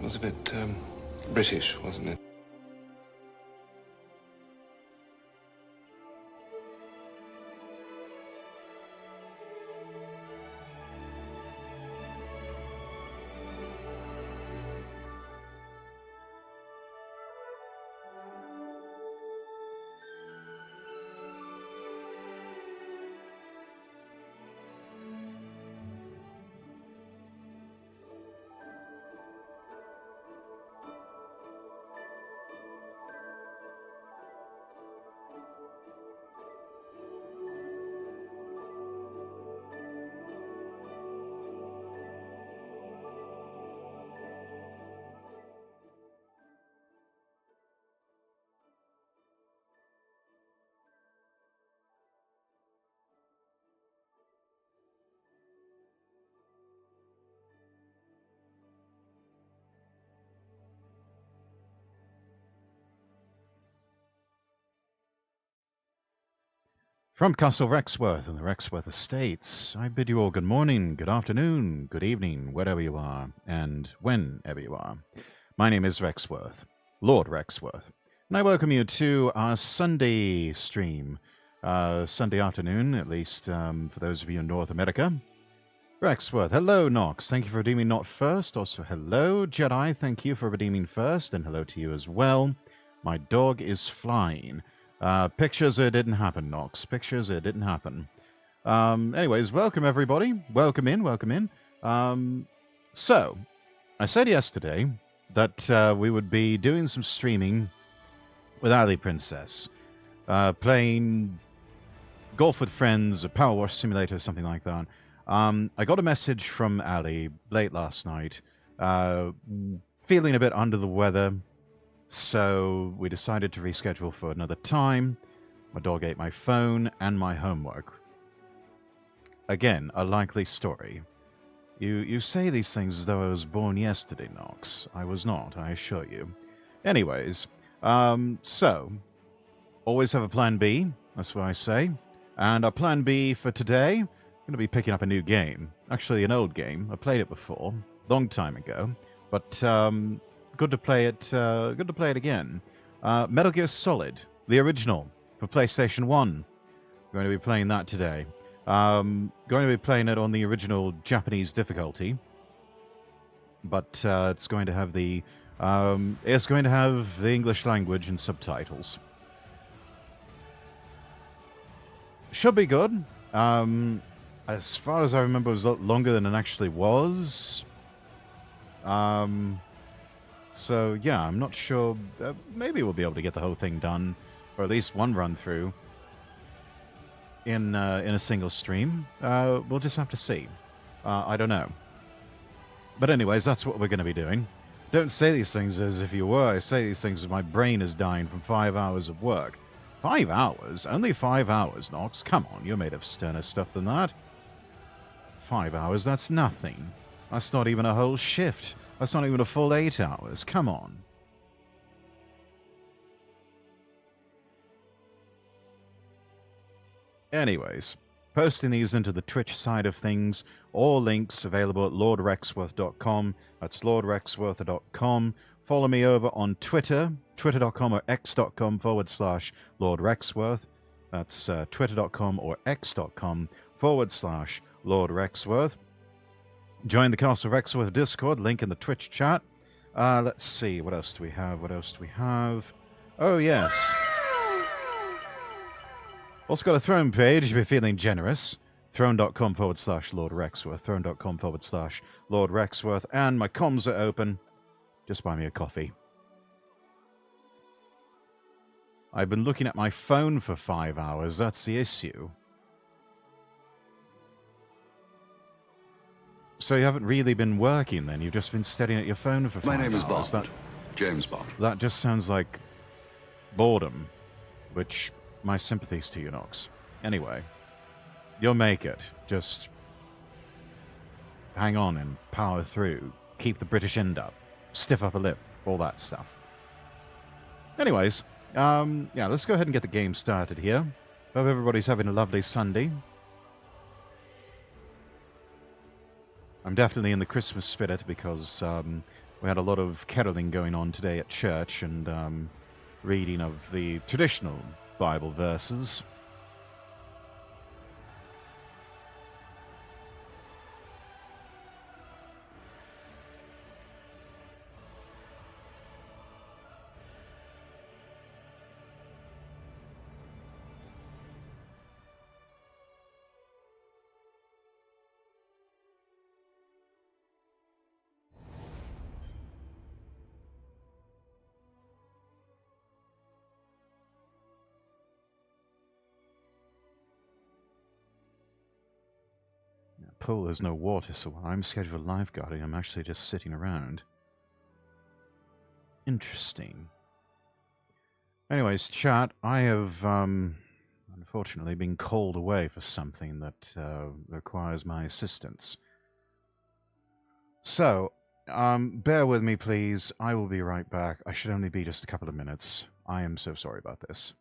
It was a bit British, wasn't it? From Castle Rexworth and the Rexworth Estates, I bid you all good morning, good afternoon, good evening, wherever you are, and whenever you are. My name is Rexworth, Lord Rexworth, and I welcome you to our Sunday stream, Sunday afternoon, at least for those of you in North America. Rexworth, hello Nox, thank you for redeeming not first. Also, hello Jedi, thank you for redeeming first, and hello to you as well. My dog is flying. Pictures, it didn't happen, Nox. Pictures, it didn't happen. Anyways, welcome everybody. Welcome in. So, I said yesterday that we would be doing some streaming with Ali Princess. Playing golf with friends, a Power Wash simulator, something like that. I got a message from Ali late last night, feeling a bit under the weather. So we decided to reschedule for another time. My dog ate my phone and my homework. Again, a likely story. You say these things as though I was born yesterday, Nox. I was not, I assure you. Anyways, so, always have a plan B, that's what I say. And our plan B for today, I'm going to be picking up a new game. Actually, an old game. I played it before, long time ago. But, good to play it again. Metal Gear Solid, the original, for PlayStation 1. Going to be playing that today. Going to be playing it on the original Japanese difficulty. But it's going to have the English language and subtitles. Should be good. As far as I remember, it was a lot longer than it actually was. So, yeah, I'm not sure. Maybe we'll be able to get the whole thing done, or at least one run-through in a single stream. We'll just have to see. I don't know. But anyways, that's what we're going to be doing. Don't say these things as if you were. I say these things as my brain is dying from 5 hours of work. 5 hours? Only 5 hours, Nox? Come on, you're made of sterner stuff than that. 5 hours, that's nothing. That's not even a whole shift. That's not even a full 8 hours. Come on. Anyways, posting these into the Twitch side of things. All links available at lordrexworth.com. That's lordrexworth.com. Follow me over on Twitter, twitter.com or x.com/lordrexworth. That's twitter.com or x.com/lordrexworth. Join the Castle Rexworth Discord, link in the Twitch chat. Let's see, what else do we have? Oh, yes. Also got a Throne page if you're feeling generous. Throne.com/Lord Rexworth. Throne.com/Lord Rexworth. And my comms are open. Just buy me a coffee. I've been looking at my phone for 5 hours. That's the issue. So you haven't really been working then? You've just been staring at your phone for 5 hours? My name is Bond. James Bond. That just sounds like boredom, which my sympathies to you, Nox. Anyway, you'll make it. Just hang on and power through. Keep the British end up. Stiff upper lip. All that stuff. Anyways, yeah, let's go ahead and get the game started here. Hope everybody's having a lovely Sunday. I'm definitely in the Christmas spirit because We had a lot of caroling going on today at church and reading of the traditional Bible verses. Pool, there's no water, so while I'm scheduled lifeguarding, I'm actually just sitting around. Interesting. Anyways, chat, I have unfortunately been called away for something that requires my assistance. So, bear with me, please. I will be right back. I should only be just a couple of minutes. I am so sorry about this.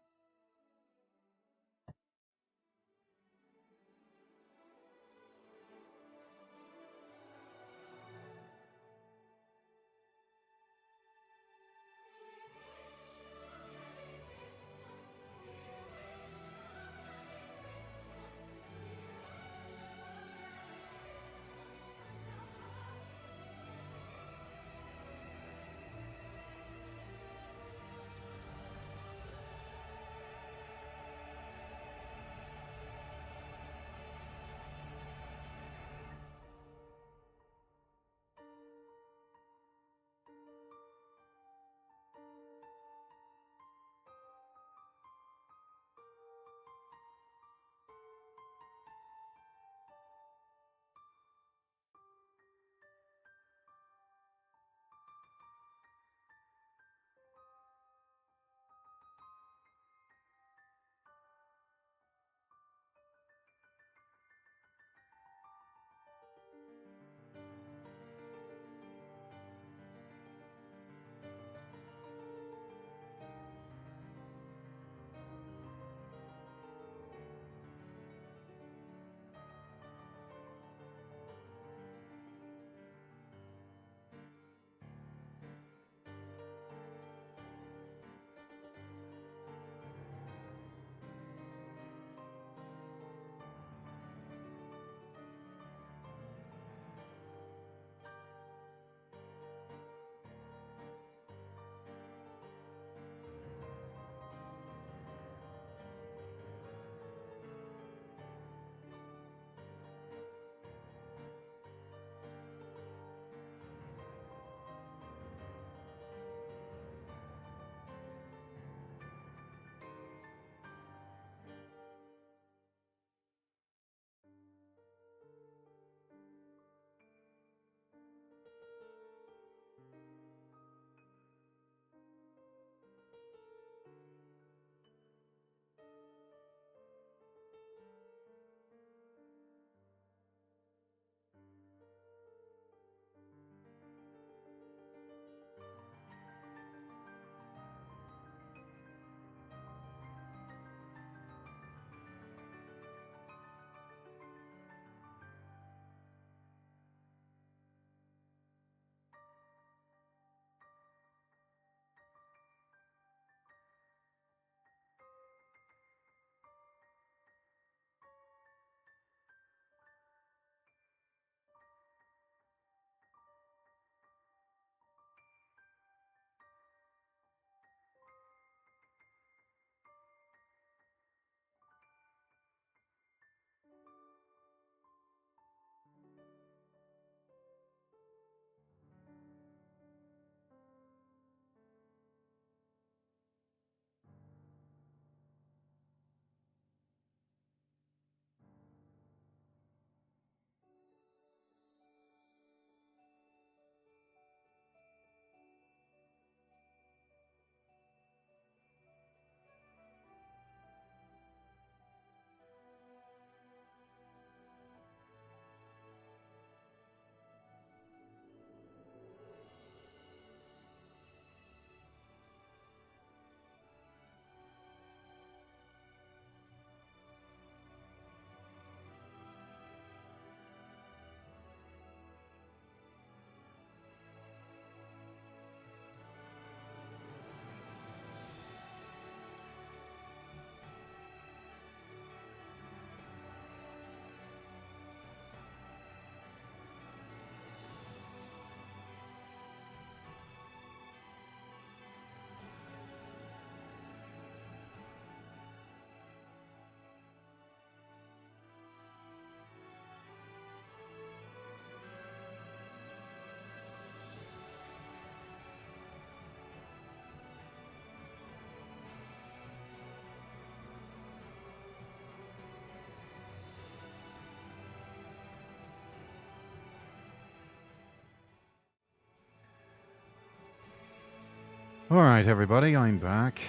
Alright, everybody, I'm back.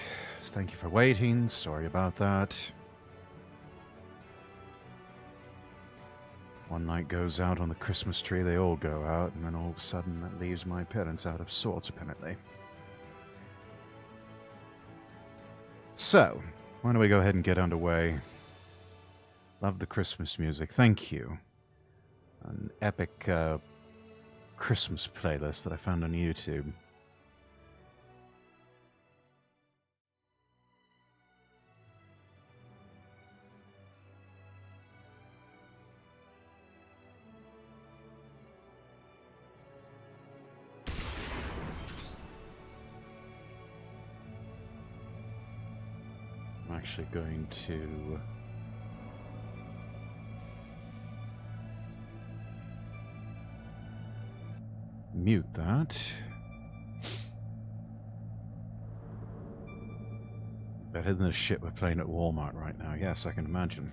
Thank you for waiting. Sorry about that. One light goes out on the Christmas tree, they all go out, and then all of a sudden that leaves my parents out of sorts, apparently. So, why don't we go ahead and get underway? Love the Christmas music. Thank you. An epic Christmas playlist that I found on YouTube. I'm actually going to mute that. Better than the shit we're playing at Walmart right now. Yes, I can imagine.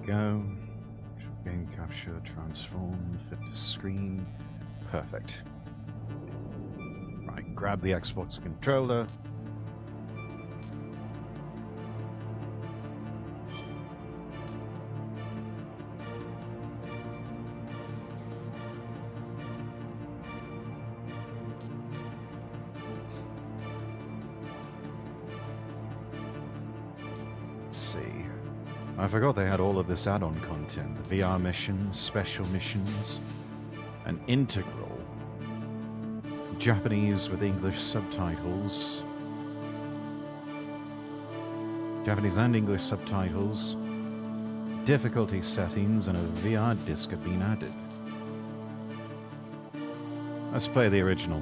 Go. Game capture, transform, fit to screen. Perfect. Right, grab the Xbox controller. Let's see. I forgot they had all of this add-on content. The VR missions, special missions, an integral, Japanese with English subtitles, Japanese and English subtitles, difficulty settings, and a VR disc have been added. Let's play the original.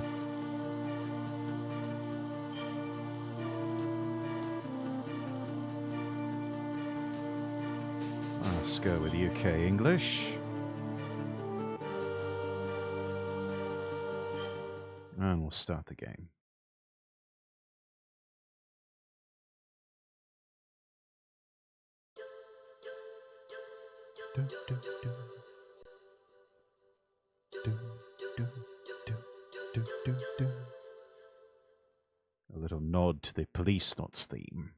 Let's go with UK English. And we'll start the game. A little nod to the Police Knots theme,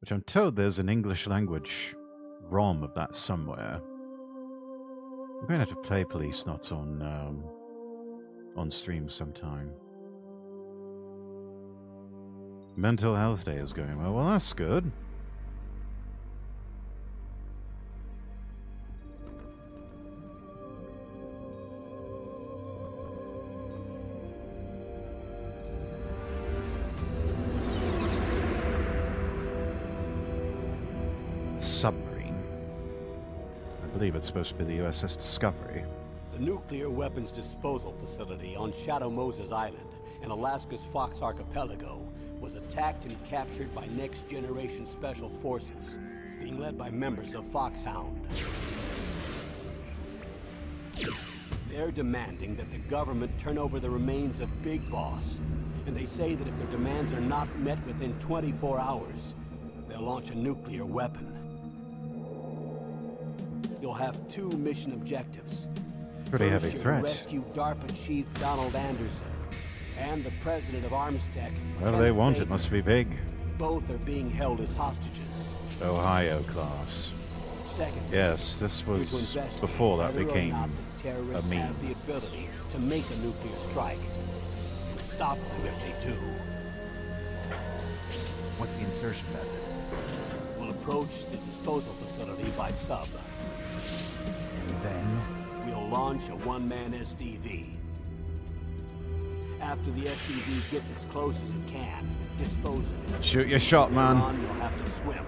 which I'm told there's an English language ROM of that somewhere. I'm going to have to play Police Knots on stream sometime. Mental Health Day is going well. Well, that's good. Submarine. I believe it's supposed to be the USS Discovery. The nuclear weapons disposal facility on Shadow Moses Island in Alaska's Fox Archipelago was attacked and captured by Next Generation Special Forces, being led by members of Foxhound. They're demanding that the government turn over the remains of Big Boss, and they say that if their demands are not met within 24 hours, they'll launch a nuclear weapon. You'll have two mission objectives. Pretty heavy threat. Rescue DARPA Chief Donald Anderson and the president of Armstech. Whatever they want, it must be big. Both are being held as hostages. Ohio class. Second, yes, this was before that became a meme. Have the ability to make a nuclear strike and stop them if they do. What's the insertion method? We'll approach the disposal facility by sub. And then? We'll launch a one-man SDV. After the SDV gets as close as it can, dispose of it. Shoot your shot, man. On, you'll have to swim.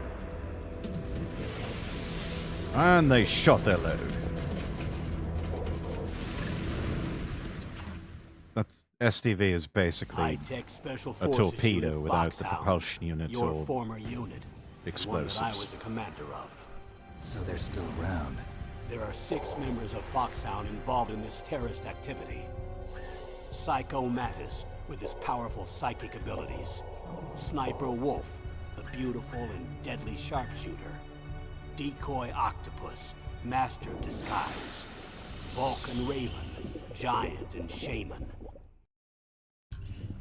And they shot their load. That's SDV is basically special a torpedo unit without the Foxhound, propulsion unit your or former unit, explosives. one that I was a commander of. So they're still around. There are 6 members of Foxhound involved in this terrorist activity. Psycho Mattis, with his powerful psychic abilities. Sniper Wolf, the beautiful and deadly sharpshooter. Decoy Octopus, master of disguise. Vulcan Raven, giant and shaman.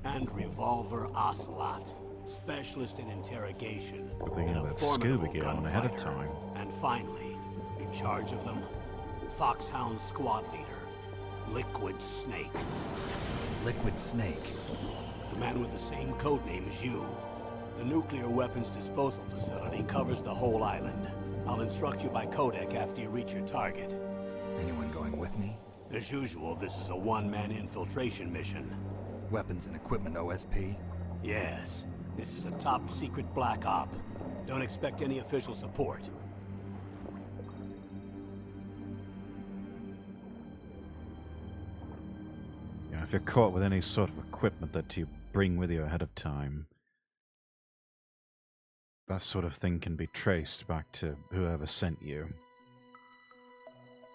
And Revolver Ocelot, specialist in interrogation. Thinking and a about formidable scuba gear on ahead of gunfighter. time. And finally, in charge of them, Foxhound squad leader, Liquid Snake. Liquid Snake. The man with the same codename as you. The nuclear weapons disposal facility covers the whole island. I'll instruct you by codec after you reach your target. Anyone going with me? As usual, this is a one-man infiltration mission. Weapons and equipment OSP? Yes, this is a top-secret black op. Don't expect any official support. Yeah, if you're caught with any sort of equipment that you bring with you ahead of time, that sort of thing can be traced back to whoever sent you.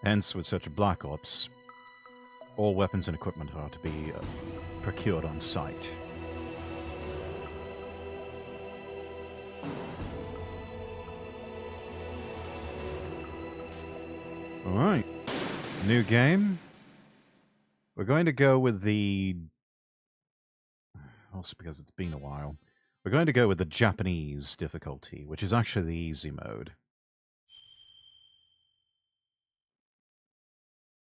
Hence, with such a black ops, all weapons and equipment are to be procured on site. Alright, new game. We're going to go with the... Also because it's been a while. We're going to go with the Japanese difficulty, which is actually the easy mode.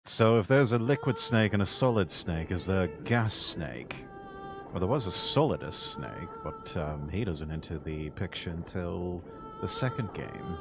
So if there's a liquid snake and a solid snake, is there a gas snake? Well, there was a solidus snake, but he doesn't enter the picture until the second game.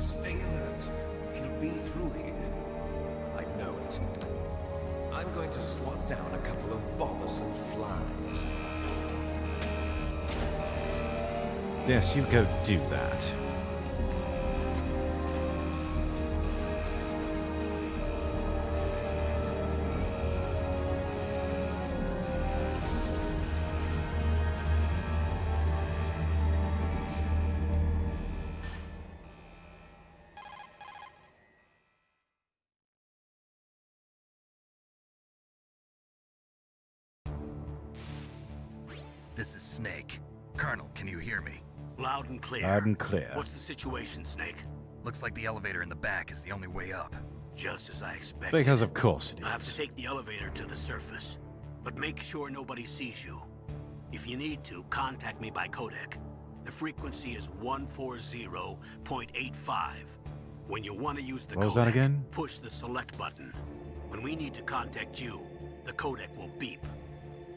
Stay alert. Can you be through here? I know it. I'm going to swat down a couple of bothersome flies. Yes, you go do that. This is Snake. Colonel, can you hear me? Loud and clear. Loud and clear. What's the situation, Snake? Looks like the elevator in the back is the only way up. Just as I expected. Because of course it You'll have to is. take the elevator to the surface. But make sure nobody sees you. If you need to, contact me by codec. The frequency is 140.85. When you want to use the What was codec, that again? push the select button. When we need to contact you, the codec will beep.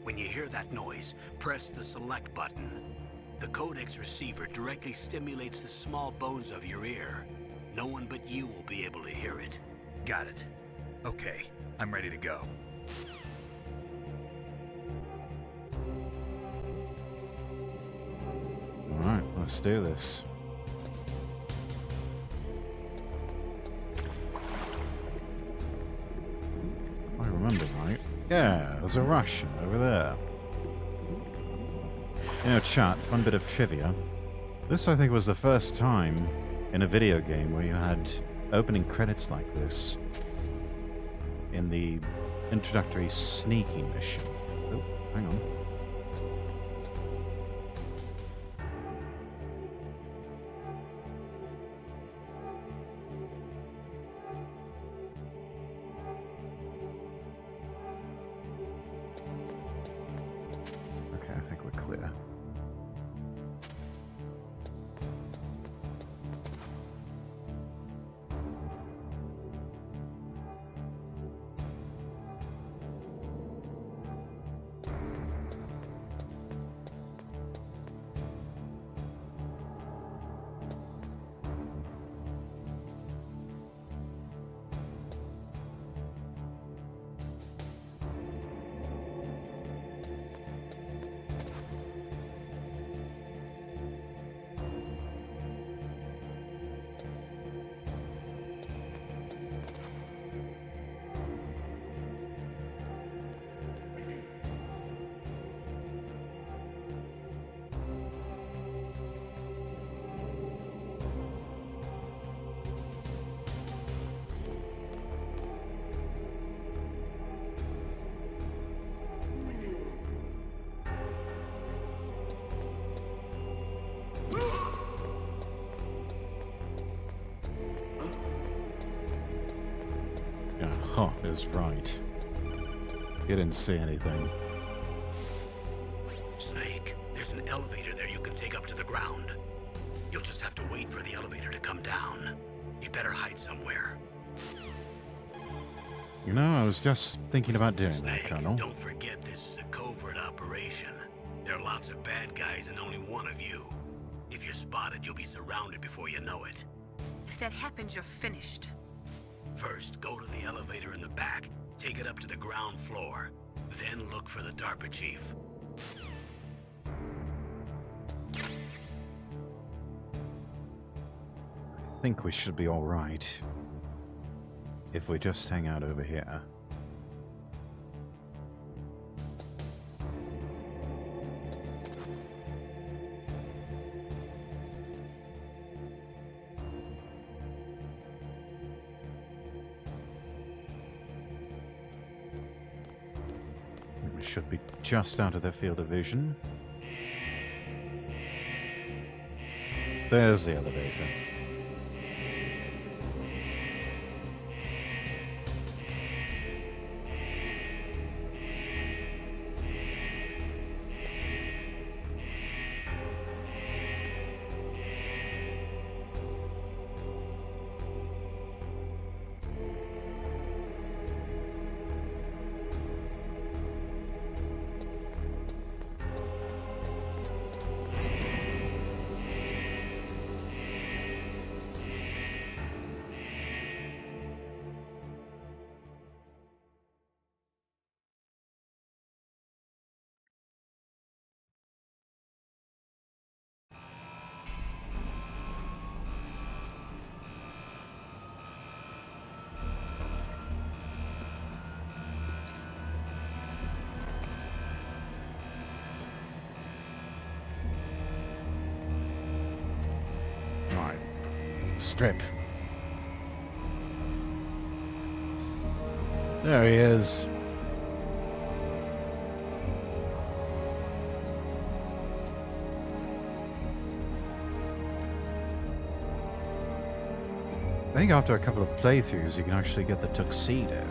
When you hear that noise, press the select button. The codec's receiver directly stimulates the small bones of your ear. No one but you will be able to hear it. Got it. Okay, I'm ready to go. Alright, let's do this. I remember right. Yeah, there's a Russian over there. You know, chat, fun bit of trivia. This, I think, was the first time in a video game where you had opening credits like this in the introductory sneaking mission. Oh, hang on. Okay, I think we're clear. Oh, is right. You didn't see anything. Snake, there's an elevator there you can take up to the ground. You'll just have to wait for the elevator to come down. You better hide somewhere. You know, I was just thinking about doing that, Snake, Colonel. don't forget this is a covert operation. There are lots of bad guys and only one of you. If you're spotted, you'll be surrounded before you know it. If that happens, you're finished. First, go to the elevator in the back. Take it up to the ground floor. Then look for the DARPA chief. I think we should be alright. If we just hang out over here. We should be just out of their field of vision. There's the elevator. Right. Strip. There he is. I think after a couple of playthroughs you can actually get the tuxedo.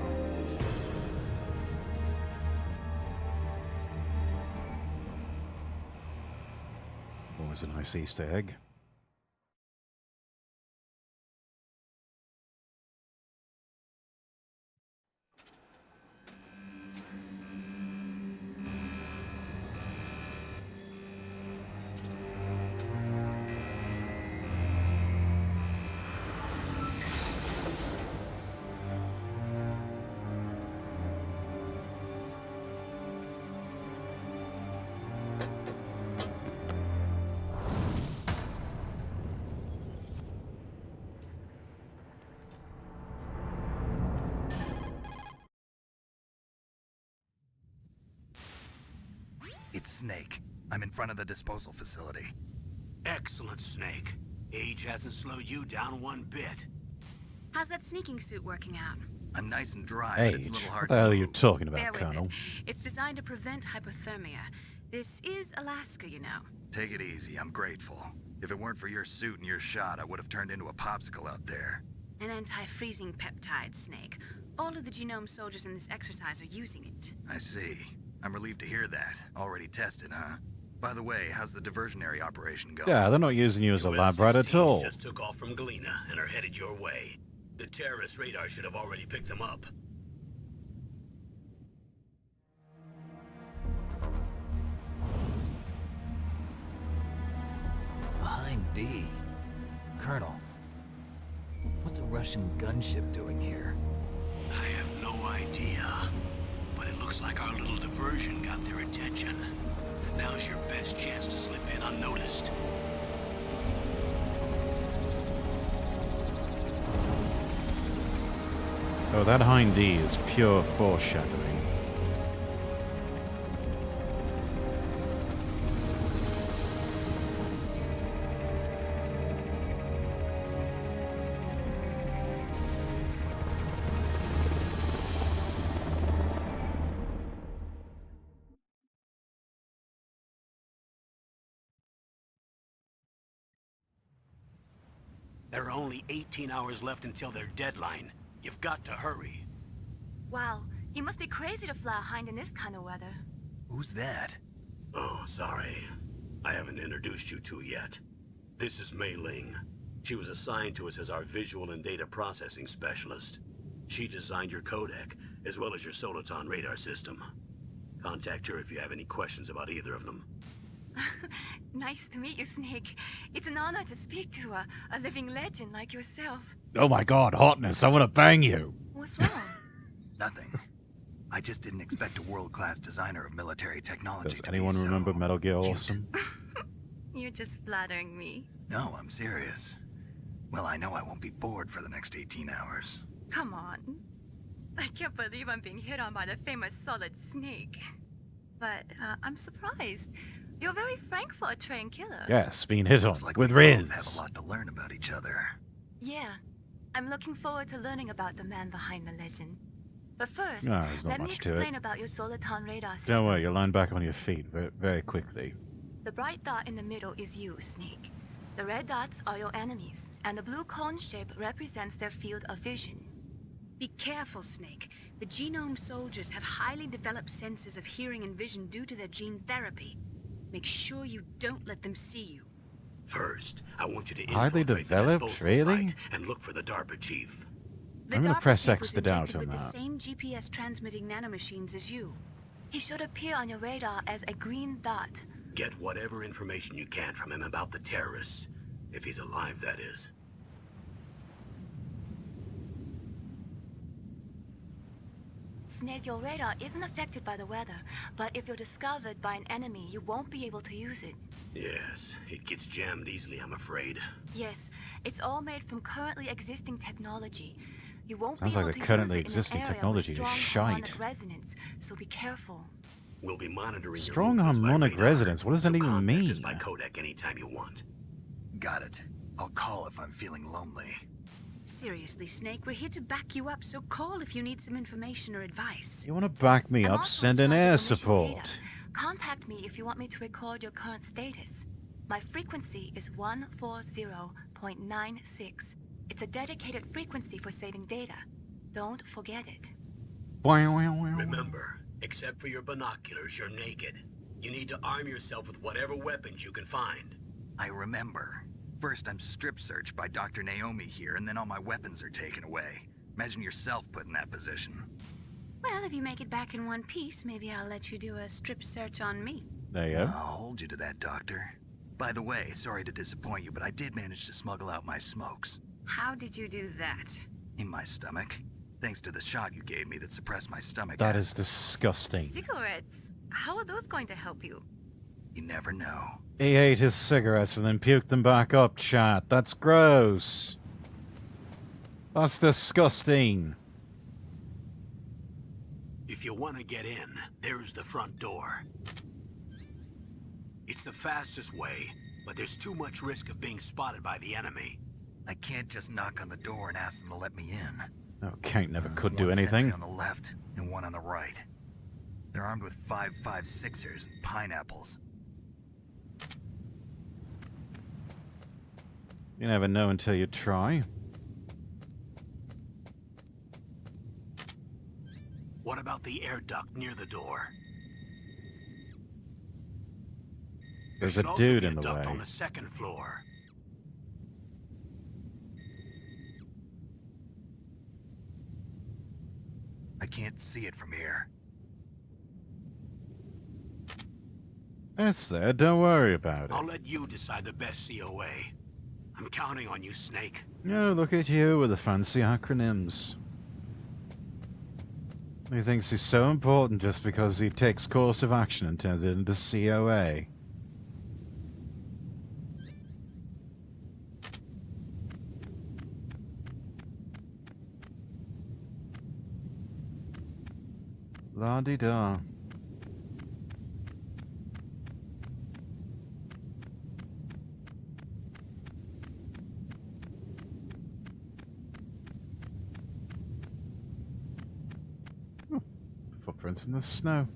Always a nice Easter egg. It's Snake. I'm in front of the disposal facility. Excellent, Snake. Age hasn't slowed you down one bit. How's that sneaking suit working out? I'm nice and dry, but it's a Age. little What hard the hell to are you move. talking Bear about, with Colonel? it. It's designed to prevent hypothermia. This is Alaska, you know. Take it easy, I'm grateful. If it weren't for your suit and your shot, I would have turned into a popsicle out there. An anti-freezing peptide, Snake. All of the genome soldiers in this exercise are using it. I see. I'm relieved to hear that. Already tested, huh? By the way, how's the diversionary operation going? Yeah, they're not using you as a Two lab rat at F-16s all. just took off from Galena and are headed your way. The terrorist radar should have already picked them up. Behind D. Colonel, what's a Russian gunship doing here? I have no idea, but it looks like our little diversion got their attention. Now's your best chance to slip in unnoticed. Oh, that hind D is pure foreshadowing. There are only 18 hours left until their deadline. You've got to hurry. Wow, you must be crazy to fly a hind in this kind of weather. Who's that? Oh, sorry. I haven't introduced you two yet. This is Mei Ling. She was assigned to us as our visual and data processing specialist. She designed your codec, as well as your Soliton radar system. Contact her if you have any questions about either of them. Nice to meet you, Snake. It's an honor to speak to a living legend like yourself. Oh my god, hotness, I want to bang you. What's wrong? Nothing. I just didn't expect a world-class designer of military technology Does to anyone be so remember Metal Gear cute. Awesome? You're just flattering me. No, I'm serious. Well, I know I won't be bored for the next 18 hours. Come on. I can't believe I'm being hit on by the famous Solid Snake. But I'm surprised. You're very frank for a trained killer. Yes, being hit on Looks like with we both have Riz. a lot to learn about each other. Yeah. I'm looking forward to learning about the man behind the legend. But first, No, there's not let me much to it. explain about your Soliton radar system. Don't worry, you'll land back on your feet very, very quickly. The bright dot in the middle is you, Snake. The red dots are your enemies, and the blue cone shape represents their field of vision. Be careful, Snake. The genome soldiers have highly developed senses of hearing and vision due to their gene therapy. Make sure you don't let them see you. First, I want you to Highly infiltrate the developed, disposal really? site and look for the DARPA chief. The I'm gonna DARPA press chief X was to doubt injected on with the that. same GPS transmitting nanomachines as you. He should appear on your radar as a green dot. Get whatever information you can from him about the terrorists. If he's alive, that is. Snake, your radar isn't affected by the weather, but if you're discovered by an enemy, you won't be able to use it. Yes, it gets jammed easily, I'm afraid. Yes, it's all made from currently existing technology. You won't Sounds be able like the to currently use it existing in an area technology with is strong shite. harmonic resonance, so be careful. We'll be monitoring your Strong movements by harmonic radar, resonance? What does that so even contact us mean? by codec anytime you want. Got it. I'll call if I'm feeling lonely. Seriously, Snake, we're here to back you up, so call if you need some information or advice. You want to back me I'm up? also Send in an charge of air your mission support. data. Contact me if you want me to record your current status. My frequency is 140.96. It's a dedicated frequency for saving data. Don't forget it. Remember, except for your binoculars, you're naked. You need to arm yourself with whatever weapons you can find. I remember. First, I'm strip searched by Dr. Naomi here, and then all my weapons are taken away. Imagine yourself put in that position. Well, if you make it back in one piece, maybe I'll let you do a strip search on me. There you go. I'll hold you to that, Doctor. By the way, sorry to disappoint you, but I did manage to smuggle out my smokes. How did you do that? In my stomach. Thanks to the shot you gave me that suppressed my stomach That acid. is disgusting. Cigarettes? How are those going to help you? You never know. He ate his cigarettes and then puked them back up, chat. That's gross. That's disgusting. If you want to get in, there's the front door. It's the fastest way, but there's too much risk of being spotted by the enemy. I can't just knock on the door and ask them to let me in. Oh, Kate never There's could do one anything. sentry on the left and one on the right. They're armed with 5.56ers and pineapples. You never know until you try. What about the air duct near the door? There's There a should also dude be in the duct way. on the second floor. I can't see it from here. It's there, don't worry about I'll it. let you decide the best COA. I'm counting on you, Snake. Oh, look at you with the fancy acronyms. He thinks he's so important just because he takes course of action and turns it into COA. La-di-da. Footprints in the snow.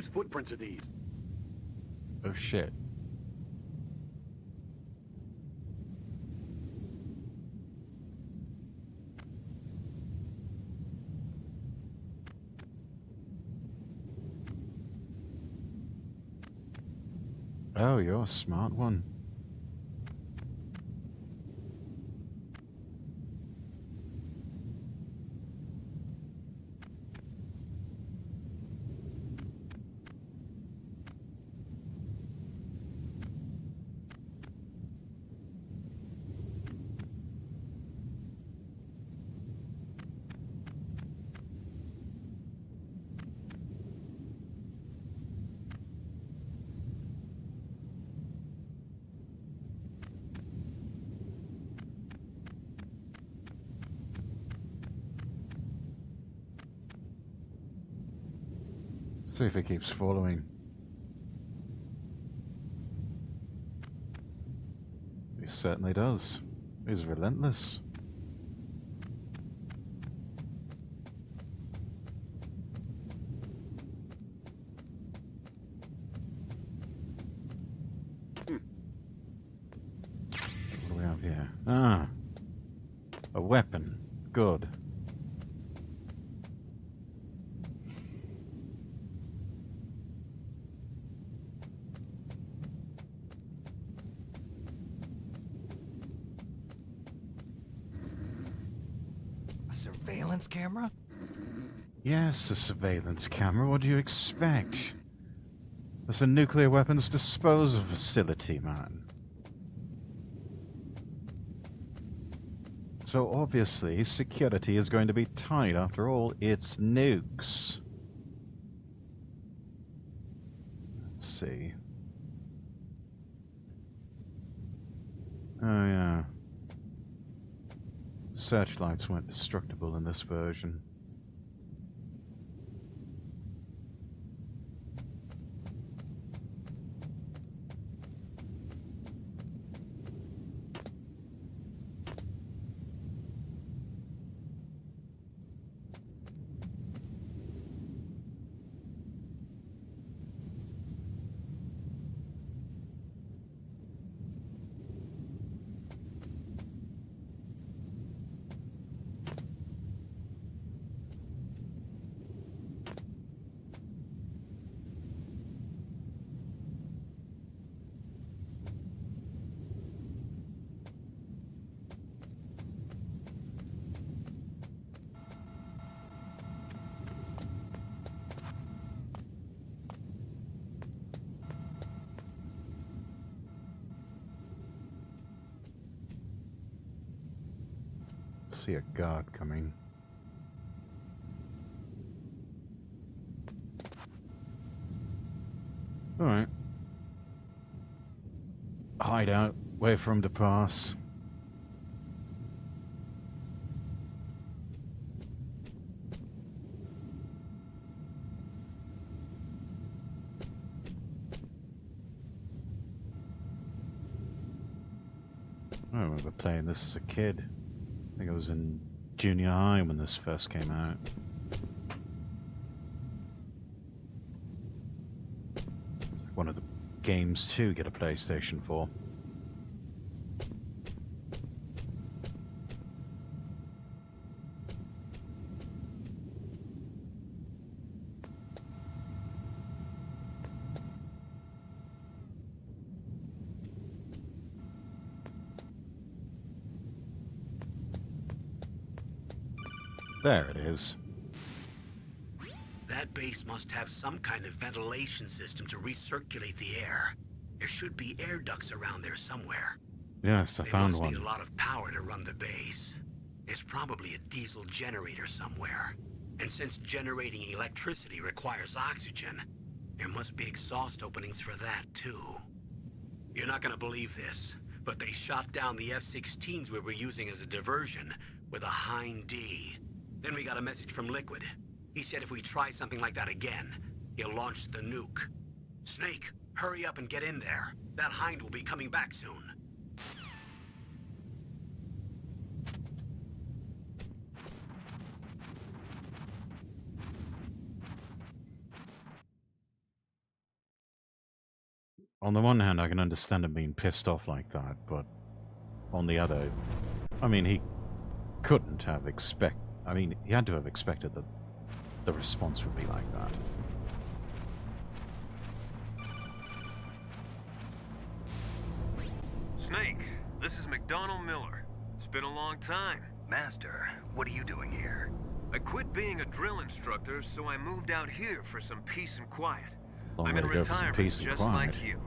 Whose footprints are these? Oh shit. Oh, you're a smart one. See if he keeps following. He certainly does. He's relentless. What do we have here? Ah, a weapon. Good. Surveillance camera? Yes, a surveillance camera. What do you expect? It's a nuclear weapons disposal facility, man. So obviously, security is going to be tight. After all, it's nukes. Let's see. Oh, yeah. Searchlights weren't destructible in this version. See a guard coming. Alright. Hide out, wait for him to pass. I remember playing this as a kid. I think I was in junior high when this first came out. It's like one of the games to get a PlayStation 4. There it is. That base must have some kind of ventilation system to recirculate the air. There should be air ducts around there somewhere. Yes, I found They one. must need a lot of power to run the base. There's probably a diesel generator somewhere. And since generating electricity requires oxygen, there must be exhaust openings for that too. You're not gonna believe this, but they shot down the F-16s we were using as a diversion with a Hind D. Then we got a message from Liquid. He said if we try something like that again, he'll launch the nuke. Snake, hurry up and get in there. That Hind will be coming back soon. on the one hand, I can understand him being pissed off like that, but on the other, I mean, he couldn't have he had to have expected that the response would be like that. Snake, this is McDonald Miller. It's been a long time. Master, what are you doing here? I quit being a drill instructor, so I moved out here for some peace and quiet. Long I'm way in to go for some retirement, peace and just quiet. like you.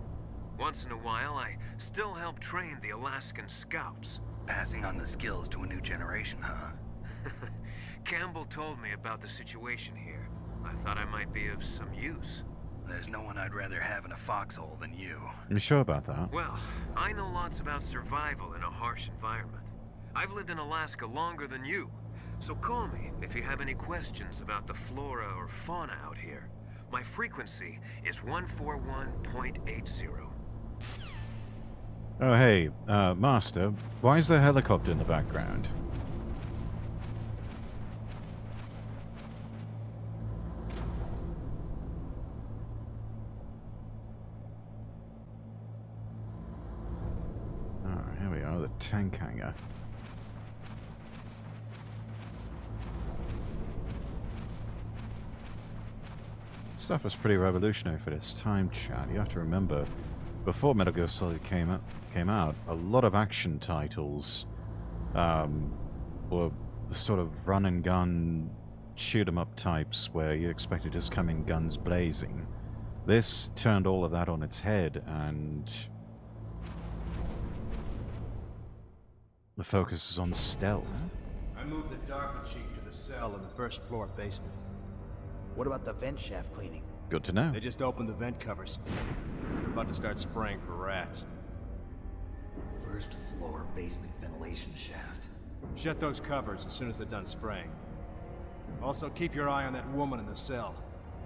Once in a while, I still help train the Alaskan Scouts. Passing on the skills to a new generation, huh? Campbell told me about the situation here. I thought I might be of some use. There's no one I'd rather have in a foxhole than you. You sure about that? Well, I know lots about survival in a harsh environment. I've lived in Alaska longer than you, so call me if you have any questions about the flora or fauna out here. My frequency is 141.80. Oh, hey, Master, why is there a helicopter in the background? Oh, here we are, the tank hangar. Stuff was pretty revolutionary for this time, Chad. You have to remember, before Metal Gear Solid came out, a lot of action titles were the sort of run and gun, shoot 'em up types where you expected to just come in guns blazing. This turned all of that on its head, and the focus is on stealth. I moved the Darker Chief to the cell in the first floor basement. What about the vent shaft cleaning? Good to know. They just opened the vent covers. They're about to start spraying for rats. First floor basement ventilation shaft. Shut those covers as soon as they're done spraying. Also, keep your eye on that woman in the cell.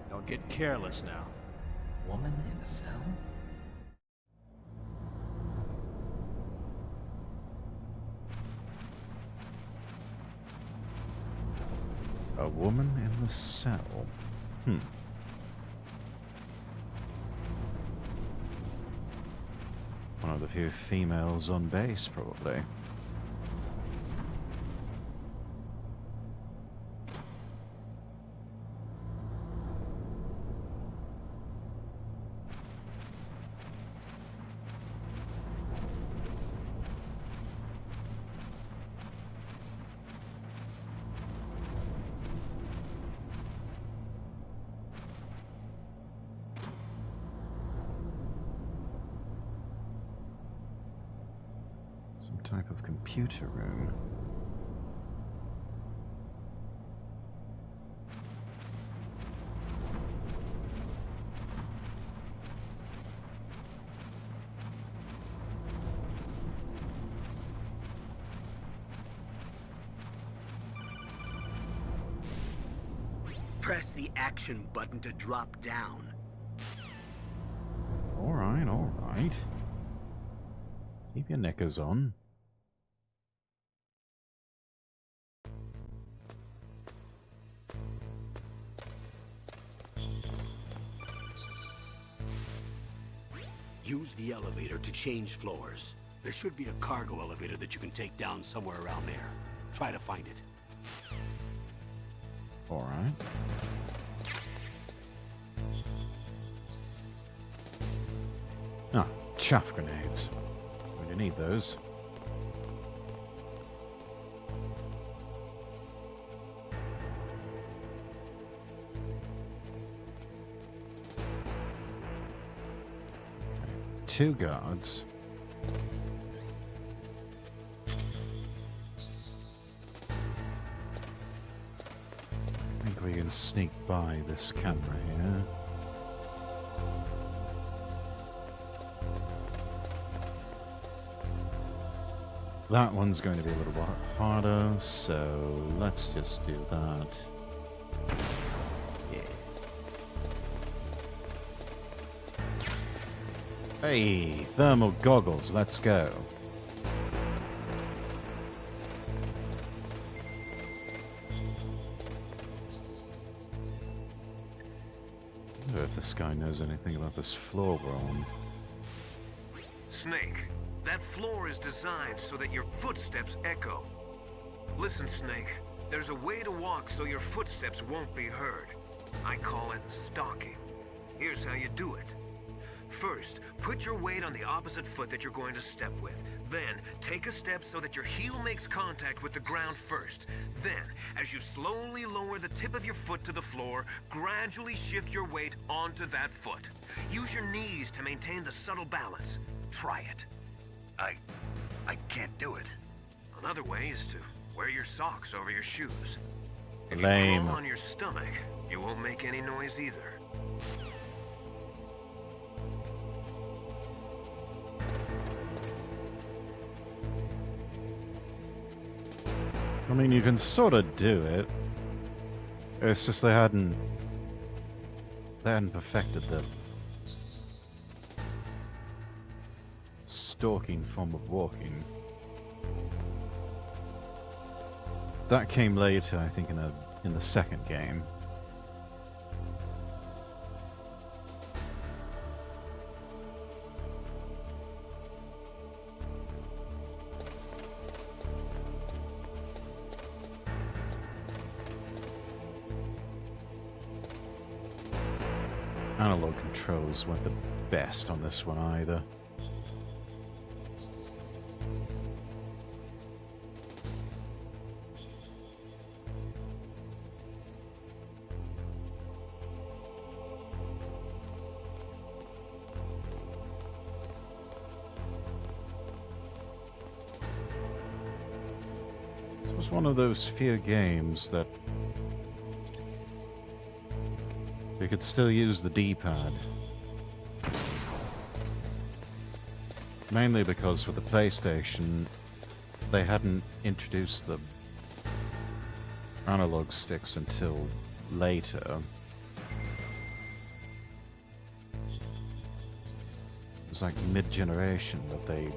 Don't get careless now. Woman in the cell? A woman in the cell. One of the few females on base, probably. Some type of computer room. Press the action button to drop down. All right, all right. Keep your knickers on. Use the elevator to change floors. There should be a cargo elevator that you can take down somewhere around there. Try to find it. All right. Ah, chaff grenades. We need those. Two guards. I think we can sneak by this camera here. That one's going to be a little bit harder, so let's just do that. Yeah. Hey, thermal goggles, let's go. I wonder if this guy knows anything about this floor we're on. Snake, that floor is designed so that your footsteps echo. Listen, Snake, there's a way to walk so your footsteps won't be heard. I call it stalking. Here's how you do it. First, put your weight on the opposite foot that you're going to step with. Then, take a step so that your heel makes contact with the ground first. Then, as you slowly lower the tip of your foot to the floor, gradually shift your weight onto that foot. Use your knees to maintain the subtle balance. Try it. I can't do it. Another way is to wear your socks over your shoes. If Lame. you crawl on your stomach, you won't make any noise either. I mean, you can sort of do it. It's just they hadn't perfected the stalking form of walking. That came later, I think, in the second game. Analog controls weren't the best on this one either. This was one of those few games that you could still use the D-pad. Mainly because with the PlayStation, they hadn't introduced the analog sticks until later. It was like mid-generation that they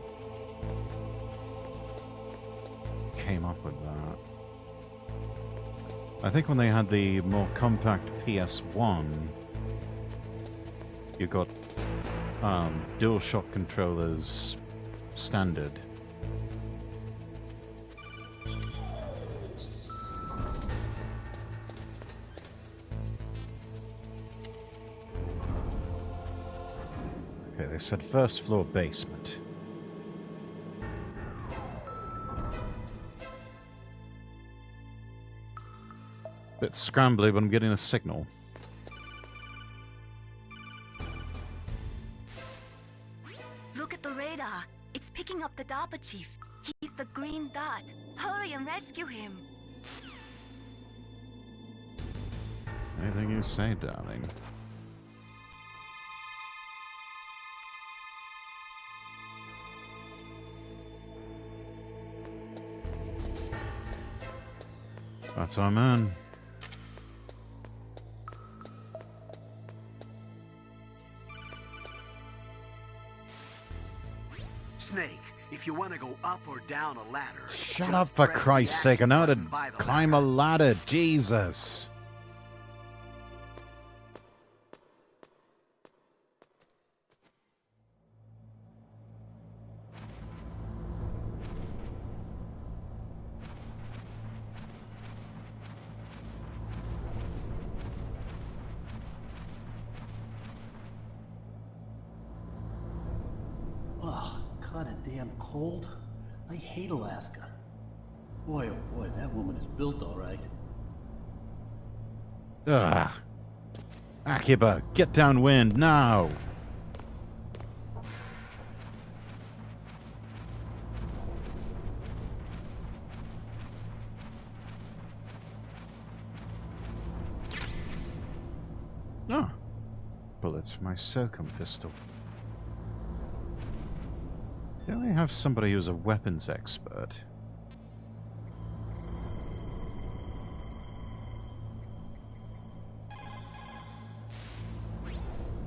came up with that. I think when they had the more compact PS1, you got DualShock controllers standard. Okay, they said first floor basement. Bit scrambly, but I'm getting a signal. Look at the radar. It's picking up the DARPA chief. He's the green dot. Hurry and rescue him. Anything you say, darling. That's our man. Snake, if you want to go up or down a ladder... Shut up, for Christ's sake. I know how to climb a ladder. Jesus. Kinda damn cold. I hate Alaska. Boy, oh boy, that woman is built all right. Ugh. Akiba, get downwind now. Ah. Bullets for my Circum pistol. They only have somebody who's a weapons expert.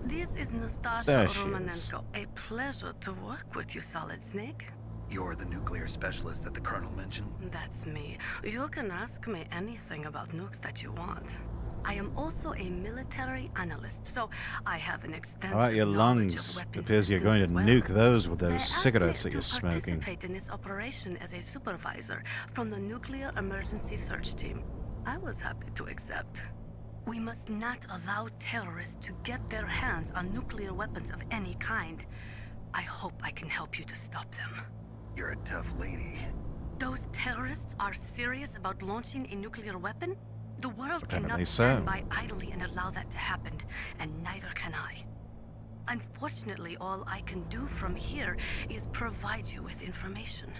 This is Nastasha There she is. Romanenko. A pleasure to work with you, Solid Snake. You're the nuclear specialist that the Colonel mentioned? That's me. You can ask me anything about nukes that you want. I am also a military analyst, so I have an extensive How about your knowledge lungs? of weapon Appears you're going to systems as well. nuke those with They those asked cigarettes me that you're to smoking. participate in this operation as a supervisor from the Nuclear Emergency Search Team. I was happy to accept. We must not allow terrorists to get their hands on nuclear weapons of any kind. I hope I can help you to stop them. You're a tough lady. Those terrorists are serious about launching a nuclear weapon? The world Apparently cannot so. stand by idly and allow that to happen, and neither can I. Unfortunately, all I can do from here is provide you with information.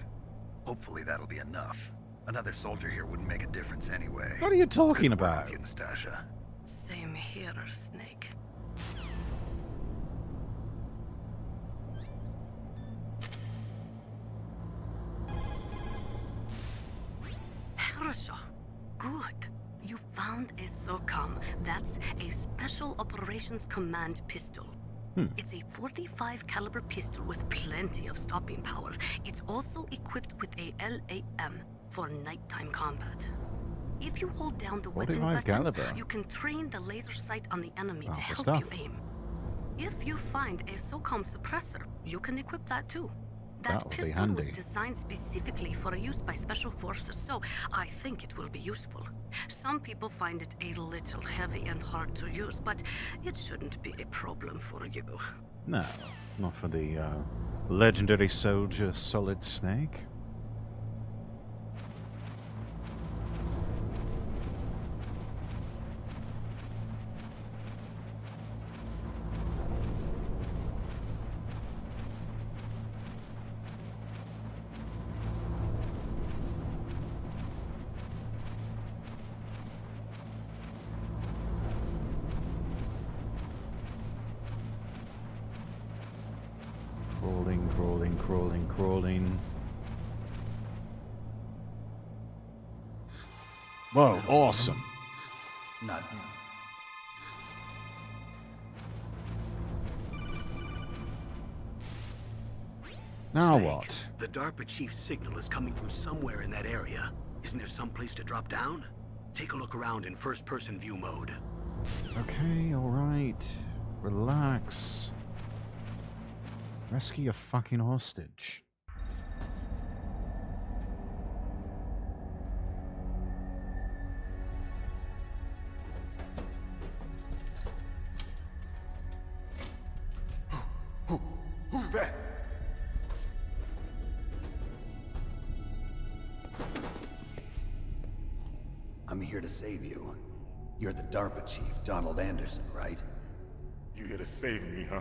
Hopefully that'll be enough. Another soldier here wouldn't make a difference anyway. What are you talking Good work about? with you, Nastasha. Same here, Snake. Good. You found a SOCOM. That's a Special Operations Command pistol. It's a 45 caliber pistol with plenty of stopping power. It's also equipped with a LAM for nighttime combat. If you hold down the weapon 45 button, caliber. you can train the laser sight on the enemy to the help stuff. you aim. If you find a SOCOM suppressor, you can equip that too. That That will be pistol was handy. designed specifically for use by special forces, so I think it will be useful. Some people find it a little heavy and hard to use, but it shouldn't be a problem for you. No, not for the legendary soldier Solid Snake. Crawling, crawling, crawling, crawling. Whoa, awesome. Not him. Now Snake, what? The DARPA chief's signal is coming from somewhere in that area. Isn't there some place to drop down? Take a look around in first-person view mode. Okay, alright. Relax. Rescue your fucking hostage. Who's that? I'm here to save you. You're the DARPA chief, Donald Anderson, right? You here to save me, huh?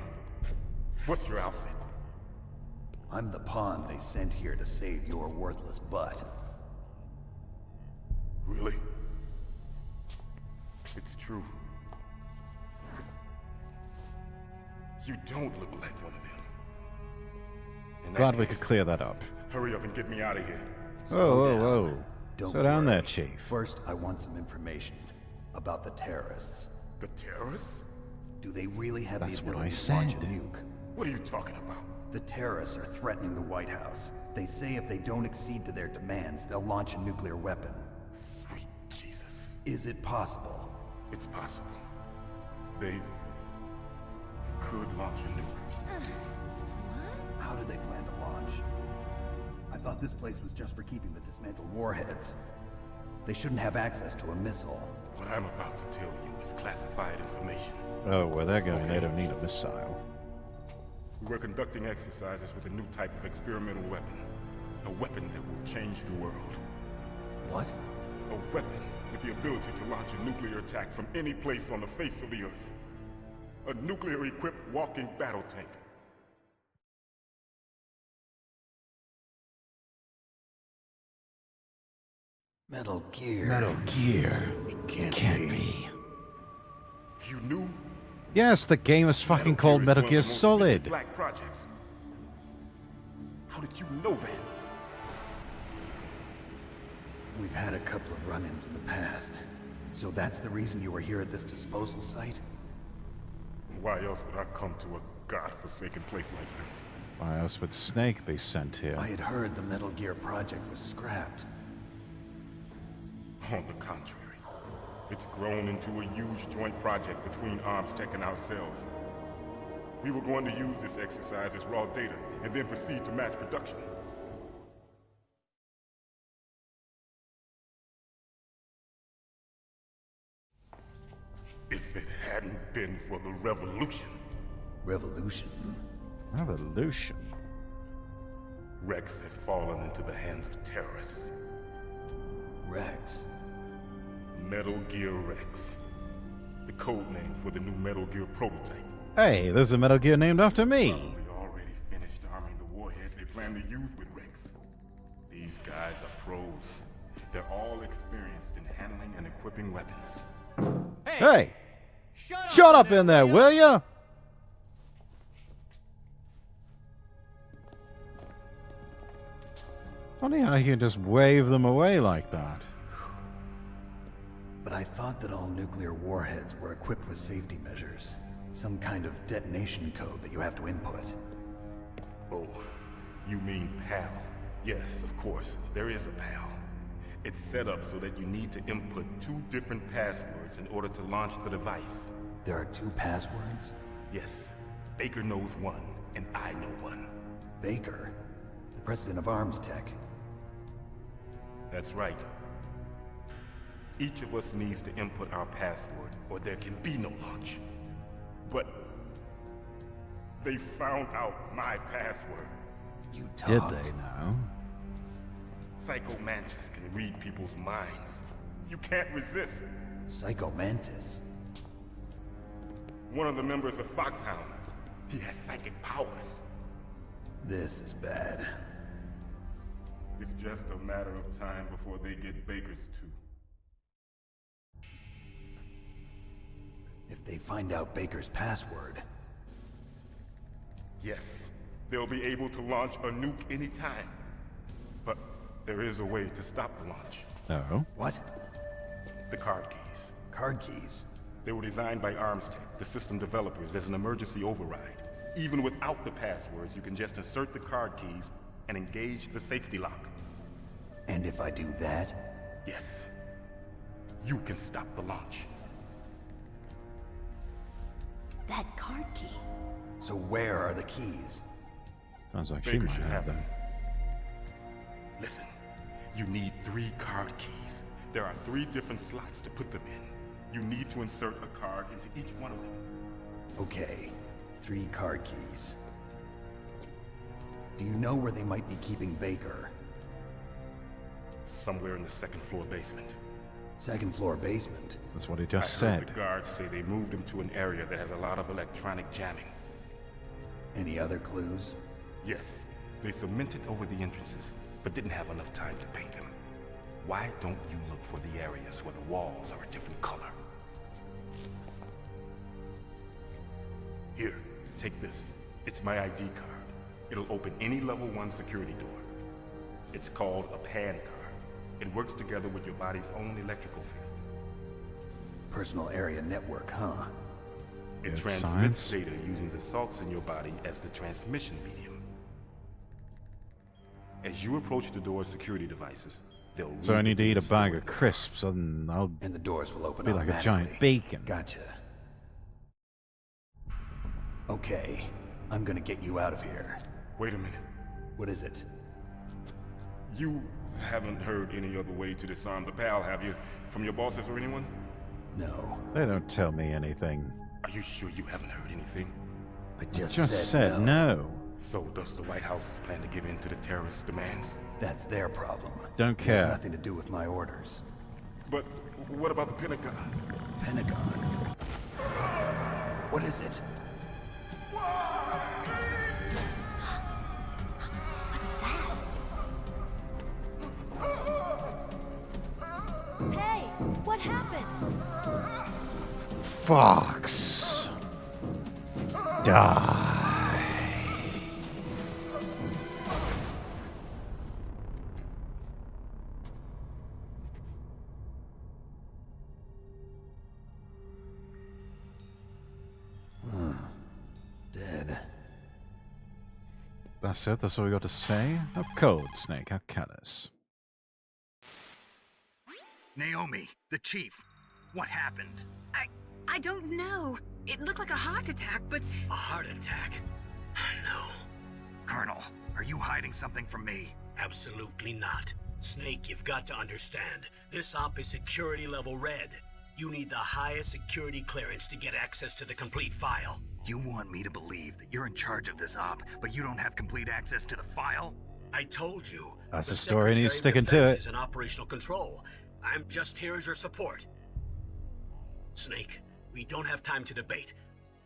What's your outfit? I'm the pawn they sent here to save your worthless butt. Really? It's true. You don't look like one of them. In that Glad we case, could clear that up. hurry up and get me out of here. Whoa, whoa, whoa. Don't Slow down worry. there, Chief. First, I want some information about the terrorists. The terrorists? Do they really have That's the what ability I to launch a said. nuke? What are you talking about? The terrorists are threatening the White House. They say if they don't accede to their demands, they'll launch a nuclear weapon. Sweet Jesus. Is it possible? It's possible. They could launch a nuke. How do they plan to launch? I thought this place was just for keeping the dismantled warheads. They shouldn't have access to a missile. What I'm about to tell you is classified information. Oh, where they're going, they don't need a missile. We were conducting exercises with a new type of experimental weapon. A weapon that will change the world. What? A weapon with the ability to launch a nuclear attack from any place on the face of the Earth. A nuclear-equipped walking battle tank. Metal Gear. Metal Gear. It can't be. You knew? Yes, the game is fucking called is Metal one Gear of the most Solid. secret black projects. How did you know that? We've had a couple of run-ins in the past. So that's the reason you were here at this disposal site? Why else would I come to a godforsaken place like this? Why else would Snake be sent here? I had heard the Metal Gear project was scrapped. On the contrary, It's grown into a huge joint project between ArmsTech and ourselves. We were going to use this exercise as raw data and then proceed to mass production. If it hadn't been for the revolution. Revolution? Revolution? Rex has fallen into the hands of terrorists. Rex? Metal Gear Rex. The code name for the new Metal Gear prototype. Hey, there's a Metal Gear named after me. Probably already finished arming the warhead they plan to use with Rex. These guys are pros. They're all experienced in handling and equipping weapons. Hey! Shut up in there, will ya? Funny how you can just wave them away like that. But I thought that all nuclear warheads were equipped with safety measures. Some kind of detonation code that you have to input. Oh, you mean PAL? Yes, of course, there is a PAL. It's set up so that you need to input 2 different passwords in order to launch the device. There are 2 passwords? Yes. Baker knows one, and I know one. Baker? The president of ArmsTech? That's right. Each of us needs to input our password, or there can be no launch. But they found out my password. You talked. Did they now? Psycho Mantis can read people's minds. You can't resist. Psycho Mantis? One of the members of Foxhound. He has psychic powers. This is bad. It's just a matter of time before they get Baker's too. If they find out Baker's password... Yes, they'll be able to launch a nuke anytime. But there is a way to stop the launch. Oh? What? The card keys. Card keys? They were designed by ArmsTech, the system developers, as an emergency override. Even without the passwords, you can just insert the card keys and engage the safety lock. And if I do that? Yes. You can stop the launch. That card key. So where are the keys? Sounds like she Baker might should have them. Listen, you need 3 card keys. There are 3 different slots to put them in. You need to insert a card into each one of them. Okay, 3 card keys. Do you know where they might be keeping Baker? Somewhere in the 2nd floor basement. 2nd floor basement? That's what he just I heard said. the guards say they moved him to an area that has a lot of electronic jamming. Any other clues? Yes, they cemented over the entrances, but didn't have enough time to paint them. Why don't you look for the areas where the walls are a different color? Here, take this. It's my ID card. It'll open any level 1 security door. It's called a PAN card. It works together with your body's own electrical field. Personal area network, huh? It Good transmits science. data using the salts in your body as the transmission medium. As you approach the door's security devices, they'll So I read need the to eat a data bag stored of crisps and I'll And the doors will open be like a automatically. giant bacon. Gotcha. Okay, I'm gonna get you out of here. Wait a minute. What is it? You haven't heard any other way to disarm the PAL, have you? From your bosses or anyone? No. They don't tell me anything. Are you sure you haven't heard anything? I just Said no. So does the White House plan to give in to the terrorists' demands? That's their problem. Don't It care. has nothing to do with my orders. But what about the Pentagon? Pentagon? What is it? Hey, what happened? Fox. Die. Dead. That's it? That's all we got to say? How cold, Snake? How callous? Naomi, the chief. What happened? I don't know. It looked like a heart attack, but... A heart attack? No. Colonel, are you hiding something from me? Absolutely not. Snake, you've got to understand. This op is security level red. You need the highest security clearance to get access to the complete file. You want me to believe that you're in charge of this op, but you don't have complete access to the file? I told you. That's a story and he's sticking to it. Is in operational control. I'm just here as your support. Snake, we don't have time to debate.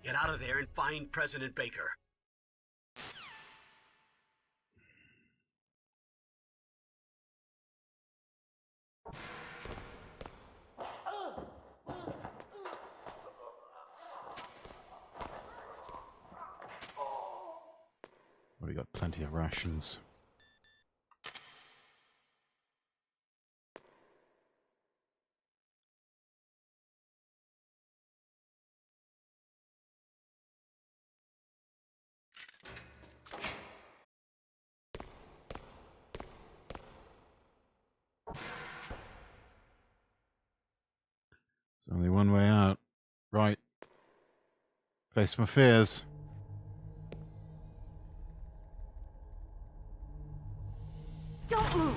Get out of there and find President Baker. We got plenty of rations. There's only one way out. Right. Face my fears. Don't move!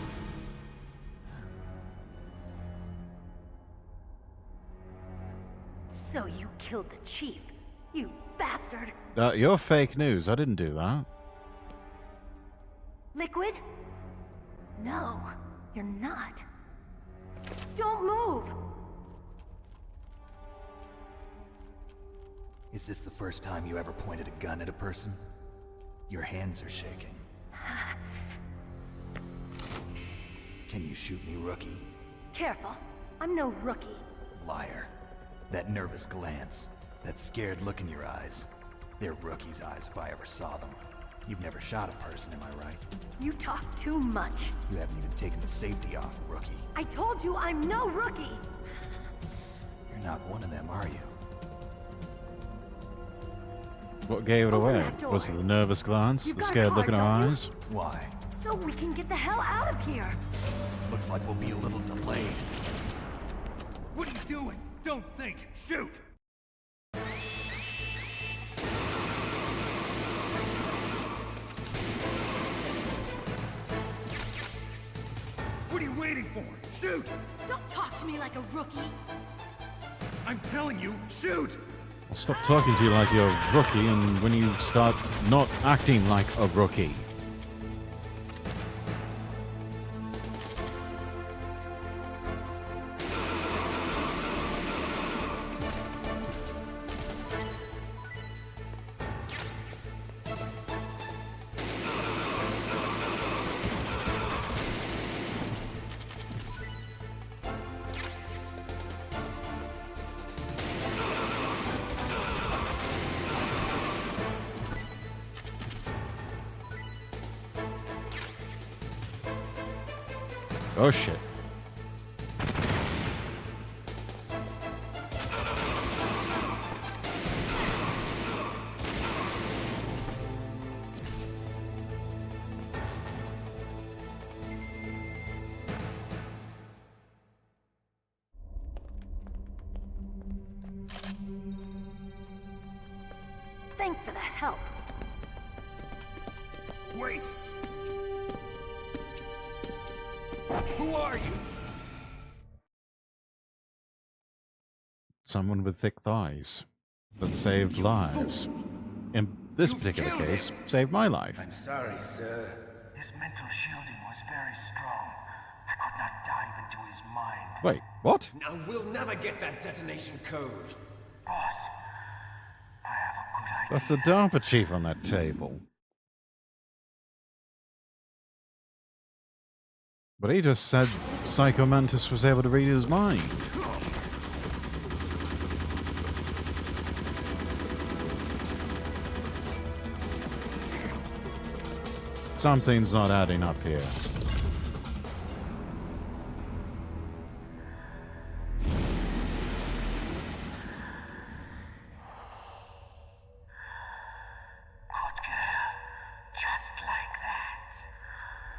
So you killed the chief, you bastard! You're fake news. I didn't do that. Liquid? No, you're not. Don't move! Is this the first time you ever pointed a gun at a person? Your hands are shaking. Can you shoot me, rookie? Careful, I'm no rookie. Liar. That nervous glance, that scared look in your eyes. They're rookie's eyes if I ever saw them. You've never shot a person, am I right? You talk too much. You haven't even taken the safety off, rookie. I told you I'm no rookie! You're not one of them, are you? What gave it away? Was it the nervous glance? The scared look in her eyes? Why? So we can get the hell out of here! Looks like we'll be a little delayed. What are you doing? Don't think! Shoot! What are you waiting for? Shoot! Don't talk to me like a rookie! I'm telling you, shoot! I'll stop talking to you like you're a rookie, and when you start not acting like a rookie. Oh shit. Thanks for the help. Wait! Who are you? Someone with thick thighs that saved lives. In this particular case, saved my life. I'm sorry, sir. His mental shielding was very strong. I could not dive into his mind. Wait, what? Now we'll never get that detonation code. Boss, I have a good idea. That's the DARPA chief on that table. But he just said Psycho Mantis was able to read his mind. Something's not adding up here.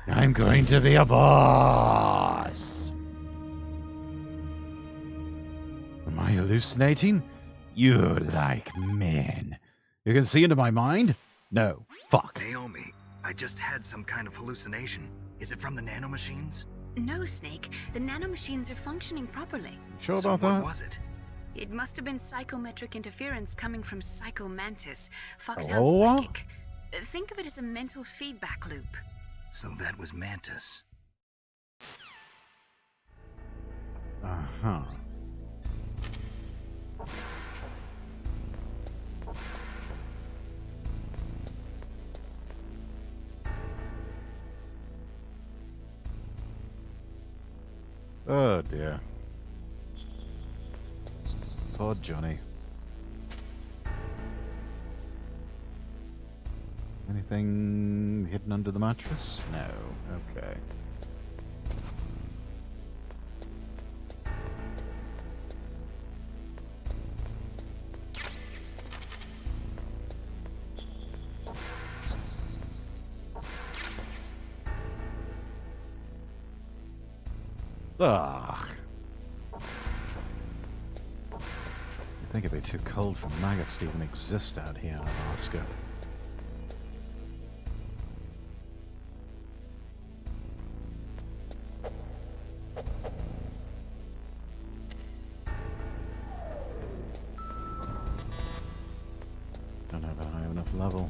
I'm going to be a boss. Am I hallucinating? You're like men. You can see into my mind? No. Fuck. Naomi, I just had some kind of hallucination. Is it from the nanomachines? No, Snake. The nanomachines are functioning properly. Sure So about what that? was it? It must have been psychometric interference coming from Psycho Mantis, Foxhound's Oh? psychic. Think of it as a mental feedback loop. So that was Mantis. Uh-huh. Oh dear. Poor Johnny. Anything hidden under the mattress? No. Okay. Ugh. You'd think it'd be too cold for maggots to even exist out here in Alaska. Don't have a high enough level.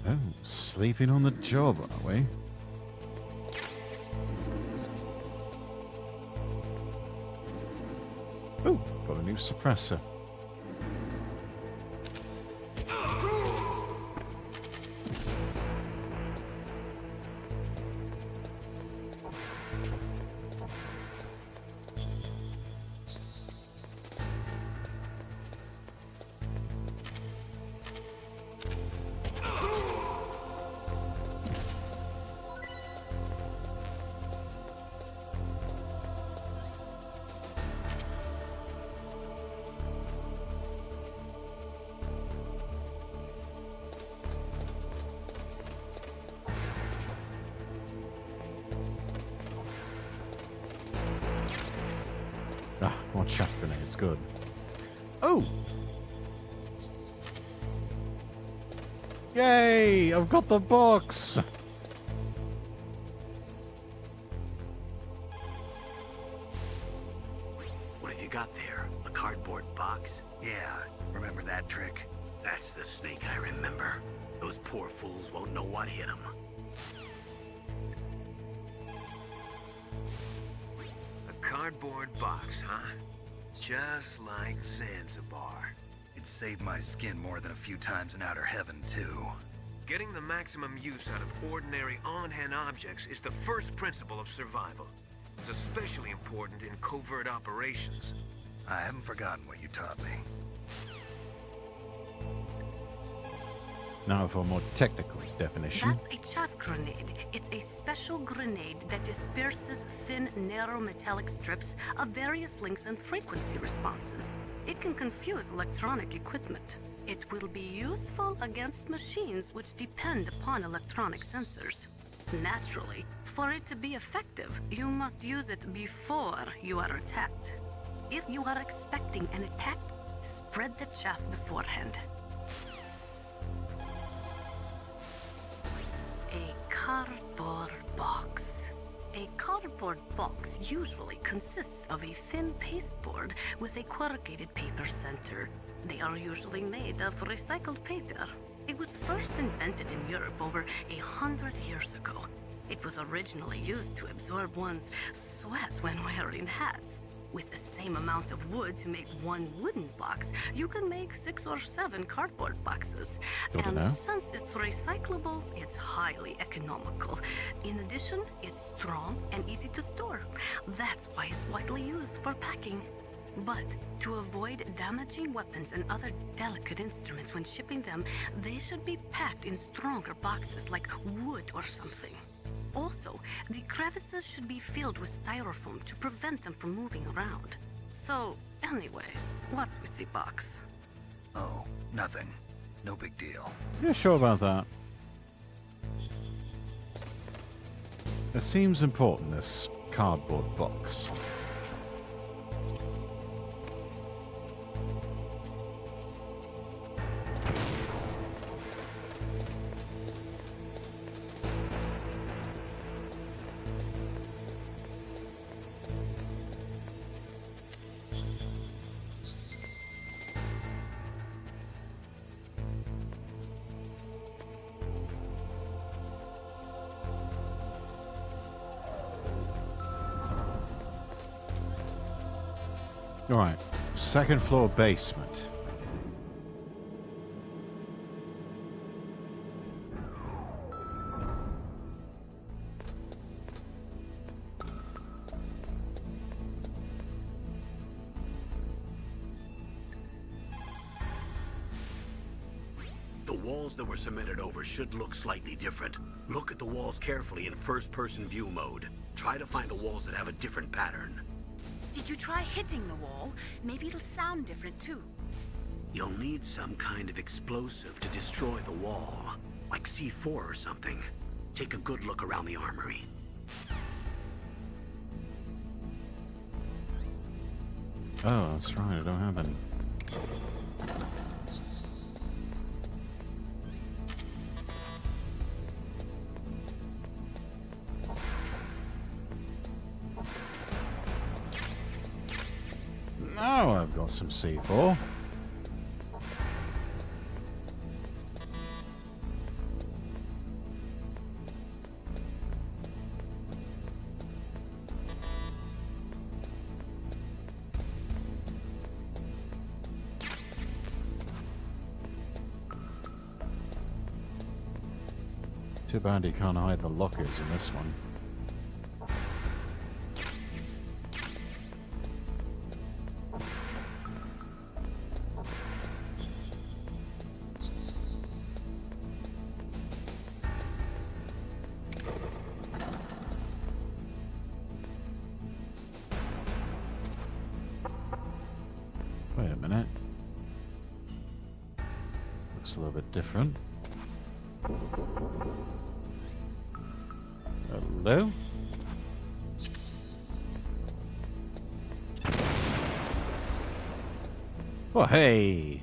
Oh, sleeping on the job, are we? Oh, got a new suppressor. Ah, more chaff grenades, good. Oh! Yay! I've got the box! What have you got there? A cardboard box? Yeah, remember that trick? That's the Snake I remember. Those poor fools won't know what hit them. A cardboard box, huh? Just like Zanzibar. It saved my skin more than a few times in outer heaven, too. Getting the maximum use out of ordinary on-hand objects is the first principle of survival. It's especially important in covert operations. I haven't forgotten what you taught me. Now for a more technical definition. That's a chaff grenade. It's a special grenade that disperses thin, narrow metallic strips of various lengths and frequency responses. It can confuse electronic equipment. It will be useful against machines which depend upon electronic sensors. Naturally, for it to be effective, you must use it before you are attacked. If you are expecting an attack, spread the chaff beforehand. A cardboard box. A cardboard box usually consists of a thin pasteboard with a corrugated paper center. They are usually made of recycled paper. It was first invented in Europe over 100 years ago. It was originally used to absorb one's sweat when wearing hats. With the same amount of wood to make one wooden box, you can make 6 or 7 cardboard boxes. And since it's recyclable, it's highly economical. In addition, it's strong and easy to store. That's why it's widely used for packing. But to avoid damaging weapons and other delicate instruments when shipping them, they should be packed in stronger boxes like wood or something. Also, the crevices should be filled with styrofoam to prevent them from moving around. So, anyway, what's with the box? Oh, nothing. No big deal. Yeah, sure about that. It seems important, this cardboard box. Alright, second floor basement. The walls that were cemented over should look slightly different. Look at the walls carefully in first-person view mode. Try to find the walls that have a different pattern. Did you try hitting the wall? Maybe it'll sound different too. You'll need some kind of explosive to destroy the wall, like C4 or something. Take a good look around the armory. Oh, that's right, I don't have any. Now I've got some C4. Too bad you can't hide the lockers in this one. Wait a minute. Looks a little bit different. Hello? Oh, hey!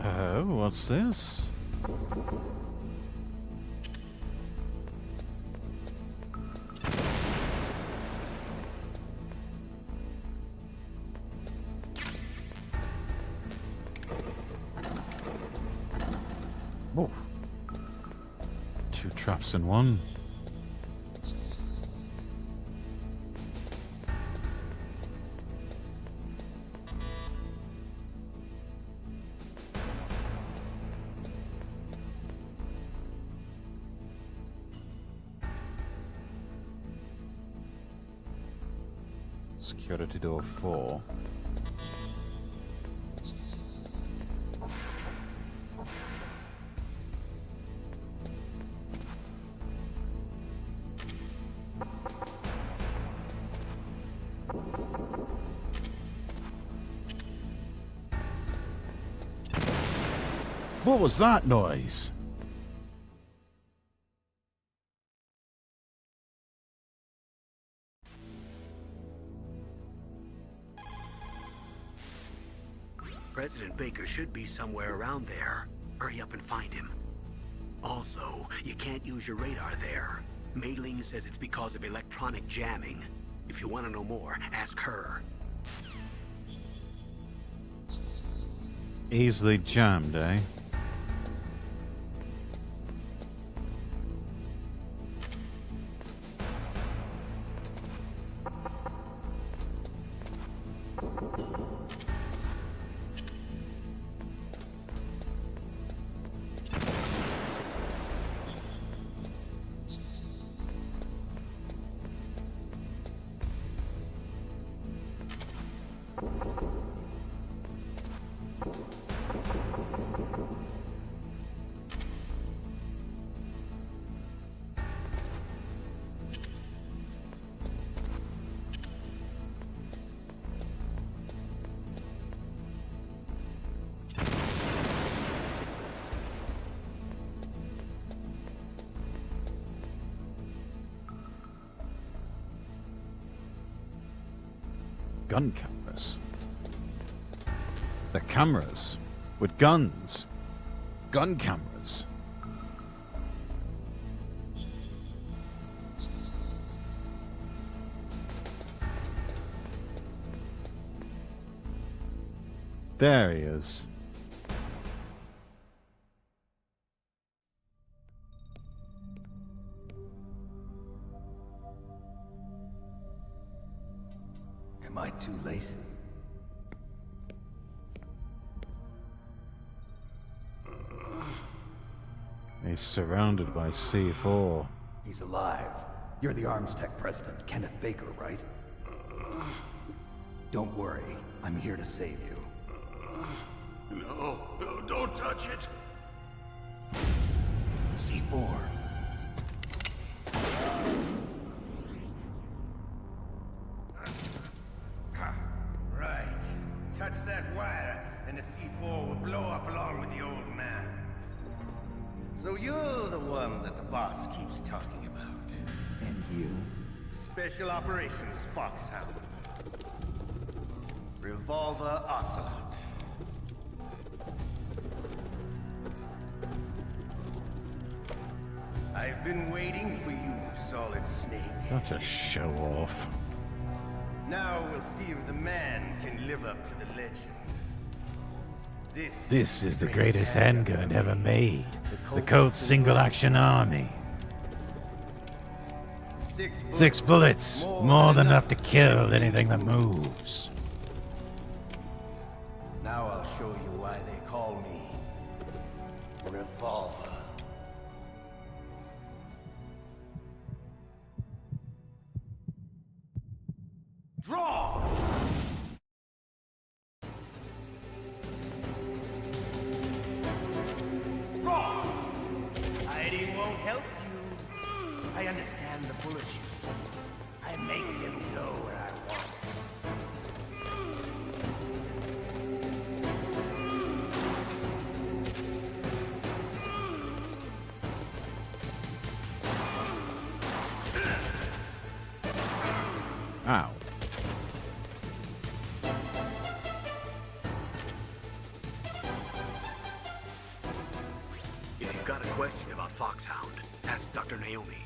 Oh, what's this? Oh. 2 traps in one. Security door 4. What was that noise? President Baker should be somewhere around there. Hurry up and find him. Also, you can't use your radar there. Mei-Ling says it's because of electronic jamming. If you want to know more, ask her. Easily jammed, eh? Gun cameras. The cameras with guns. Gun cameras. There he is. Am I too late? He's surrounded by C4. He's alive. You're the Arms Tech president, Kenneth Baker, right? Don't worry. I'm here to save you. No, don't touch it. C4. Right. Touch that wire, and the C4 will blow up along with the old man. So you're the one that the boss keeps talking about. And you? Special Operations Foxhound. Revolver Ocelot. I've been waiting for you, Solid Snake. Such a show-off. Now we'll see if the man can live up to the legend. This is the greatest handgun ever made. The Colt Single Action Army. 6 bullets, more than enough to kill anything that moves. Now I'll show you why they call me Revolver. Draw! Draw! Hiding won't help you. I understand the bullets you send. I make them go where I want. Ow. If you've got a question about Foxhound, ask Dr. Naomi.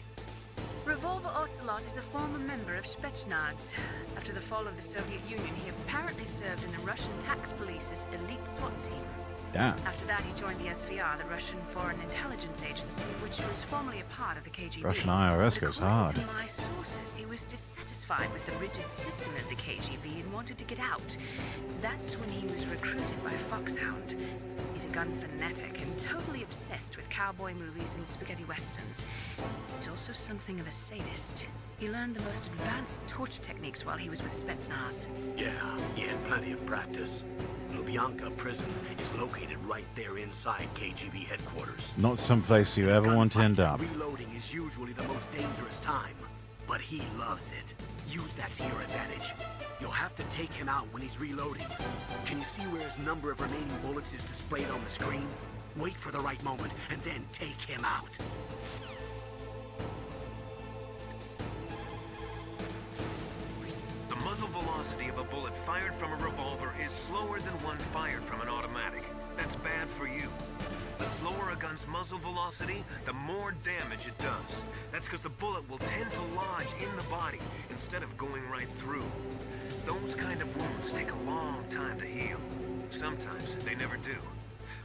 Revolver Ocelot is a former member of Spetsnaz. After the fall of the Soviet Union, he apparently served in the Russian tax police's elite SWAT team. Damn. After that, he joined the SVR, the Russian Foreign Intelligence Agency, which was formerly a part of the KGB. Russian IRS goes hard. According to my sources, he was dissatisfied with the rigid system of the KGB and wanted to get out. That's when he was recruited by Foxhound. He's a gun fanatic and totally obsessed with cowboy movies and spaghetti westerns. He's also something of a sadist. He learned the most advanced torture techniques while he was with Spetsnaz. Yeah, he had plenty of practice. Lubyanka prison is located right there inside KGB headquarters. Not someplace you ever want to end up. Reloading is usually the most dangerous time, but he loves it. Use that to your advantage. You'll have to take him out when he's reloading. Can you see where his number of remaining bullets is displayed on the screen? Wait for the right moment, and then take him out. The muzzle velocity of a bullet fired from a revolver is slower than one fired from an automatic. That's bad for you. The slower a gun's muzzle velocity, the more damage it does. That's because the bullet will tend to lodge in the body instead of going right through. Those kind of wounds take a long time to heal. Sometimes they never do.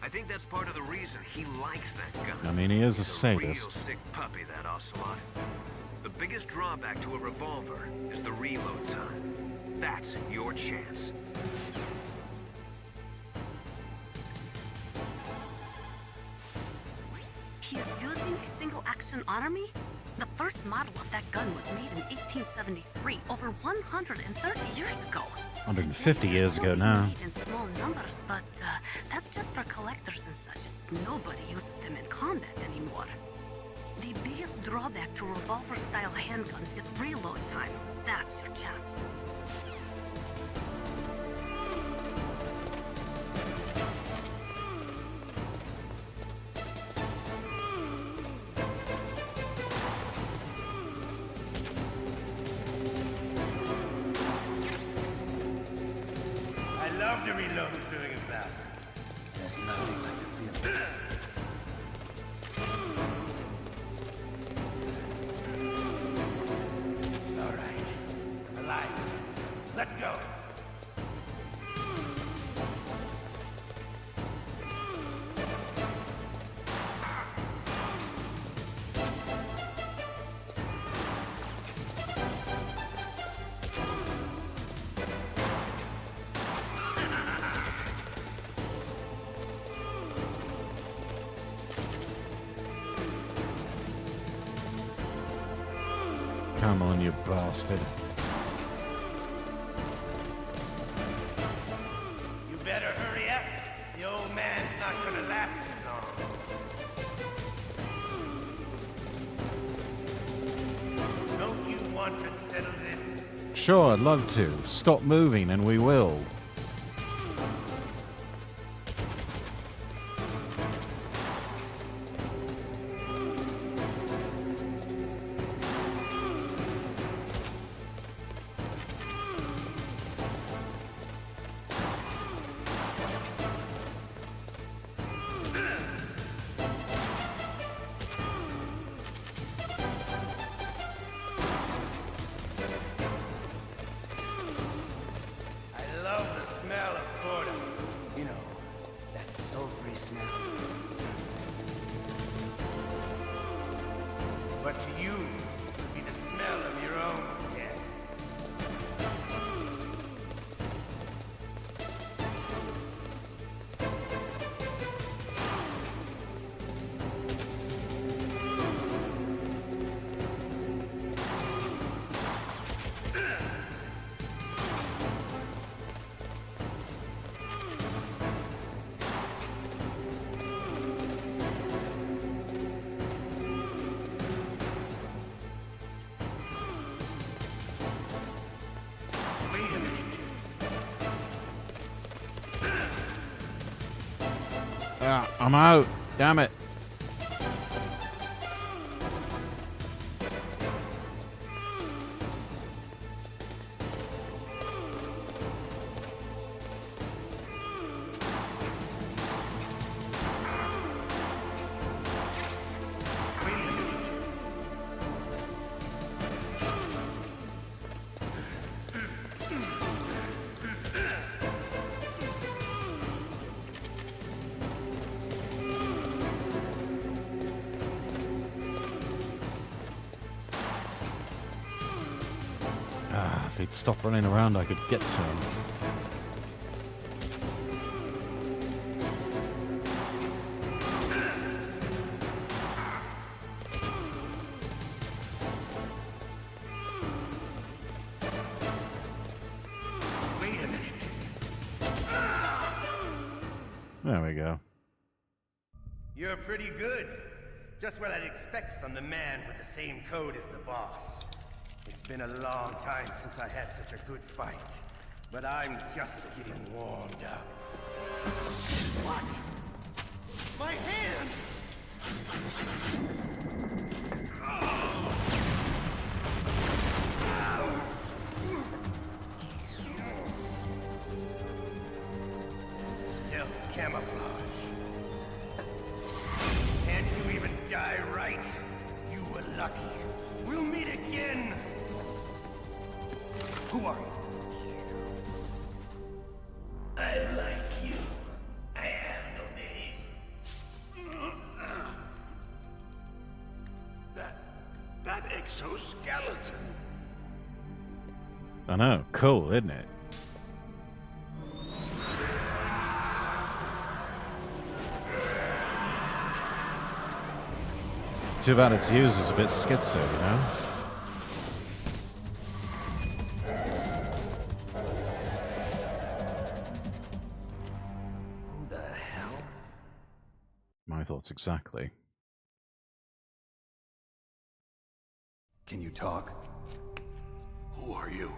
I think that's part of the reason he likes that gun. I mean, he is a He's real sadist. sick puppy, that Ocelot. The biggest drawback to a revolver is the reload time. That's your chance. He is using a single-action army? The first model of that gun was made in 1875. 1973, over 130 years ago. 150 years ago now. Made in small numbers, but that's just for collectors and such. Nobody uses them in combat anymore. The biggest drawback to revolver-style handguns is reload time. That's your chance. I love to reload during a battle. There's nothing like the feeling. All right. I'm alive. Let's go. Come on, you bastard. You better hurry up. The old man's not gonna last too long. Don't you want to settle this? Sure, I'd love to. Stop moving and we will. I love the smell of Porter. You know, that sulfury smell. But to you, it'll be the smell of your own death. Ah, I'm out. Damn it. Ah, if he'd stop running around, I could get to him. There we go. You're pretty good. Just what I'd expect from the man with the same code as the boss. It's been a long time since I had such a good fight, but I'm just getting warmed up. What? My hand! Stealth camouflage. Can't you even die right? You were lucky. We'll meet again! Who are you? I like you. I have no name. That exoskeleton. I know. Cool, isn't it? Too bad its user's a bit schizo, you know? thoughts exactly. Can you talk? Who are you?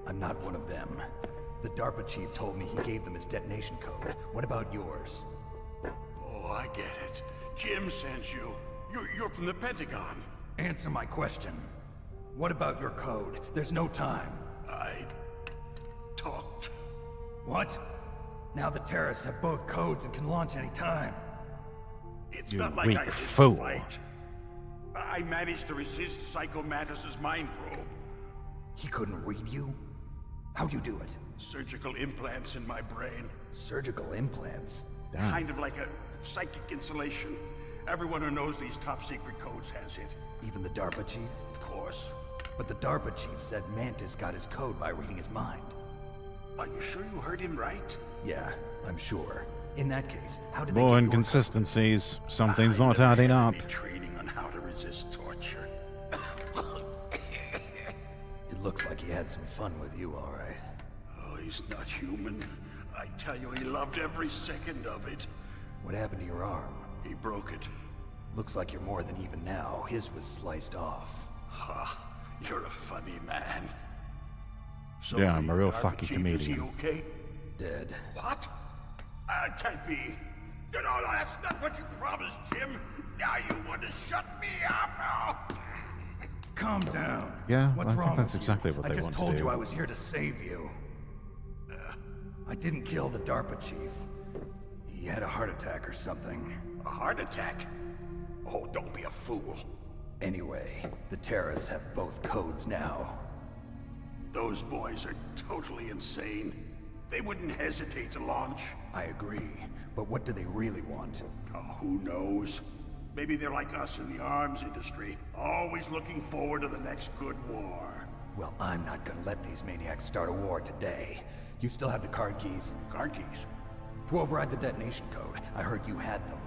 I'm not one of them. The DARPA chief told me he gave them his detonation code. What about yours? Oh, I get it. Jim sent you. You're from the Pentagon. Answer my question. What about your code? There's no time. I talked. What? Now the terrorists have both codes and can launch any time. It's You not like weak I didn't fool. fight. I managed to resist Psycho Mantis's mind probe. He couldn't read you? How'd you do it? Surgical implants in my brain. Surgical implants? Damn. Kind of like a psychic insulation. Everyone who knows these top secret codes has it. Even the DARPA chief? Of course. But the DARPA chief said Mantis got his code by reading his mind. Are you sure you heard him right? Yeah, I'm sure. In that case, how did More they get inconsistencies. Something's not adding up. Training on how to resist torture. It looks like he had some fun with you, all right. Oh, he's not human. I tell you, he loved every second of it. What happened to your arm? He broke it. Looks like you're more than even now. His was sliced off. Ha, you're a funny man. So Yeah, I'm a real DARPA fucking chief, is he comedian. okay? Dead. What? Can't be. No, that's not what you promised, Jim. Now you want to shut me up? Calm down. Yeah, What's I think wrong that's with exactly you? what I they just want to told do. you I was here to save you. I didn't kill the DARPA chief. He had a heart attack or something. A heart attack? Oh, don't be a fool. Anyway, the terrorists have both codes now. Those boys are totally insane. They wouldn't hesitate to launch. I agree, but what do they really want? Oh, who knows? Maybe they're like us in the arms industry, always looking forward to the next good war. Well, I'm not gonna let these maniacs start a war today. You still have the card keys? Card keys? To override the detonation code. I heard you had them.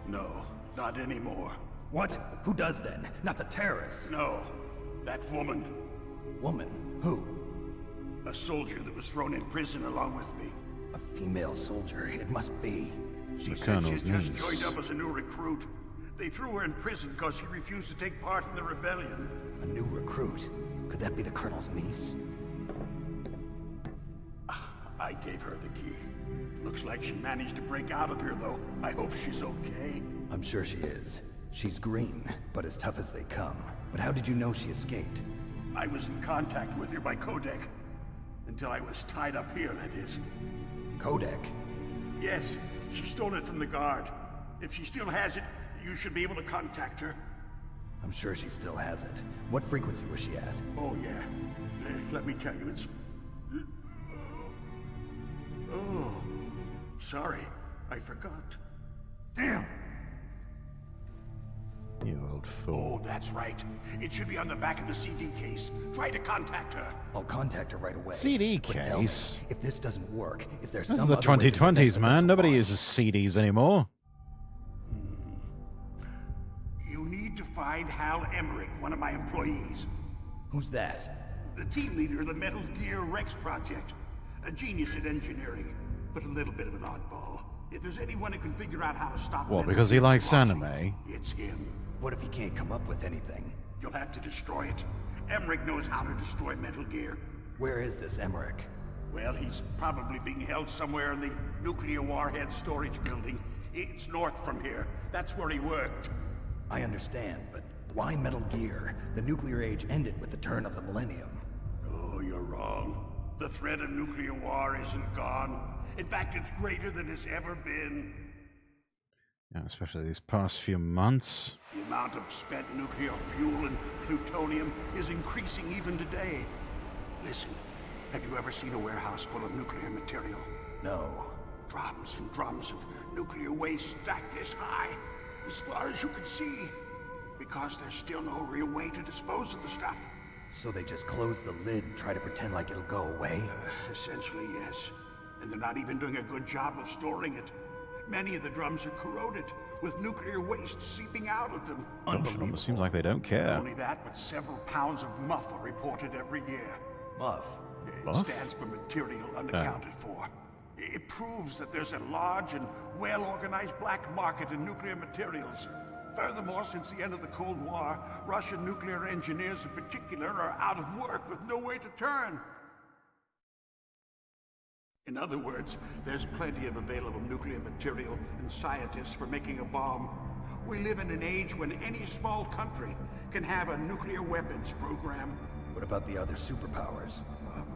No, not anymore. What? Who does then? Not the terrorists. No, that woman. Woman? Who? A soldier that was thrown in prison along with me. A female soldier. It must be. She The said she Colonel's had just niece. joined up as a new recruit. They threw her in prison because she refused to take part in the rebellion. A new recruit? Could that be the Colonel's niece? I gave her the key. Looks like she managed to break out of here, though. I hope she's okay. I'm sure she is. She's green, but as tough as they come. But how did you know she escaped? I was in contact with her by codec. Until I was tied up here, that is. Codec? Yes, she stole it from the guard. If she still has it, you should be able to contact her. I'm sure she still has it. What frequency was she at? Oh, yeah. Let me tell you, it's... Oh, sorry. I forgot. Damn! You old fool. Oh, that's right. It should be on the back of the CD case. Try to contact her. I'll contact her right away. CD But tell me, case? if this doesn't work, is there This is some the other way to prevent 2020s, the man. missile Nobody launch? uses CDs anymore. You need to find Hal Emmerich, one of my employees. Who's that? The team leader of the Metal Gear Rex project. A genius at engineering, but a little bit of an oddball. If there's anyone who can figure out how to stop Well, Metal because he Gear from likes launching, anime. it's him. What if he can't come up with anything? You'll have to destroy it. Emmerich knows how to destroy Metal Gear. Where is this Emmerich? Well, he's probably being held somewhere in the nuclear warhead storage building. It's north from here. That's where he worked. I understand, but why Metal Gear? The nuclear age ended with the turn of the millennium. Oh, you're wrong. The threat of nuclear war isn't gone. In fact, it's greater than it's ever been. Yeah, especially these past few months. The amount of spent nuclear fuel and plutonium is increasing even today. Listen, have you ever seen a warehouse full of nuclear material? No. Drums and drums of nuclear waste stacked this high, as far as you can see. Because there's still no real way to dispose of the stuff. So they just close the lid and try to pretend like it'll go away? Essentially, yes. And they're not even doing a good job of storing it. Many of the drums are corroded, with nuclear waste seeping out of them. Unbelievable. Seems like they don't care. Not only that, but several pounds of muff are reported every year. Muff? It Muff? stands for material unaccounted for. It proves that there's a large and well-organized black market in nuclear materials. Furthermore, since the end of the Cold War, Russian nuclear engineers in particular are out of work with no way to turn. In other words, there's plenty of available nuclear material and scientists for making a bomb. We live in an age when any small country can have a nuclear weapons program. What about the other superpowers?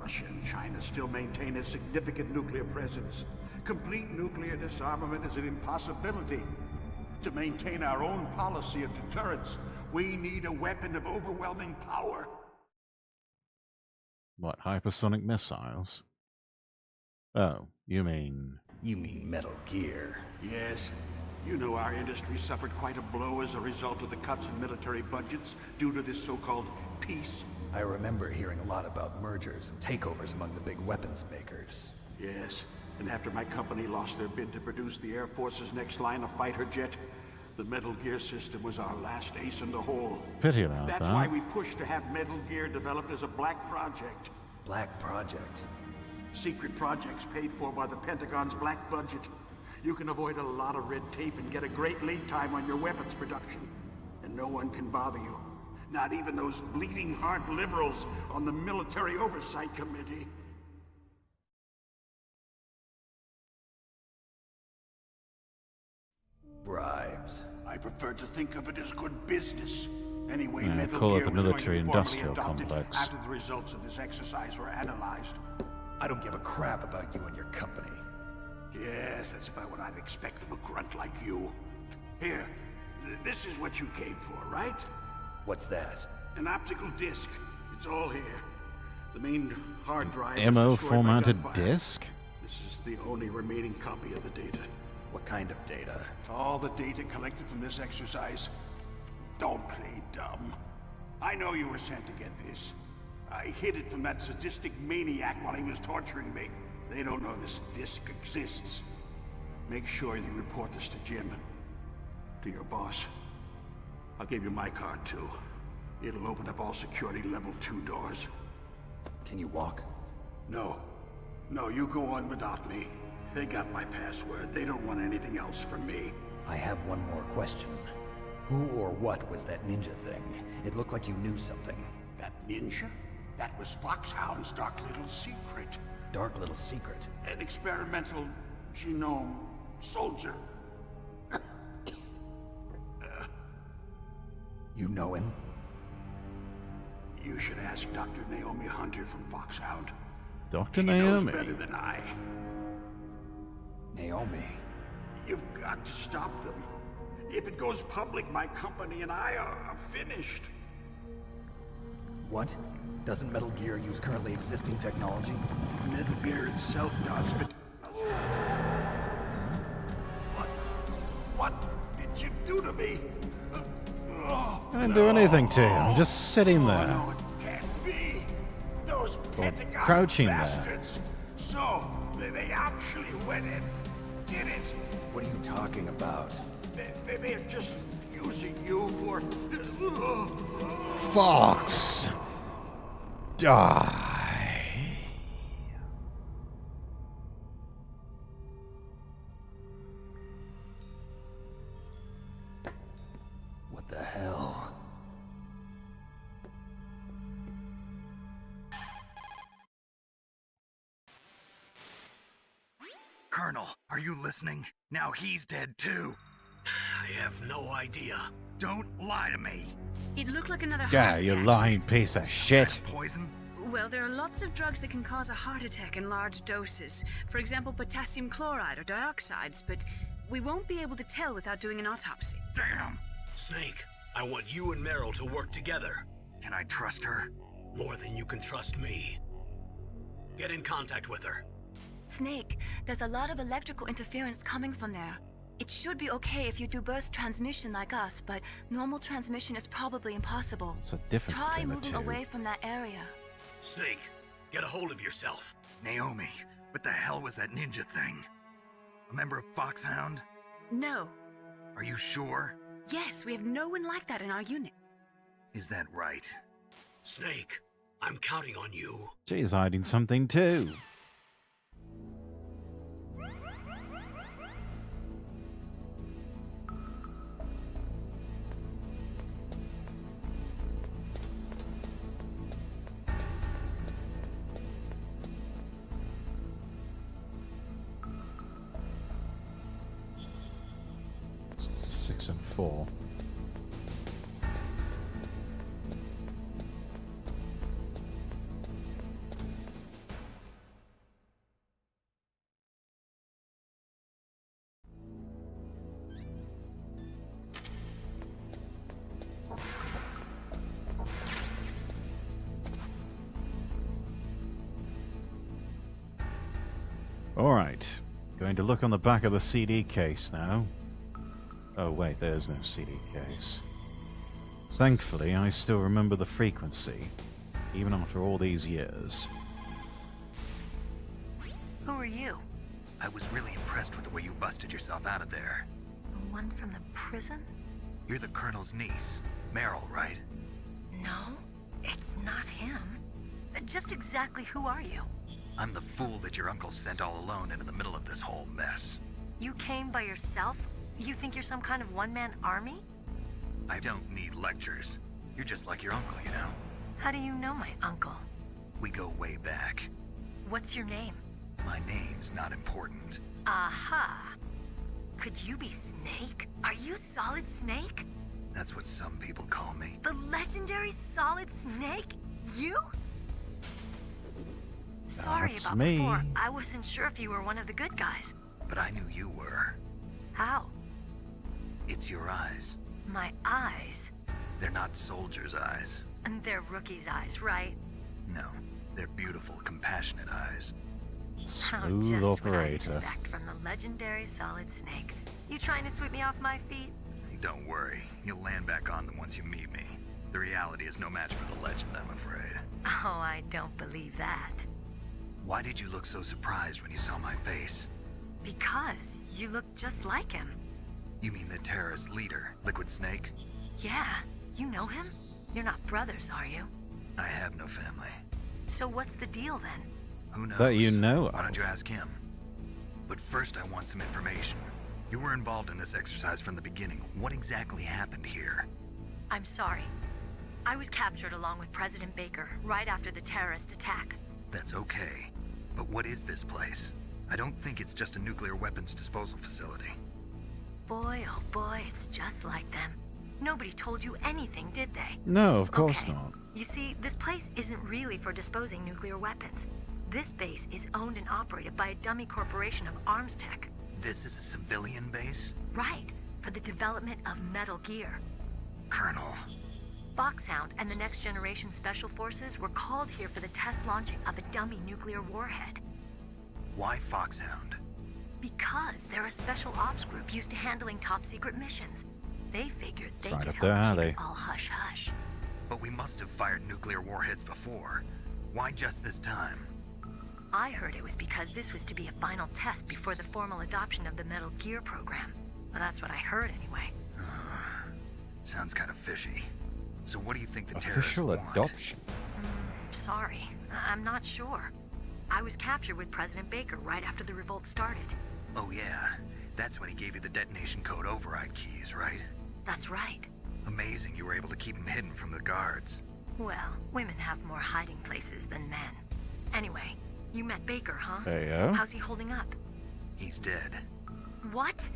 Russia and China still maintain a significant nuclear presence. Complete nuclear disarmament is an impossibility. To maintain our own policy of deterrence, we need a weapon of overwhelming power. What, hypersonic missiles? Oh, you mean... You mean Metal Gear. Yes. You know our industry suffered quite a blow as a result of the cuts in military budgets due to this so-called peace. I remember hearing a lot about mergers and takeovers among the big weapons makers. Yes, and after my company lost their bid to produce the Air Force's next line of fighter jet, the Metal Gear system was our last ace in the hole. Pity about that. That's why we pushed to have Metal Gear developed as a black project. Black project? Secret projects paid for by the Pentagon's black budget. You can avoid a lot of red tape and get a great lead time on your weapons production. And no one can bother you. Not even those bleeding heart liberals on the Military Oversight Committee. Bribes. I prefer to think of it as good business. Anyway, Yeah, Metal call it Gear the was going to military be formally industrial adopted complex. after the results of this exercise were analyzed. I don't give a crap about you and your company. Yes, that's about what I'd expect from a grunt like you. Here, this is what you came for, right? What's that? An optical disc. It's all here. The main hard drive was MO destroyed by formatted gunfire. disc? This is the only remaining copy of the data. What kind of data? All the data collected from this exercise. Don't play dumb. I know you were sent to get this. I hid it from that sadistic maniac while he was torturing me. They don't know this disc exists. Make sure you report this to Jim. To your boss. I'll give you my card too. It'll open up all security level 2 doors. Can you walk? No. No, you go on without me. They got my password. They don't want anything else from me. I have one more question. Who or what was that ninja thing? It looked like you knew something. That ninja? That was Foxhound's dark little secret. Dark little secret? An experimental genome soldier. You know him? You should ask Dr. Naomi Hunter from Foxhound. Dr. She Naomi? knows better than I. Naomi? You've got to stop them. If it goes public, my company and I are finished. What? Doesn't Metal Gear use currently existing technology? Metal Gear itself does, but... What did you do to me? I didn't do anything to you. I'm just sitting there. No, it can't be. Those Pentagon crouching bastards. So, they actually went and did it. What are you talking about? They're just using you for... Fox! Die! What the hell? Colonel, are you listening? Now he's dead too. I have no idea. Don't lie to me. It looked like another Yeah, heart you attack. lying piece of shit. Poison? Well, there are lots of drugs that can cause a heart attack in large doses. For example, potassium chloride or dioxides, but we won't be able to tell without doing an autopsy. Damn! Snake, I want you and Meryl to work together. Can I trust her? More than you can trust me. Get in contact with her. Snake, there's a lot of electrical interference coming from there. It should be okay if you do burst transmission like us, but normal transmission is probably impossible. It's a difference Try between the moving two. away from that area. Snake, get a hold of yourself. Naomi, what the hell was that ninja thing? A member of Foxhound? No. Are you sure? Yes, we have no one like that in our unit. Is that right? Snake, I'm counting on you. She's hiding something too. except 4. Alright, going to look on the back of the CD case now. Oh wait, there's no CD case. Thankfully, I still remember the frequency, even after all these years. Who are you? I was really impressed with the way you busted yourself out of there. The one from the prison? You're the Colonel's niece, Meryl, right? No, it's not him. Just exactly who are you? I'm the fool that your uncle sent all alone into the middle of this whole mess. You came by yourself? You think you're some kind of one-man army? I don't need lectures. You're just like your uncle, you know? How do you know my uncle? We go way back. What's your name? My name's not important. Aha! Could you be Snake? Are you Solid Snake? That's what some people call me. The legendary Solid Snake? You? Sorry That's about me. before. I wasn't sure if you were one of the good guys. But I knew you were. How? It's your eyes. My eyes? They're not soldiers' eyes. And they're rookie's eyes, right? No, they're beautiful, compassionate eyes. Smooth Just what I'd operator. expect from the legendary Solid Snake. You trying to sweep me off my feet? Don't worry, you'll land back on them once you meet me. The reality is no match for the legend, I'm afraid. Oh, I don't believe that. Why did you look so surprised when you saw my face? Because you look just like him. You mean the terrorist leader, Liquid Snake? Yeah, you know him? You're not brothers, are you? I have no family. So what's the deal then? Who knows? That you know of. Why don't you ask him? But first I want some information. You were involved in this exercise from the beginning. What exactly happened here? I'm sorry. I was captured along with President Baker right after the terrorist attack. That's okay. But what is this place? I don't think it's just a nuclear weapons disposal facility. Boy, oh boy, it's just like them. Nobody told you anything, did they? No, of course Okay. not. You see, this place isn't really for disposing nuclear weapons. This base is owned and operated by a dummy corporation of arms tech. This is a civilian base? Right, for the development of Metal Gear. Colonel. Foxhound and the Next Generation Special Forces were called here for the test launching of a dummy nuclear warhead. Why Foxhound? Because they're a special ops group used to handling top-secret missions. They figured they Right could up help there, are keep they? it all hush-hush. But we must have fired nuclear warheads before. Why just this time? I heard it was because this was to be a final test before the formal adoption of the Metal Gear program. Well, that's what I heard anyway. Sounds kind of fishy. So what do you think the terrorists Official want? adoption. Sorry, I'm not sure. I was captured with President Baker right after the revolt started. Oh yeah, that's when he gave you the detonation code override keys, right? That's right. Amazing you were able to keep him hidden from the guards. Well, women have more hiding places than men. Anyway, you met Baker, huh? There you go. How's he holding up? He's dead. What?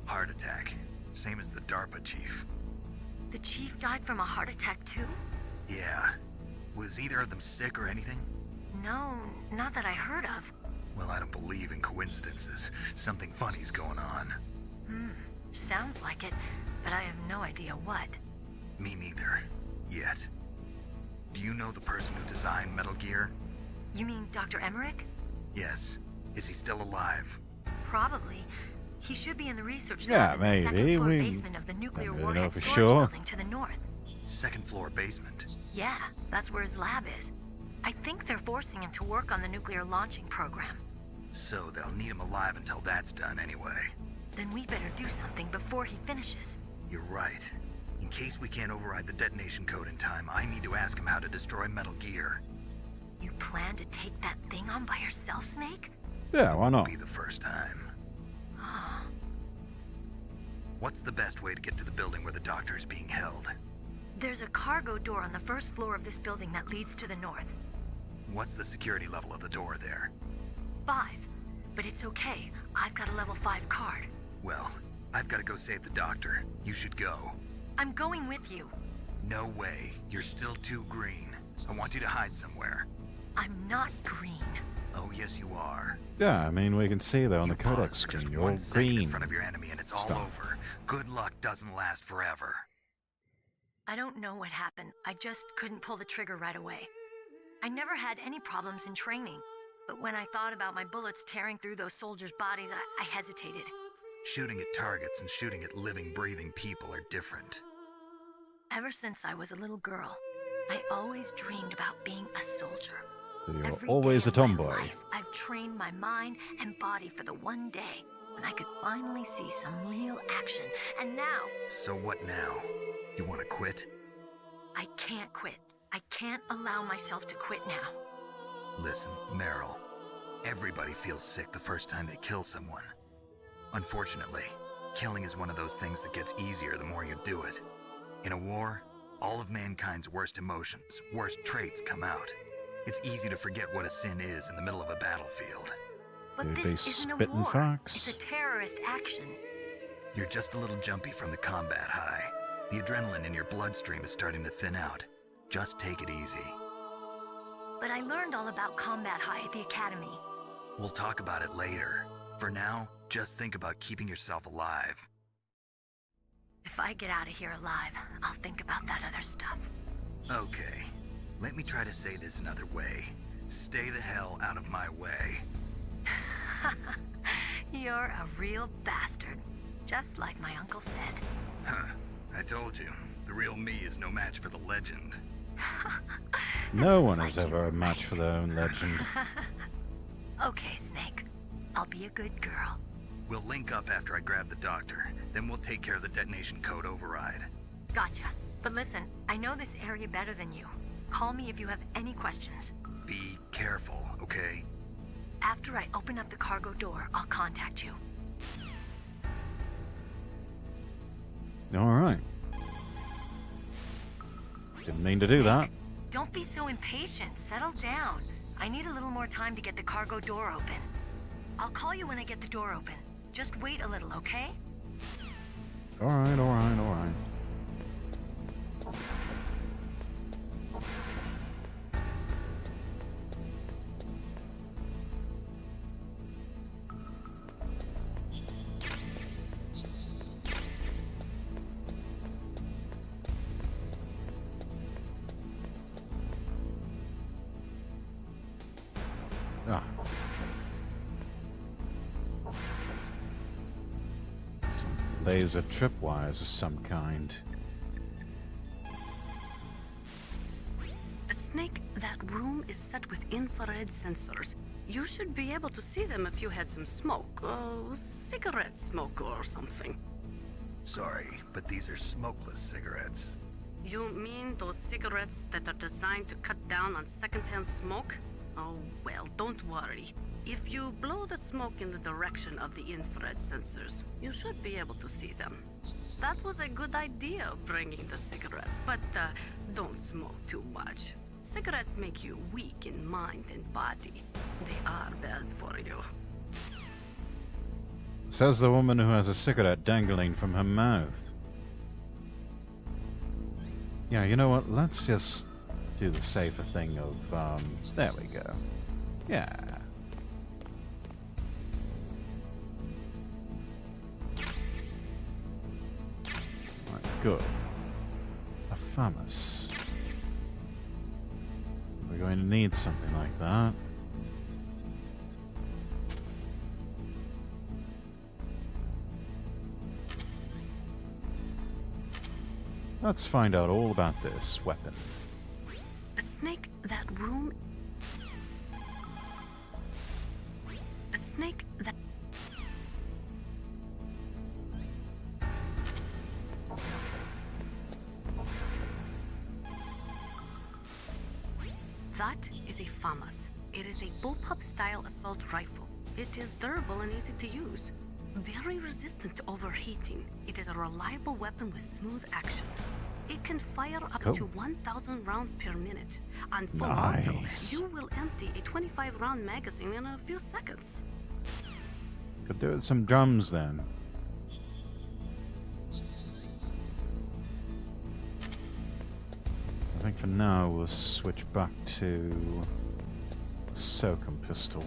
Heart attack. Same as the DARPA chief. The chief died from a heart attack too? Yeah. Was either of them sick or anything? No, not that I heard of. Well, I don't believe in coincidences. Something funny's going on. Sounds like it, but I have no idea what. Me neither. Yet. Do you know the person who designed Metal Gear? You mean Dr. Emmerich? Yes. Is he still alive? Probably. He should be in the research Yeah, lab in the maybe. second floor We basement of the nuclear don't really know warhead for storage sure. building to the north. Second floor basement. Yeah, that's where his lab is. I think they're forcing him to work on the nuclear launching program. So they'll need him alive until that's done anyway. Then we better do something before he finishes. You're right. In case we can't override the detonation code in time, I need to ask him how to destroy Metal Gear. You plan to take that thing on by yourself, Snake? Yeah, why not? Be the first time. What's the best way to get to the building where the doctor is being held? There's a cargo door on the first floor of this building that leads to the north. What's the security level of the door there? 5. But it's okay. I've got a level 5 card. Well, I've got to go save the doctor. You should go. I'm going with you. No way. You're still too green. I want you to hide somewhere. I'm not green. Oh, yes, you are. Yeah, I mean, we can see there on the codec screen. You're all green. In front of your enemy and it's all over. Good luck doesn't last forever. I don't know what happened. I just couldn't pull the trigger right away. I never had any problems in training. But when I thought about my bullets tearing through those soldiers' bodies, I hesitated. Shooting at targets and shooting at living, breathing people are different. Ever since I was a little girl, I always dreamed about being a soldier. So you're Every always day a of my tomboy. life, I've trained my mind and body for the one day when I could finally see some real action. And now... So what now? You want to quit? I can't quit. I can't allow myself to quit now. Listen, Meryl. Everybody feels sick the first time they kill someone. Unfortunately, killing is one of those things that gets easier the more you do it. In a war, all of mankind's worst emotions, worst traits come out. It's easy to forget what a sin is in the middle of a battlefield. But this isn't a spitting war. fox. It's a terrorist action. You're just a little jumpy from the combat high. The adrenaline in your bloodstream is starting to thin out. Just take it easy. But I learned all about combat high at the academy. We'll talk about it later. For now, just think about keeping yourself alive. If I get out of here alive, I'll think about that other stuff. Okay. Let me try to say this another way. Stay the hell out of my way. You're a real bastard. Just like my uncle said. Huh. I told you. The real me is no match for the legend. No one is ever a match for their own legend. Okay, Snake. I'll be a good girl. We'll link up after I grab the doctor. Then we'll take care of the detonation code override. Gotcha. But listen, I know this area better than you. Call me if you have any questions. Be careful, okay? After I open up the cargo door, I'll contact you. Alright. Didn't mean to do that. Don't be so impatient. Settle down. I need a little more time to get the cargo door open. I'll call you when I get the door open. Just wait a little, okay? Alright, alright, alright. Ah. Some laser tripwires of some kind. Snake, that room is set with infrared sensors. You should be able to see them if you had some smoke. Cigarette smoke or something. Sorry, but these are smokeless cigarettes. You mean those cigarettes that are designed to cut down on secondhand smoke? Oh, well, don't worry. If you blow the smoke in the direction of the infrared sensors, you should be able to see them. That was a good idea, bringing the cigarettes, but don't smoke too much. Cigarettes make you weak in mind and body. They are bad for you. Says the woman who has a cigarette dangling from her mouth. Yeah, you know what? Let's just do the safer thing of, there we go. Yeah. Right, good. A FAMAS. We're going to need something like that. Let's find out all about this weapon. A Snake, that room... A Snake, that... That is a FAMAS. It is a bullpup-style assault rifle. It is durable and easy to use. Very resistant to overheating. It is a reliable weapon with smooth action. It can fire up to 1,000 rounds per minute. On full auto, you will empty a 25-round magazine in a few seconds. Could do with some drums then. think for now we'll switch back to Soakum pistol.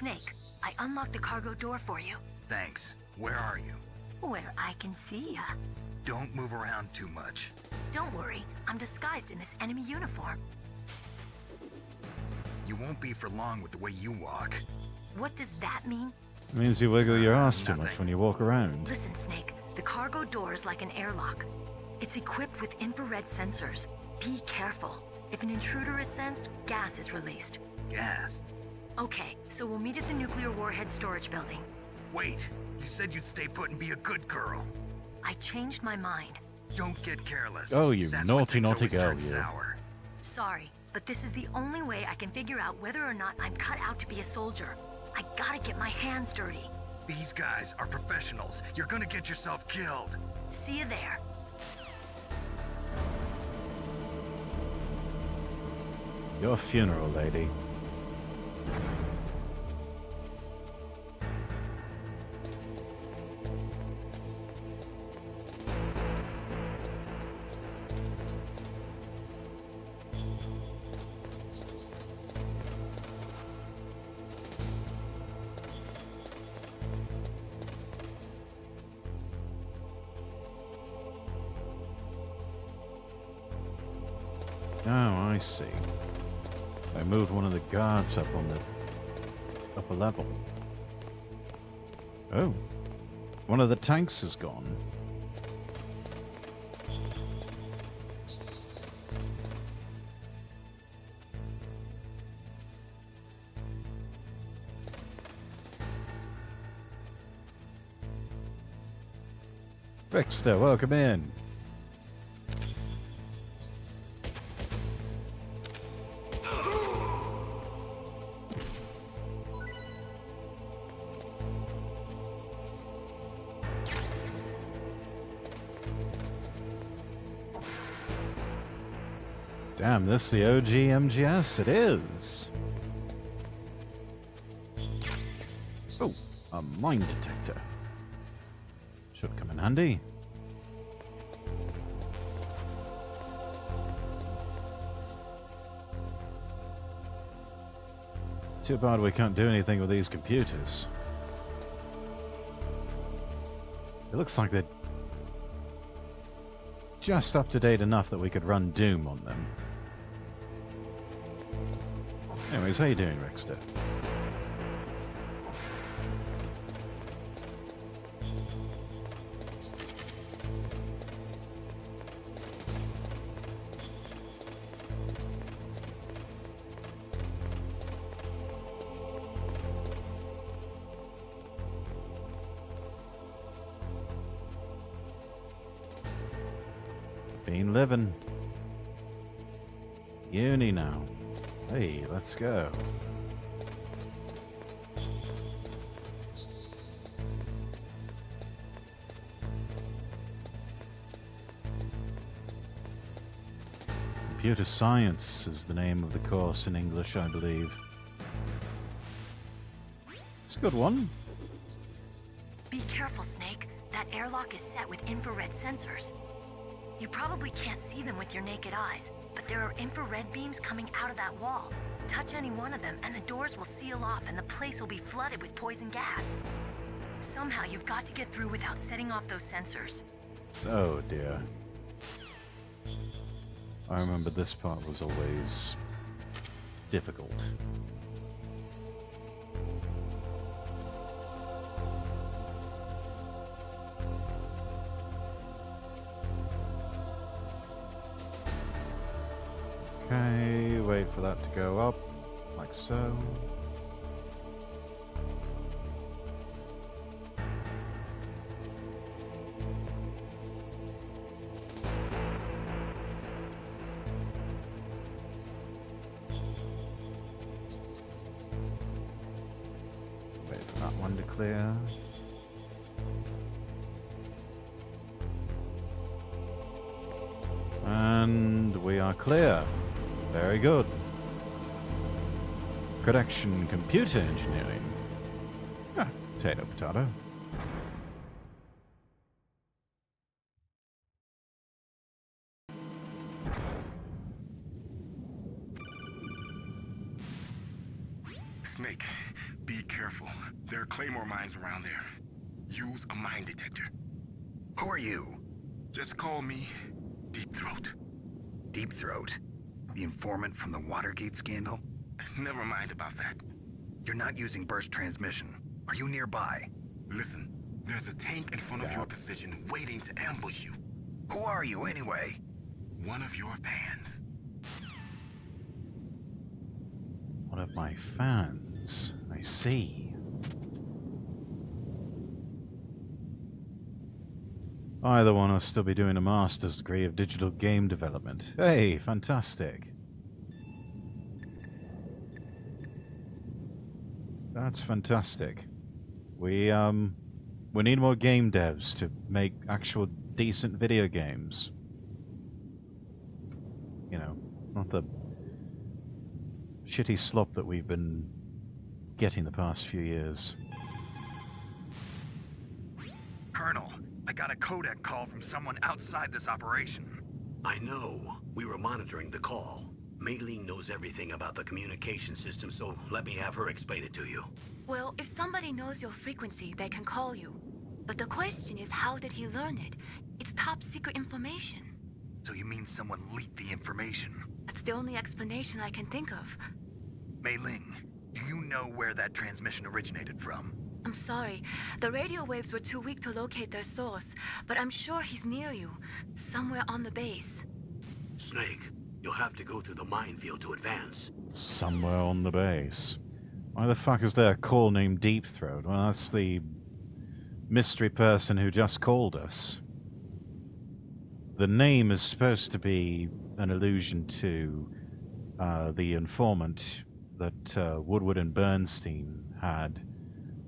Snake, I unlocked the cargo door for you. Thanks. Where are you? Where I can see ya. Don't move around too much. Don't worry, I'm disguised in this enemy uniform. You won't be for long with the way you walk. What does that mean? It means you wiggle your ass too much when you walk around. Listen, Snake, the cargo door is like an airlock. It's equipped with infrared sensors. Be careful. If an intruder is sensed, gas is released. Gas? Okay, so we'll meet at the nuclear warhead storage building. Wait, you said you'd stay put and be a good girl. I changed my mind. Don't get careless. Oh, you That's naughty, when naughty things girl, always you. turn sour. Sorry, but this is the only way I can figure out whether or not I'm cut out to be a soldier. I gotta get my hands dirty. These guys are professionals. You're gonna get yourself killed. See you there. Your funeral, lady. Oh, I see. I moved one of the guards up on the upper level. Oh. One of the tanks is gone. Rickster, welcome in. Damn, this the OG MGS? It is. Oh, a mine detector. Should come in handy. Too bad we can't do anything with these computers. It looks like they're just up to date enough that we could run Doom on them. Anyways, how you doing, Rickster? Been living. Uni now. Hey, let's go. Computer science is the name of the course in English, I believe. It's a good one. Be careful, Snake. That airlock is set with infrared sensors. You probably can't see them with your naked eyes, but there are infrared beams coming out of that wall. Touch any one of them and the doors will seal off and the place will be flooded with poison gas. Somehow you've got to get through without setting off those sensors. Oh dear. I remember this part was always difficult. Okay, wait for that to go up, like so. One to clear. And we are clear. Very good. Production computer engineering. Ah, potato, potato. Snake, be careful. There are Claymore mines around there. Use a mine detector. Who are you? Just call me Deep Throat. Deep Throat? The informant from the Watergate scandal? Never mind about that. You're not using burst transmission. Are you nearby? Listen, there's a tank in front of your position waiting to ambush you. Who are you anyway? One of your fans. One of my fans. I see. Either one will still be doing a master's degree of digital game development. Hey, fantastic. That's fantastic. We need more game devs to make actual decent video games. You know, not the shitty slop that we've been getting the past few years. Colonel, I got a codec call from someone outside this operation. I know. We were monitoring the call. Mei Ling knows everything about the communication system, so let me have her explain it to you. Well, if somebody knows your frequency, they can call you. But the question is, how did he learn it? It's top secret information. So you mean someone leaked the information? That's the only explanation I can think of. Mei Ling, do you know where that transmission originated from? I'm sorry. The radio waves were too weak to locate their source, but I'm sure he's near you, somewhere on the base. Snake, you'll have to go through the minefield to advance. Somewhere on the base. Why the fuck is there a call named Deep Throat? Well, that's the mystery person who just called us. The name is supposed to be an allusion to the informant that Woodward and Bernstein had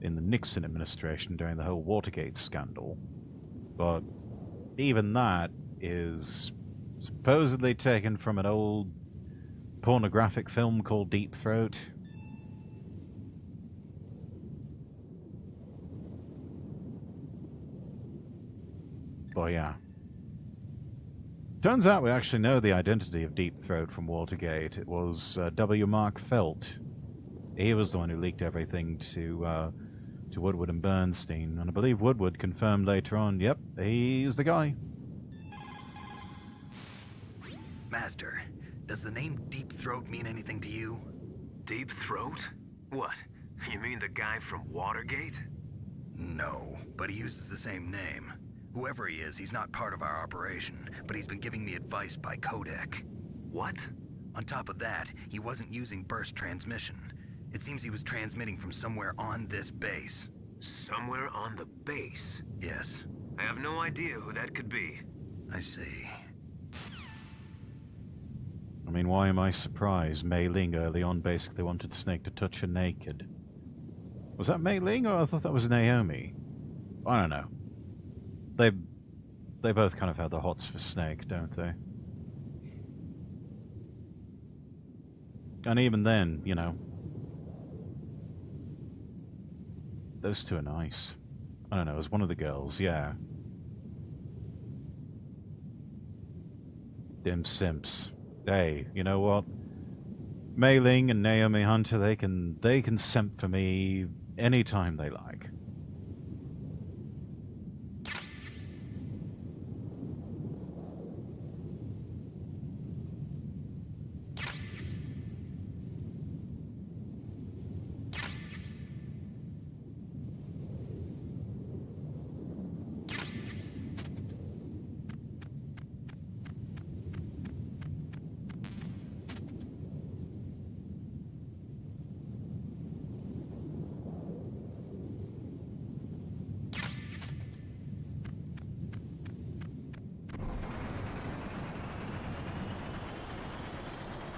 in the Nixon administration during the whole Watergate scandal. But even that is supposedly taken from an old pornographic film called Deep Throat. But yeah. Turns out we actually know the identity of Deep Throat from Watergate. It was W. Mark Felt. He was the one who leaked everything to Woodward and Bernstein, and I believe Woodward confirmed later on, yep, he's the guy. Master, does the name Deep Throat mean anything to you? Deep Throat? What? You mean the guy from Watergate? No, but he uses the same name. Whoever he is, he's not part of our operation, but he's been giving me advice by codec. What? On top of that, he wasn't using burst transmission. It seems he was transmitting from somewhere on this base. Somewhere on the base? Yes. I have no idea who that could be. I see. I mean, why am I surprised? Mei Ling early on basically wanted Snake to touch her naked. Was that Mei Ling, or I thought that was Naomi? I don't know. They both kind of have the hots for Snake, don't they? And even then, you know, those two are nice. I don't know, as one of the girls, yeah. Dim simps. Hey, you know what? Mei Ling and Naomi Hunter, they can simp for me anytime they like.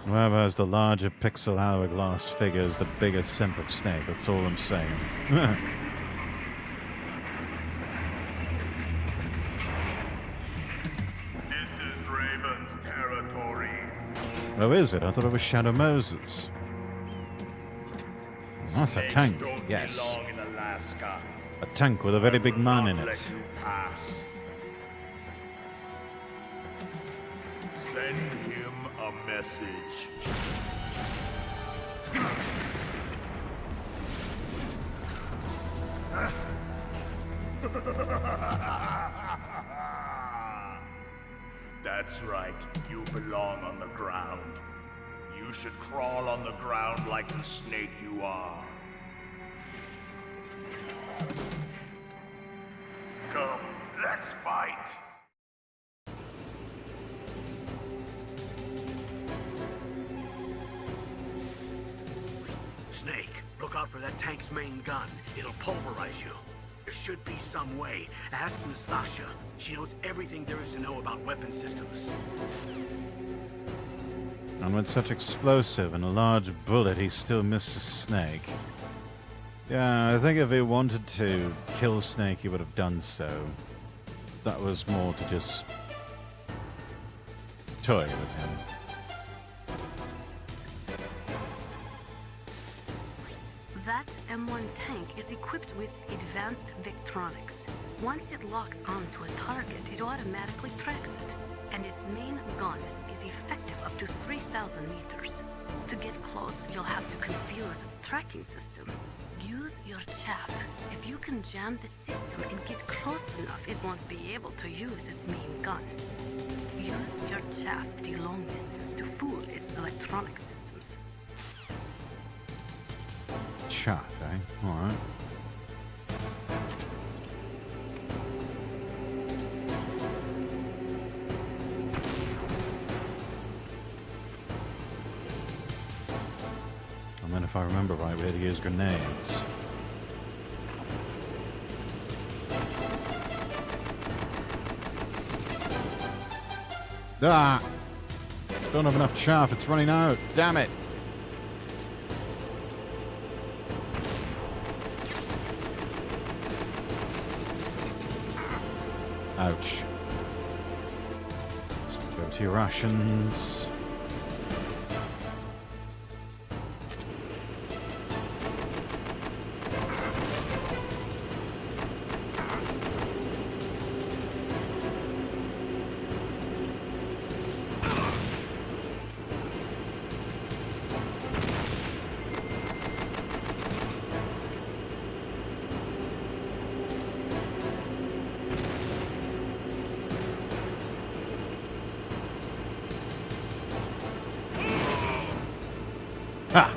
Whoever has the larger pixel hourglass figure is the biggest simp of Snake, that's all I'm saying. Oh, is it? I thought it was Shadow Moses. That's a tank, yes. A tank with a very big man in it. Send him a message. That's right. You belong on the ground. You should crawl on the ground like the snake you are. Come, let's fight. Snake, look out for that tank's main gun. It'll pulverize you. There should be some way. Ask Nastasha. She knows everything there is to know about weapon systems. And with such explosive and a large bullet, he still misses Snake. Yeah, I think if he wanted to kill Snake, he would have done so. That was more to just toy with him. That M1 tank is equipped with advanced Victronics. Once it locks onto a target, it automatically tracks it. And its main gun is effective up to 3,000 meters. To get close, you'll have to confuse its tracking system. Use your chaff. If you can jam the system and get close enough, it won't be able to use its main gun. Use your chaff at a long distance to fool its electronic systems. Chaff, eh? Alright. And then if I remember right, we had to use grenades. Ah! Don't have enough chaff, it's running out. Damn it! Ouch. So go to your rations. Ha!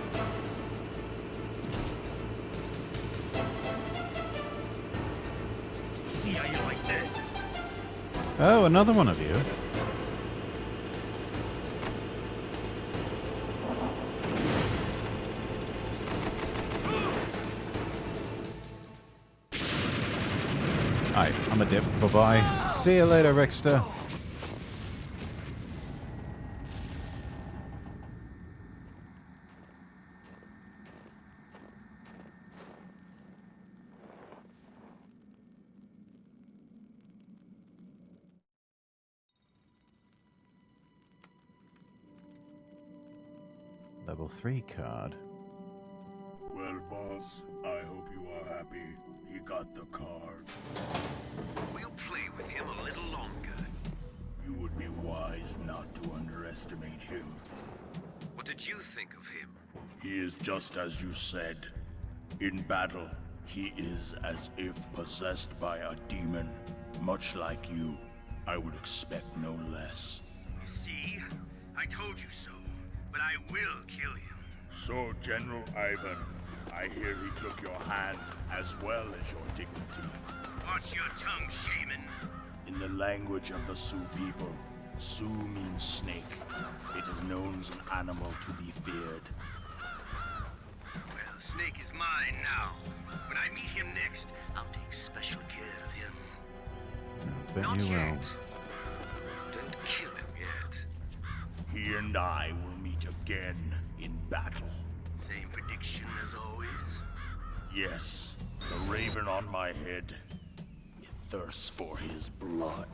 See how you like this? Oh, another one of you. Alright, I'm a dip. Bye-bye. See you later, Rickster. Level 3 card. Well, boss, I hope you are happy. He got the card. We'll play with him a little longer. You would be wise not to underestimate him. What did you think of him? He is just as you said. In battle, he is as if possessed by a demon. Much like you, I would expect no less. See? I told you so. But I will kill him. So, General Ivan, I hear he took your hand as well as your dignity. Watch your tongue, shaman. In the language of the Sioux people, Sioux means snake. It is known as an animal to be feared. Well, Snake is mine now. When I meet him next, I'll take special care of him. Bet Not you yet. will. Don't kill him yet. He and I will meet again in battle. Same prediction as always? Yes, the raven on my head. It thirsts for his blood.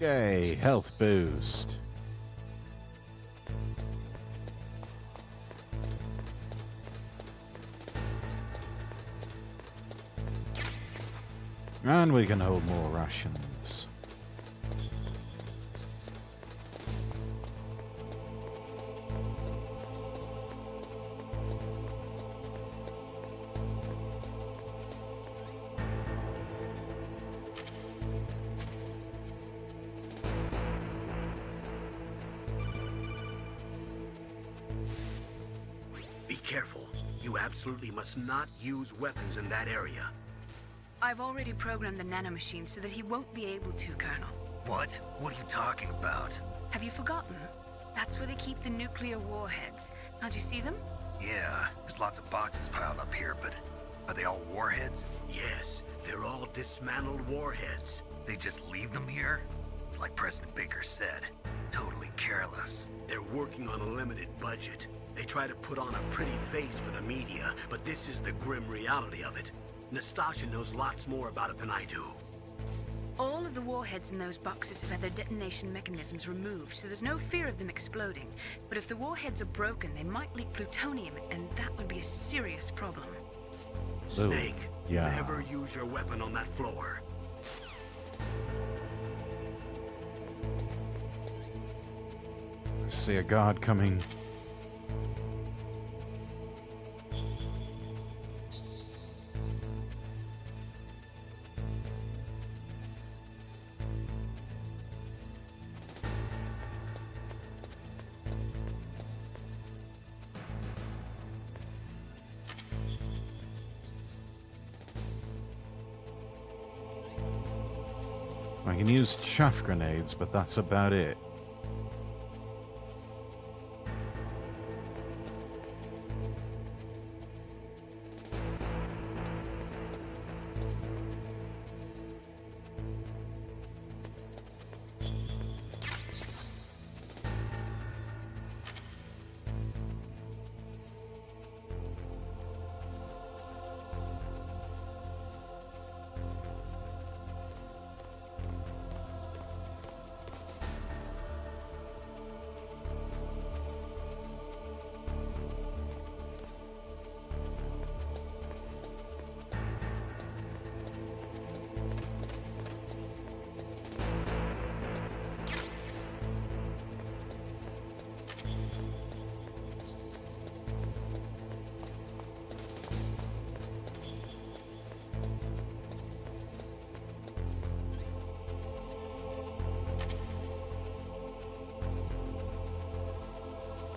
Yay, health boost. And we can hold more rations. Be careful. You absolutely must not use weapons in that area. I've already programmed the nanomachine so that he won't be able to, Colonel. What? What are you talking about? Have you forgotten? That's where they keep the nuclear warheads. Can't you see them? Yeah, there's lots of boxes piled up here, but are they all warheads? Yes, they're all dismantled warheads. They just leave them here? It's like President Baker said, totally careless. They're working on a limited budget. They try to put on a pretty face for the media, but this is the grim reality of it. Nastasha knows lots more about it than I do. All of the warheads in those boxes have had their detonation mechanisms removed, so there's no fear of them exploding. But if the warheads are broken, they might leak plutonium, and that would be a serious problem. Snake, yeah. Never use your weapon on that floor. I see a guard coming. I can use chaff grenades, but that's about it.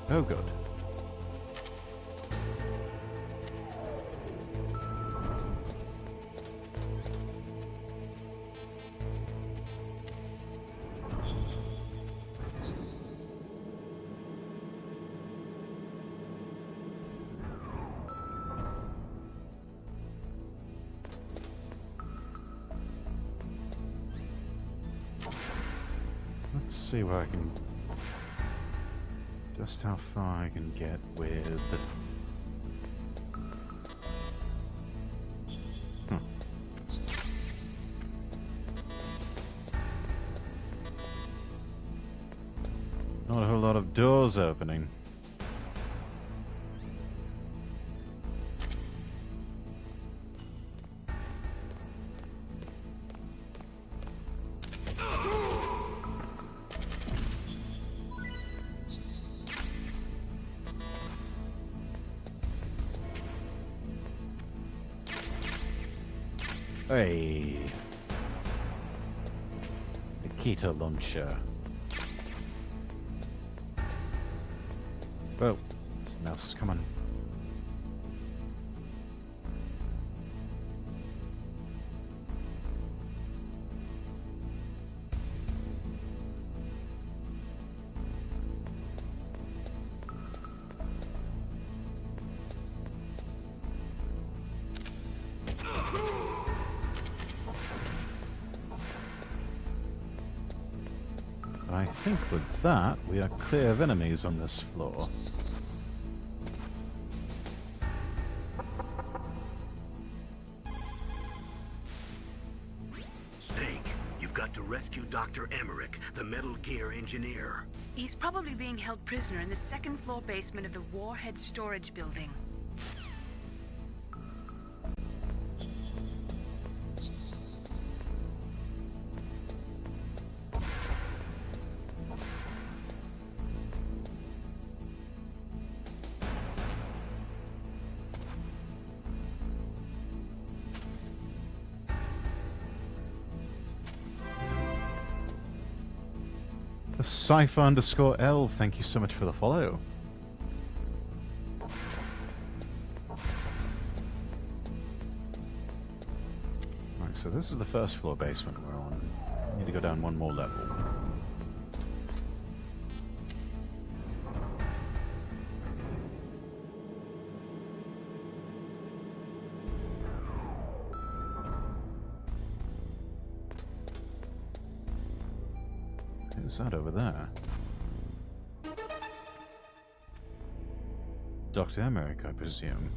Oh, good. Let's see where I can... just how far I can get with... Not a whole lot of doors opening. Hey, the keto launcher. Whoa, something else is coming. I think with that, we are clear of enemies on this floor. Snake, you've got got to rescue Dr. Emmerich, the Metal Gear engineer. He's probably being held prisoner in the second floor basement of the Warhead Storage Building. Cypher_L, thank you so much for the follow. Right, so this is the first floor basement we're on. Need to go down one more level. Who's that over there? Dr. Emmerich, I presume.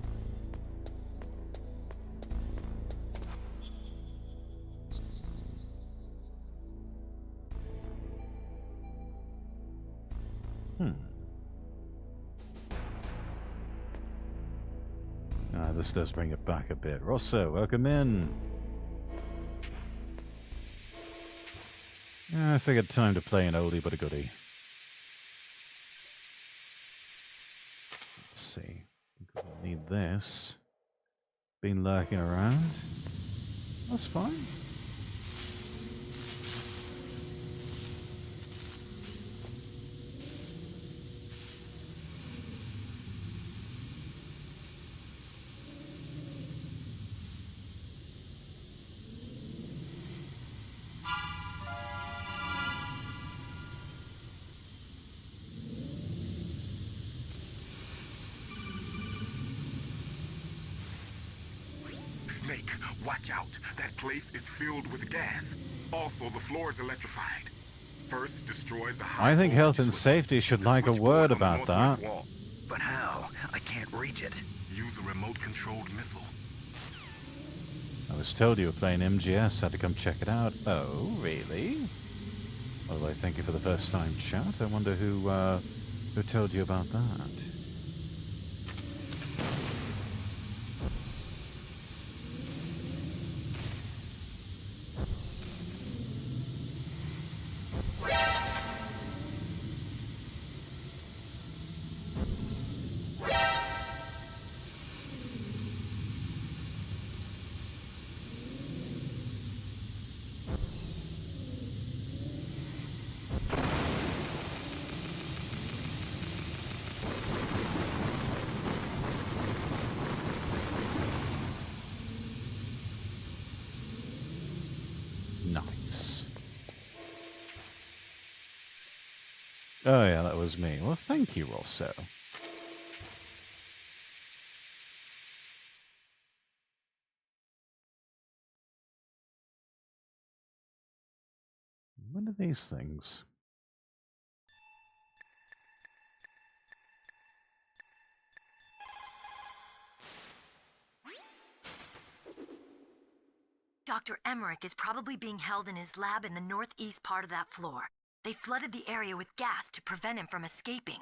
This does bring it back a bit. Rosso, welcome in. I figured time to play an oldie but a goodie. Let's see. Need this. Been lurking around. That's fine. Snake, watch out. That place is filled with gas. Also, the floor is electrified. First, destroy the high I think health and switch. safety should like a word about that. Wall. But how? I can't reach it. Use a remote-controlled missile. I was told you were playing MGS, had to come check it out. Oh, really? Well, I thank you for the first time chat. I wonder who told you about that. Oh yeah, that was me. Well, thank you, Rosso. What are these things? Dr. Emmerich is probably being held in his lab in the northeast part of that floor. They flooded the area with gas to prevent him from escaping.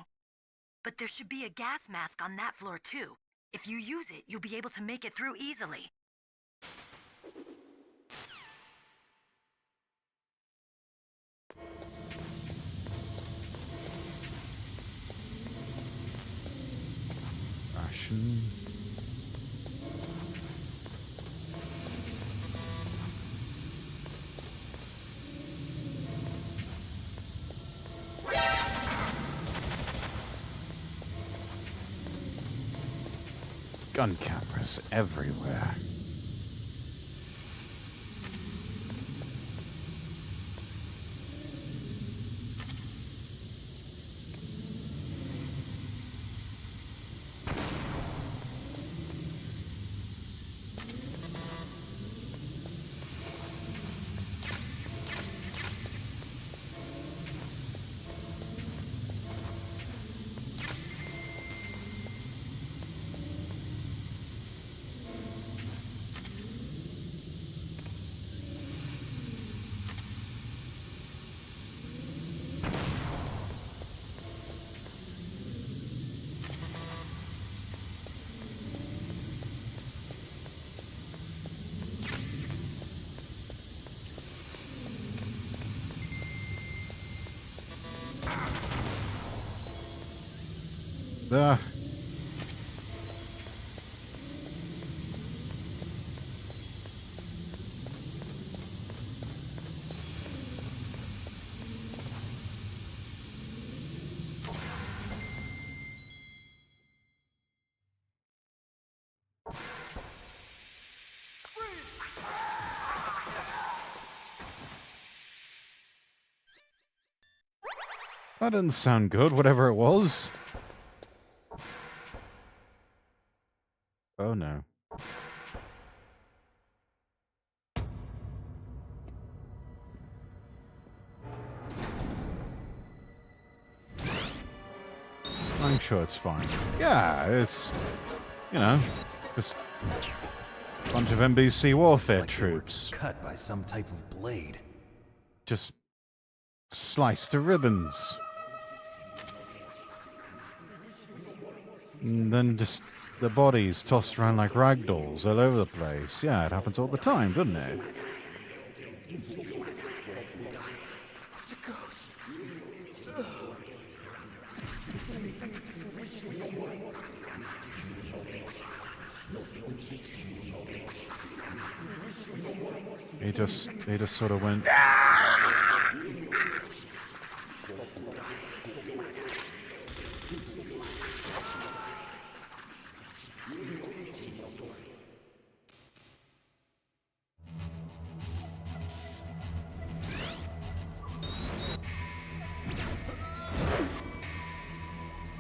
But there should be a gas mask on that floor too. If you use it, you'll be able to make it through easily. Ration. Gun cameras everywhere. That didn't sound good, whatever it was. Oh no. I'm sure it's fine. Yeah, it's, you know, just a bunch of NBC warfare Like troops. Cut by some type of blade. Just sliced to ribbons. And then just the bodies tossed around like ragdolls all over the place. Yeah, it happens all the time, doesn't it? It's a ghost. He just sort of went.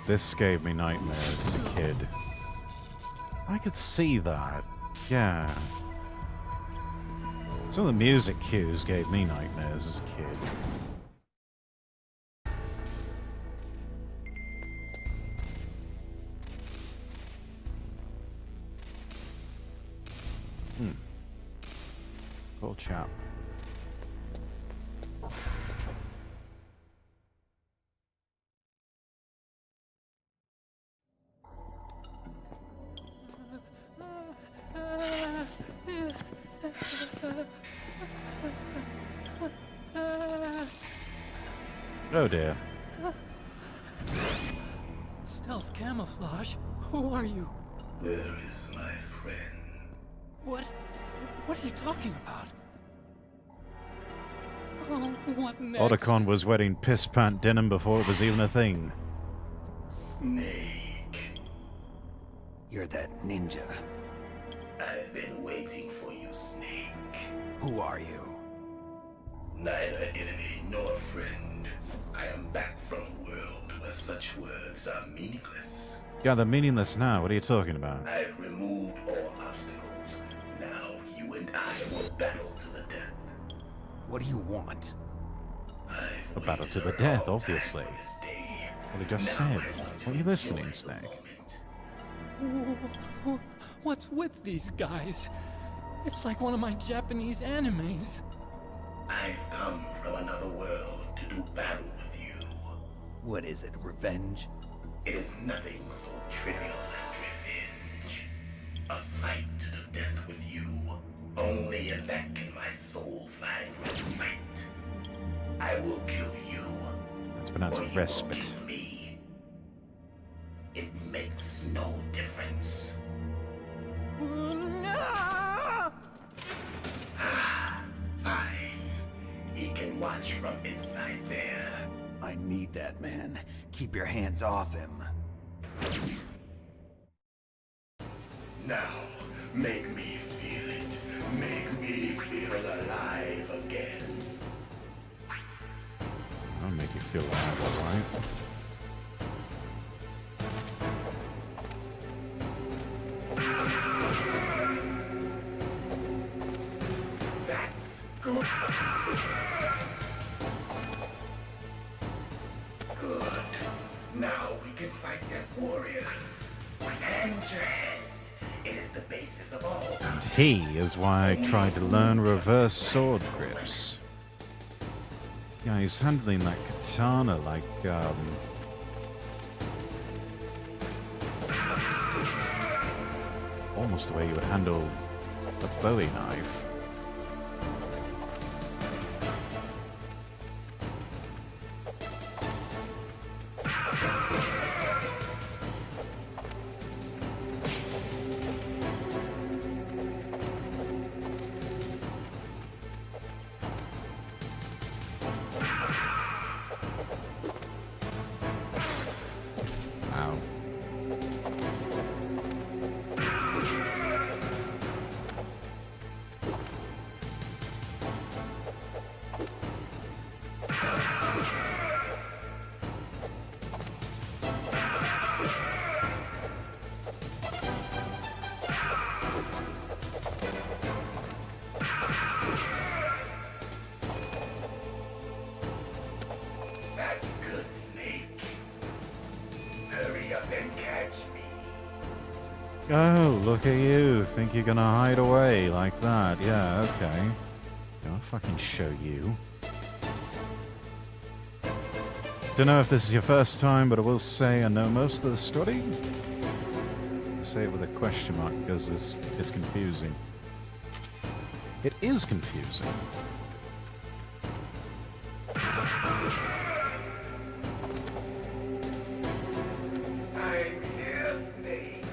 This gave me nightmares as a kid. I could see that. Yeah. Some of the music cues gave me nightmares as a kid. Poor chap. Oh dear. Stealth camouflage? Who are you? Where is my friend? What are you talking about? Oh, what next? Otacon was wearing piss-pant denim before it was even a thing. Snake. You're that ninja. I've been waiting for you, Snake. Who are you? Neither enemy nor friend. I am back from a world where such words are meaningless. Yeah, they're meaningless now. What are you talking about? I've removed all obstacles. Now you and I will battle to the death. What do you want? A battle to the death, obviously. What he just said. What are you listening, Snake? What's with these guys? It's like one of my Japanese animes. I've come from another world to do battle with you. What is it, revenge? It is nothing so trivial as revenge. A fight to the death with you. Only in that can my soul find respite. I will kill you. It's pronounced respite. Kill me. It makes no difference. Fine. He can watch from inside there. I need that man. Keep your hands off him. Now, make me feel it. Make me feel alive again. I'll make you feel alive, alright? That's good. Good. Now we can fight as warriors. Hand to hand. It is the basis of all. And he is why I tried to learn reverse sword grips. Yeah, he's handling that katana like, almost the way you would handle a Bowie knife. Oh, look at you. Think you're gonna hide away like that. Yeah, okay. I'll fucking show you. Don't know if this is your first time, but I will say I know most of the story. I say it with a question mark because it's confusing. It is confusing. I'm here, Snake.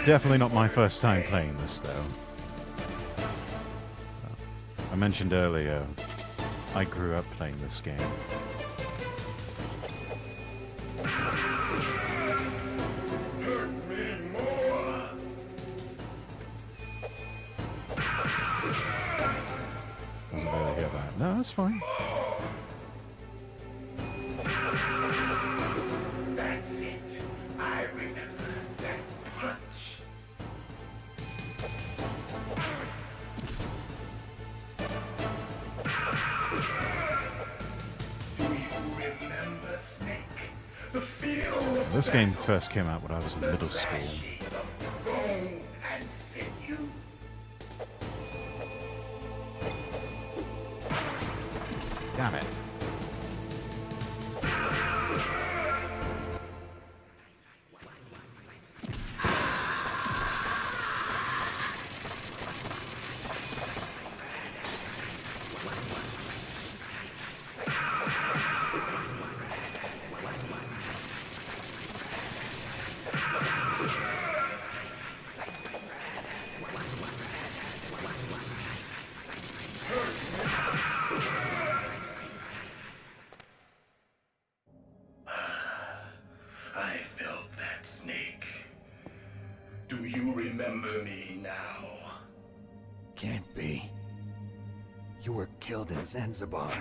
Definitely not my first time playing this, though. I mentioned earlier, I grew up playing this game. Hurt me more. Wasn't really hear that. No, that's fine. That's it. I remember that punch. Do you remember, Snake? The feel of This game first came out when I was in middle school. bone and sinew. Damn it. I felt that, Snake. Do you remember me now? Can't be. You were killed in Zanzibar.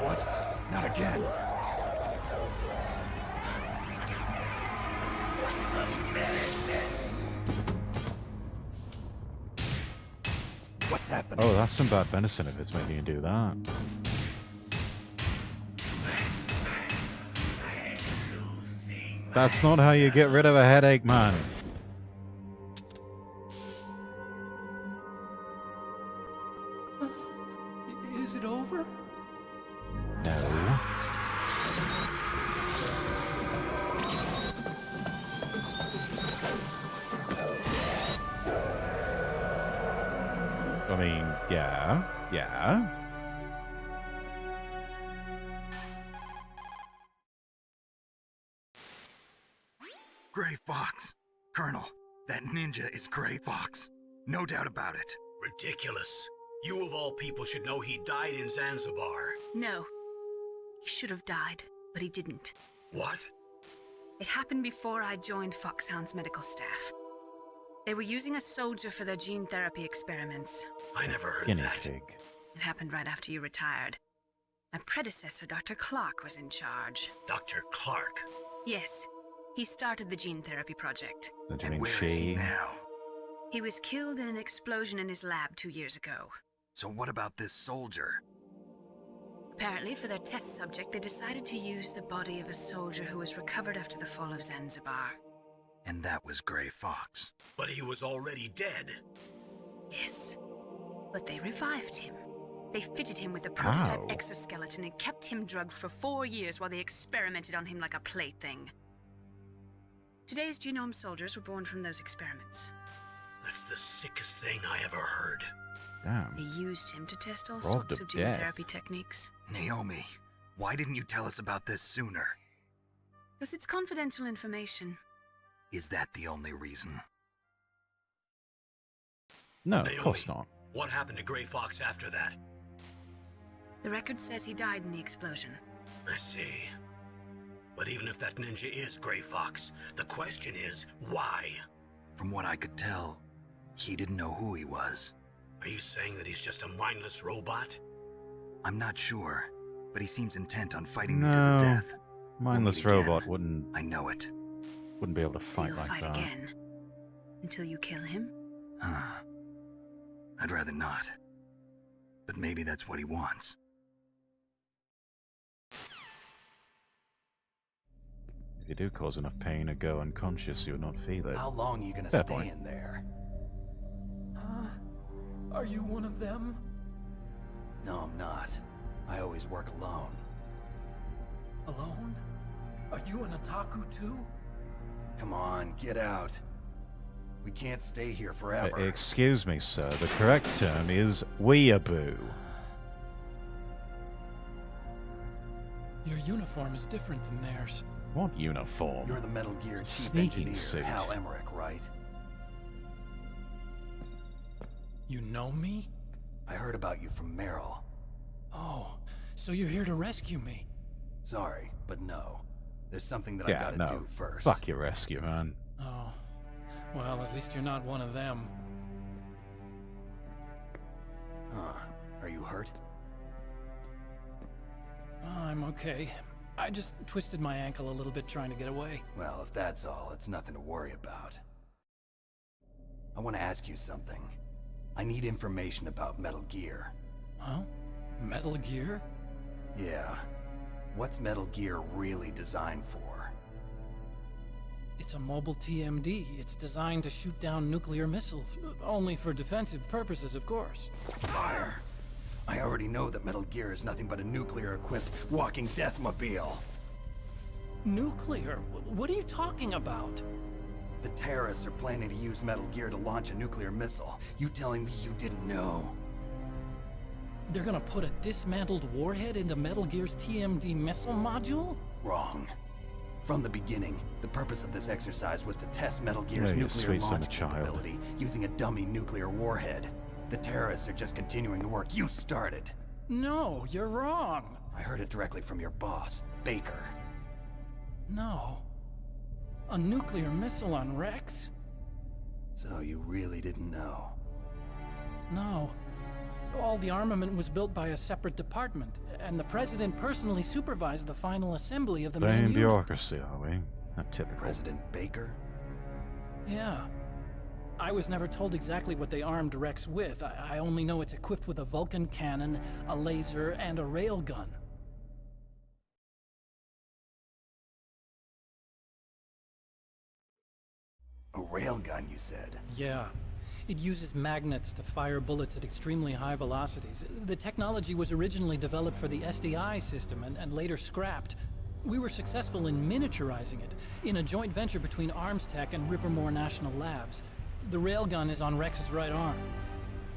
What? Not again. What's happening? Oh, that's some bad venison if it's making you do that. That's not how you get rid of a headache, man. Is it over? No. I mean, yeah. Gray Fox. Colonel, that ninja is Gray Fox. No doubt about it. Ridiculous. You of all people should know he died in Zanzibar. No. He should have died, but he didn't. What? It happened before I joined Foxhound's medical staff. They were using a soldier for their gene therapy experiments. I never heard Guinea that. pig. It happened right after you retired. My predecessor, Dr. Clark, was in charge. Dr. Clark? Yes. He started the gene therapy project. And where is he now? He was killed in an explosion in his lab 2 years ago. So what about this soldier? Apparently, for their test subject, they decided to use the body of a soldier who was recovered after the fall of Zanzibar. And that was Gray Fox. But he was already dead. Yes. But they revived him. They fitted him with a prototype Ow. exoskeleton and kept him drugged for 4 years while they experimented on him like a plaything. Today's genome soldiers were born from those experiments. That's the sickest thing I ever heard. Damn. They used him to test all Robbed sorts of of gene death. therapy techniques. Naomi, why didn't you tell us about this sooner? Because it's confidential information. Is that the only reason? No, Naomi, of course not. What happened to Gray Fox after that? The record says he died in the explosion. I see. But even if that ninja is Gray Fox, the question is, why? From what I could tell, he didn't know who he was. Are you saying that he's just a mindless robot? I'm not sure, but he seems intent on fighting me to the death. Mindless robot wouldn't... I know it. Wouldn't be able to fight like fight that. again? Until you kill him? I'd rather not. But maybe that's what he wants. If you do cause enough pain or go unconscious, you would not feel it. How long are you gonna Fair stay point. in there? Are you one of them? No, I'm not. I always work alone. Alone? Are you an otaku too? Come on, get out. We can't stay here forever. Excuse me, sir. The correct term is weeaboo. Your uniform is different than theirs. What uniform? You're the Metal Gear Chief Sneaking Engineer, suit. Hal Emmerich, right? You know me? I heard about you from Meryl. Oh, so you're here to rescue me? Sorry, but no. There's something that Yeah, I gotta do first. Fuck your rescue, man. Oh. Well, at least you're not one of them. Huh. Are you hurt? Oh, I'm okay. I just twisted my ankle a little bit trying to get away. Well, if that's all, it's nothing to worry about. I want to ask you something. I need information about Metal Gear. Huh? Metal Gear? Yeah. What's Metal Gear really designed for? It's a mobile TMD. It's designed to shoot down nuclear missiles. Only for defensive purposes, of course. Fire! I already know that Metal Gear is nothing but a nuclear-equipped walking deathmobile. Nuclear? What are you talking about? The terrorists are planning to use Metal Gear to launch a nuclear missile. You telling me you didn't know? They're gonna put a dismantled warhead into Metal Gear's TMD missile module? Wrong. From the beginning, the purpose of this exercise was to test Metal Gear's Yeah, you nuclear sweet son launch of a child. capability using a dummy nuclear warhead. The terrorists are just continuing the work you started. No, you're wrong. I heard it directly from your boss, Baker. No. A nuclear missile on Rex? So you really didn't know? No. All the armament was built by a separate department, and the president personally supervised the final assembly of the main Blame unit. bureaucracy, are we? Not typical. President Baker? Yeah. I was never told exactly what they armed Rex with. I only know it's equipped with a Vulcan cannon, a laser, and a railgun. A railgun, you said? Yeah. It uses magnets to fire bullets at extremely high velocities. The technology was originally developed for the SDI system and later scrapped. We were successful in miniaturizing it, in a joint venture between Arms Tech and Rivermore National Labs. The railgun is on Rex's right arm.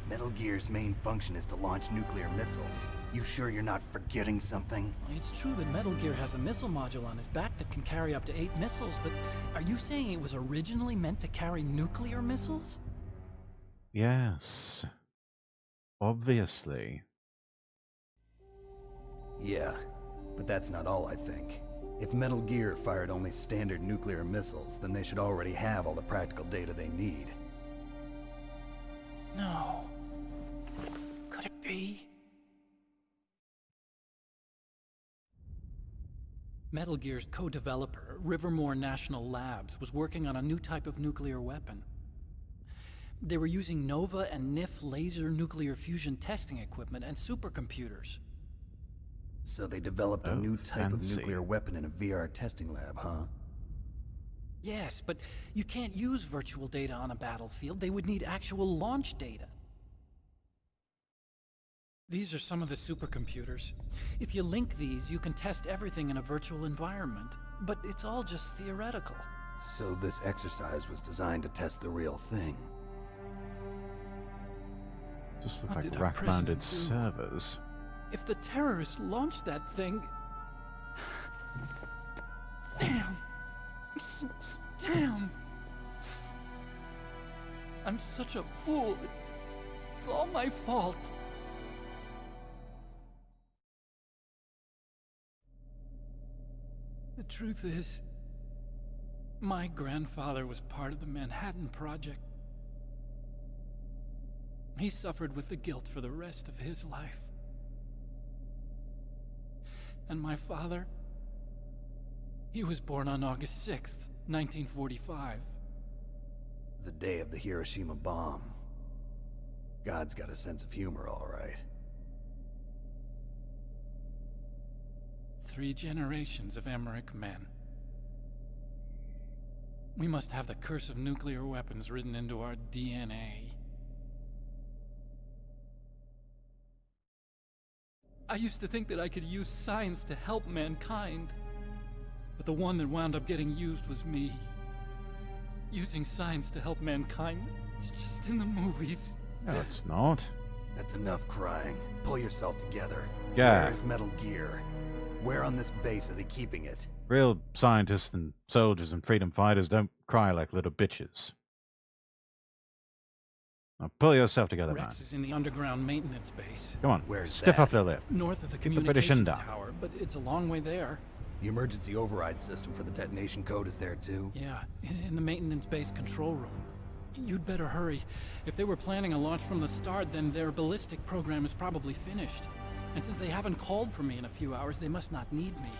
Metal Gear's main function is to launch nuclear missiles. You sure you're not forgetting something? It's true that Metal Gear has a missile module on his back that can carry up to 8 missiles, but are you saying it was originally meant to carry nuclear missiles? Yes. Obviously. Yeah, but that's not all I think. If Metal Gear fired only standard nuclear missiles, then they should already have all the practical data they need. No. Could it be? Metal Gear's co-developer, Rivermore National Labs, was working on a new type of nuclear weapon. They were using NOVA and NIF laser nuclear fusion testing equipment and supercomputers. So they developed a new type of nuclear weapon in a VR testing lab, huh? Yes, but you can't use virtual data on a battlefield. They would need actual launch data. These are some of the supercomputers. If you link these, you can test everything in a virtual environment. But it's all just theoretical. So this exercise was designed to test the real thing. Just look What like did our rack-mounted president do? servers. If the terrorists launched that thing... Damn. Damn. I'm such a fool. It's all my fault. The truth is, my grandfather was part of the Manhattan Project. He suffered with the guilt for the rest of his life. And my father, he was born on August 6th, 1945. The day of the Hiroshima bomb. God's got a sense of humor, all right. 3 generations of Emmerich men. We must have the curse of nuclear weapons written into our DNA. I used to think that I could use science to help mankind, but the one that wound up getting used was me. Using science to help mankind, it's just in the movies. No, it's not. That's enough crying. Pull yourself together. Yeah. Where's Metal Gear? Where on this base are they keeping it? Real scientists and soldiers and freedom fighters don't cry like little bitches. Now pull yourself together, man. Rex is in the underground maintenance base. Come on, Where's stiff that? up their lip. North of the Keep the British in communications down. tower, but it's a long way there. The emergency override system for the detonation code is there too? Yeah, in the maintenance base control room. You'd better hurry. If they were planning a launch from the start, then their ballistic program is probably finished. And since they haven't called for me in a few hours, they must not need me.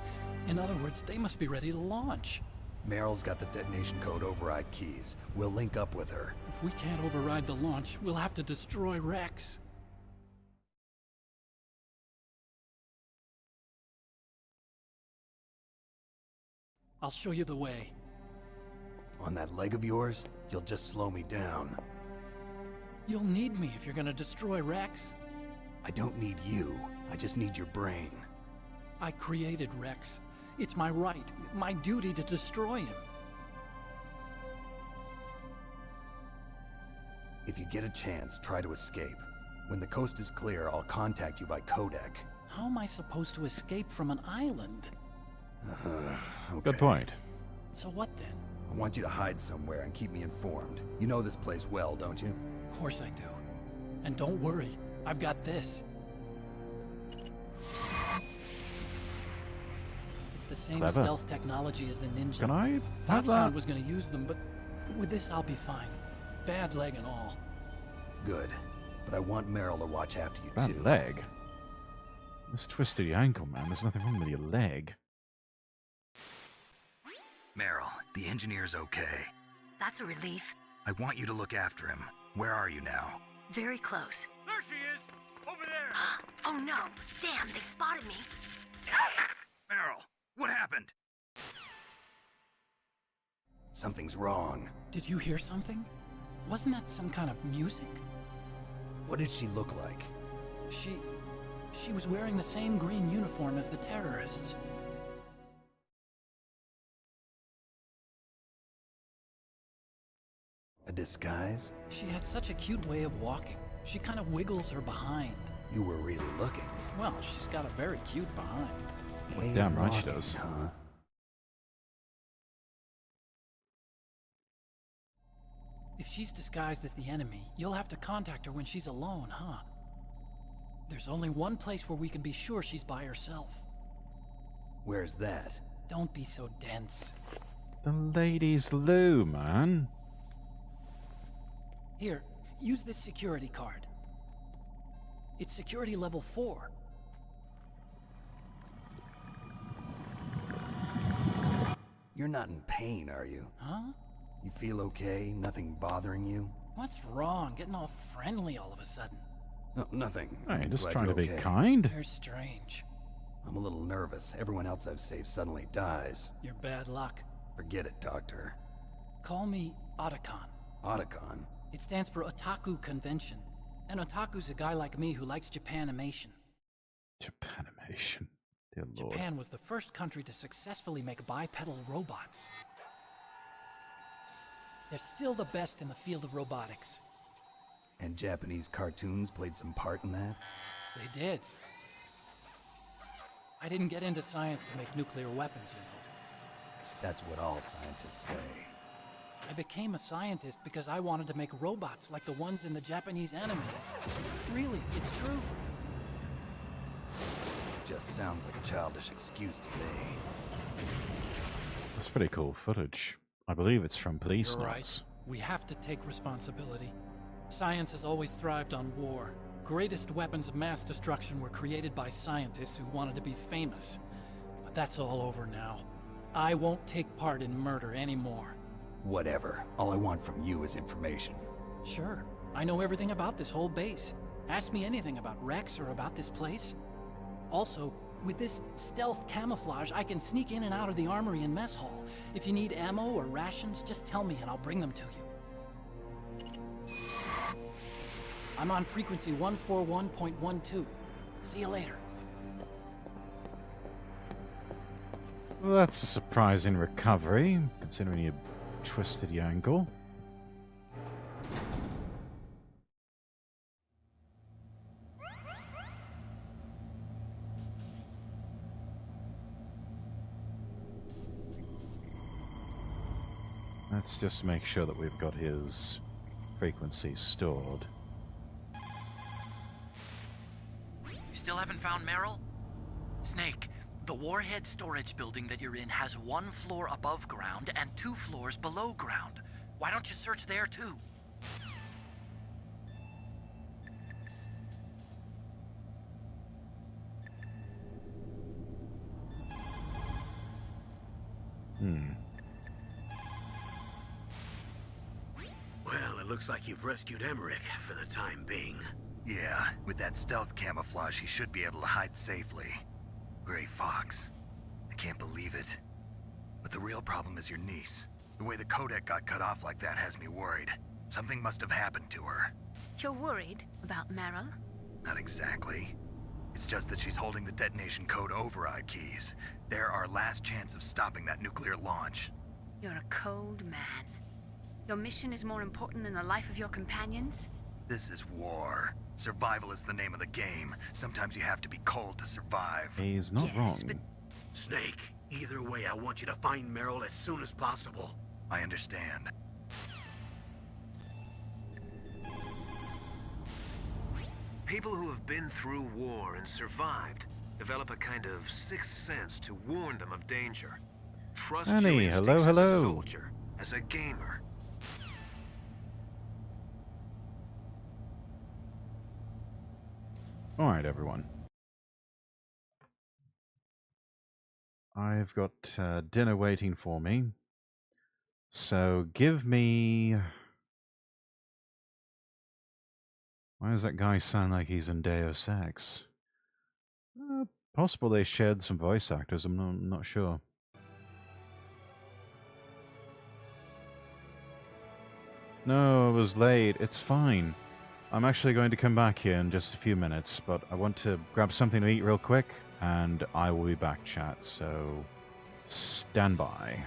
In other words, they must be ready to launch. Meryl's got the detonation code override keys. We'll link up with her. If we can't override the launch, we'll have to destroy Rex. I'll show you the way. On that leg of yours, you'll just slow me down. You'll need me if you're gonna destroy Rex. I don't need you. I just need your brain. I created Rex. It's my right, my duty to destroy him. If you get a chance, try to escape. When the coast is clear, I'll contact you by codec. How am I supposed to escape from an island? Okay. Good point. So what then? I want you to hide somewhere and keep me informed. You know this place well, don't you? Of course I do. And don't worry, I've got this. It's the same Clever. stealth technology as the Ninja. Can I have Foxhound that? was going to use them, but with this I'll be fine. Bad leg and all. Good. But I want Meryl to watch after you Bad too. leg? This twisted your ankle, man. There's nothing wrong with your leg. Meryl, the engineer's okay. That's a relief. I want you to look after him. Where are you now? Very close. There she is! Over there! Oh no! Damn, they've spotted me. Meryl, what happened? Something's wrong. Did you hear something? Wasn't that some kind of music? What did she look like? She was wearing the same green uniform as the terrorists. A disguise? She had such a cute way of walking. She kind of wiggles her behind. You were really looking. Well, she's got a very cute behind. Way Damn of right she walking, does. Huh? If she's disguised as the enemy, you'll have to contact her when she's alone, huh? There's only one place where we can be sure she's by herself. Where's that? Don't be so dense. The ladies' loo, man. Here, use this security card. It's security level 4. You're not in pain, are you? Huh? You feel okay? Nothing bothering you? What's wrong? Getting all friendly all of a sudden. No, nothing. Hey, I'm just glad trying to you're be okay. kind. You're strange. I'm a little nervous. Everyone else I've saved suddenly dies. You're bad luck. Forget it, Doctor. Call me Otacon. Otacon? It stands for Otaku Convention. And Otaku's a guy like me who likes Japanimation. Japanimation. Dear Lord. Japan was the first country to successfully make bipedal robots. They're still the best in the field of robotics. And Japanese cartoons played some part in that? They did. I didn't get into science to make nuclear weapons, you know. That's what all scientists say. I became a scientist because I wanted to make robots like the ones in the Japanese animes. Really, it's true. Just sounds like a childish excuse to me. That's pretty cool footage. I believe it's from police You're right. notes. We have to take responsibility. Science has always thrived on war. Greatest weapons of mass destruction were created by scientists who wanted to be famous. But that's all over now. I won't take part in murder anymore. Whatever. All I want from you is information. Sure. I know everything about this whole base. Ask me anything about Rex or about this place. Also, with this stealth camouflage, I can sneak in and out of the armory and mess hall. If you need ammo or rations, just tell me and I'll bring them to you. I'm on frequency 141.12. See you later. Well, that's a surprising recovery, considering you twisted your ankle. Let's just make sure that we've got his frequency stored. You still haven't found Meryl? Snake, the warhead storage building that you're in has 1 floor above ground and 2 floors below ground. Why don't you search there too? Well, it looks like you've rescued Emmerich for the time being. Yeah, with that stealth camouflage, he should be able to hide safely. Gray Fox. I can't believe it. But the real problem is your niece. The way the codec got cut off like that has me worried. Something must have happened to her. You're worried about Meryl? Not exactly. It's just that she's holding the detonation code override keys. They're our last chance of stopping that nuclear launch. You're a cold man. Your mission is more important than the life of your companions? This is war. Survival is the name of the game. Sometimes you have to be cold to survive. He's not wrong. But Snake, either way, I want you to find Meryl as soon as possible. I understand. People who have been through war and survived develop a kind of sixth sense to warn them of danger. Trust your Annie, instincts hello. as a soldier, as a gamer. Alright, everyone. I've got dinner waiting for me. So give me... Why does that guy sound like he's in Deus Ex? Possible they shared some voice actors, I'm not sure. No, it was late. It's fine. I'm actually going to come back here in just a few minutes, but I want to grab something to eat real quick, and I will be back, chat, so stand by.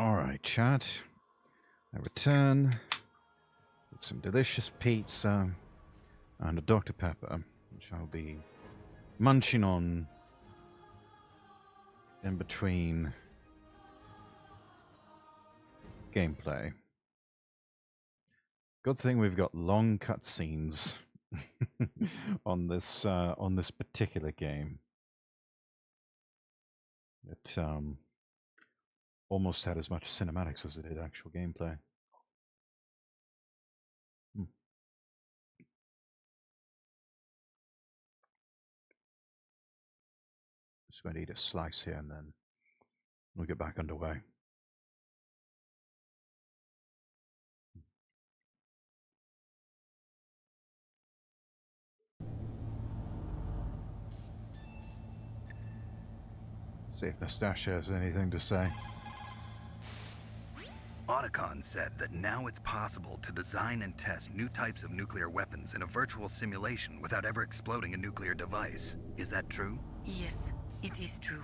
Alright, chat. I return with some delicious pizza and a Dr. Pepper, which I'll be munching on in between gameplay. Good thing we've got long cutscenes on this particular game. It almost had as much cinematics as it did actual gameplay. Just going to eat a slice here and then we'll get back underway. See if Nastasha has anything to say. Otacon said that now it's possible to design and test new types of nuclear weapons in a virtual simulation without ever exploding a nuclear device. Is that true? Yes, it is true.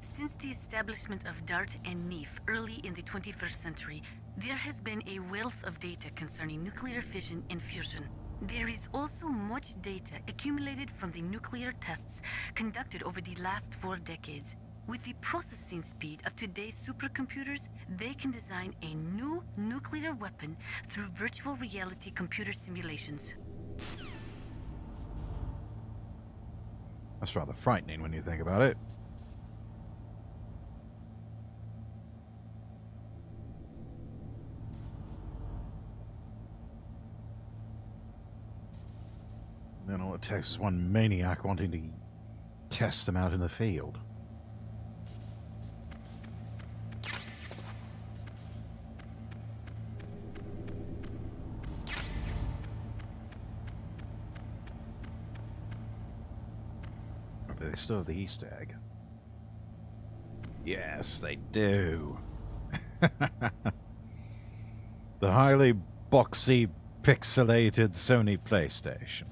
Since the establishment of DART and NEEF early in the 21st century, there has been a wealth of data concerning nuclear fission and fusion. There is also much data accumulated from the nuclear tests conducted over the last 4 decades. With the processing speed of today's supercomputers, they can design a new nuclear weapon through virtual reality computer simulations. That's rather frightening when you think about it. Then all it takes is one maniac wanting to test them out in the field. They still have the Easter egg. Yes, they do. The highly boxy, pixelated Sony PlayStation.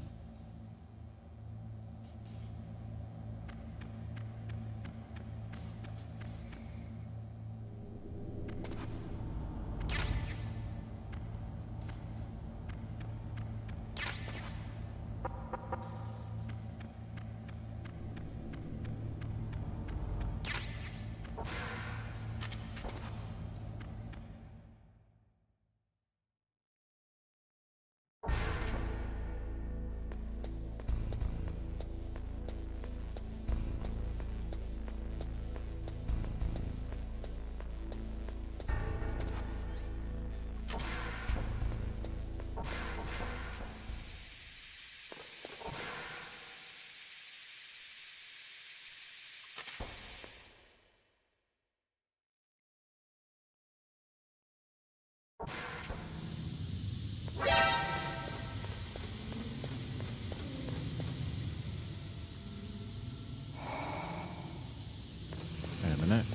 Wait a minute.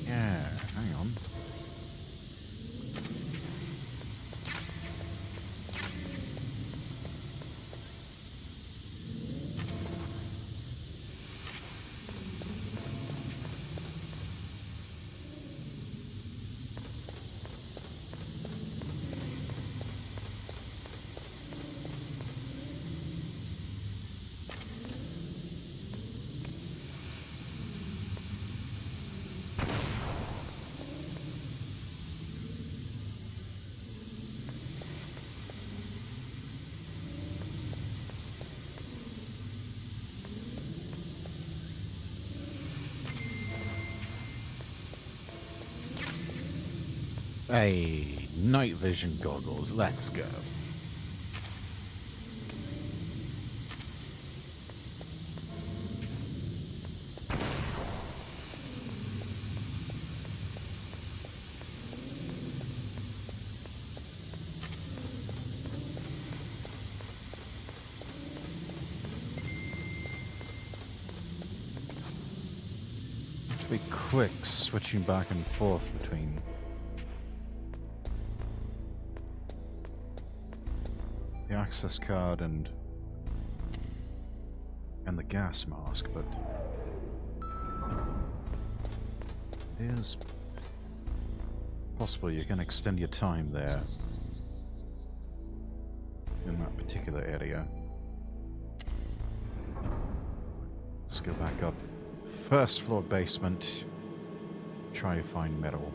Yeah, hang on. Hey, night vision goggles, let's go. To be quick, switching back and forth between the access card and the gas mask, but is possible you can extend your time there in that particular area. Let's go back up. First floor basement. Try to find metal.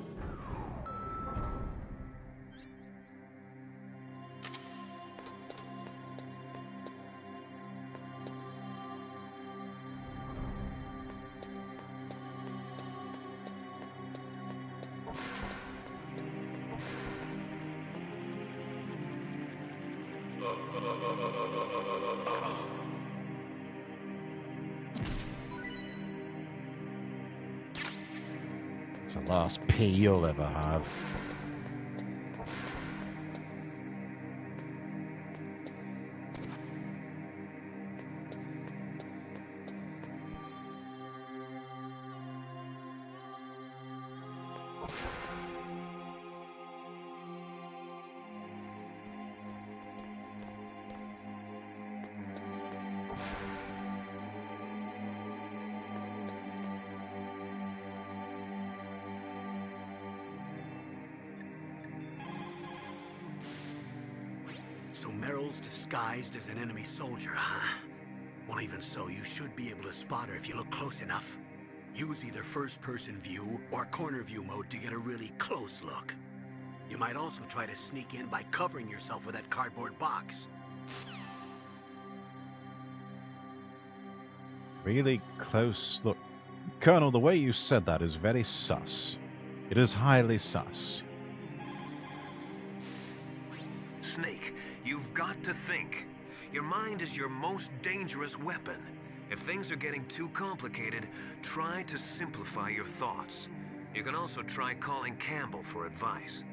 It's the last pee you'll ever have. So Meryl's disguised as an enemy soldier, huh? Well, even so, you should be able to spot her if you look close enough. Use either first-person view or corner view mode to get a really close look. You might also try to sneak in by covering yourself with that cardboard box. Really close look. Colonel, the way you said that is very sus. It is highly sus. Snake, you've got to think. Your mind is your most dangerous weapon. If things are getting too complicated, try to simplify your thoughts. You can also try calling Campbell for advice.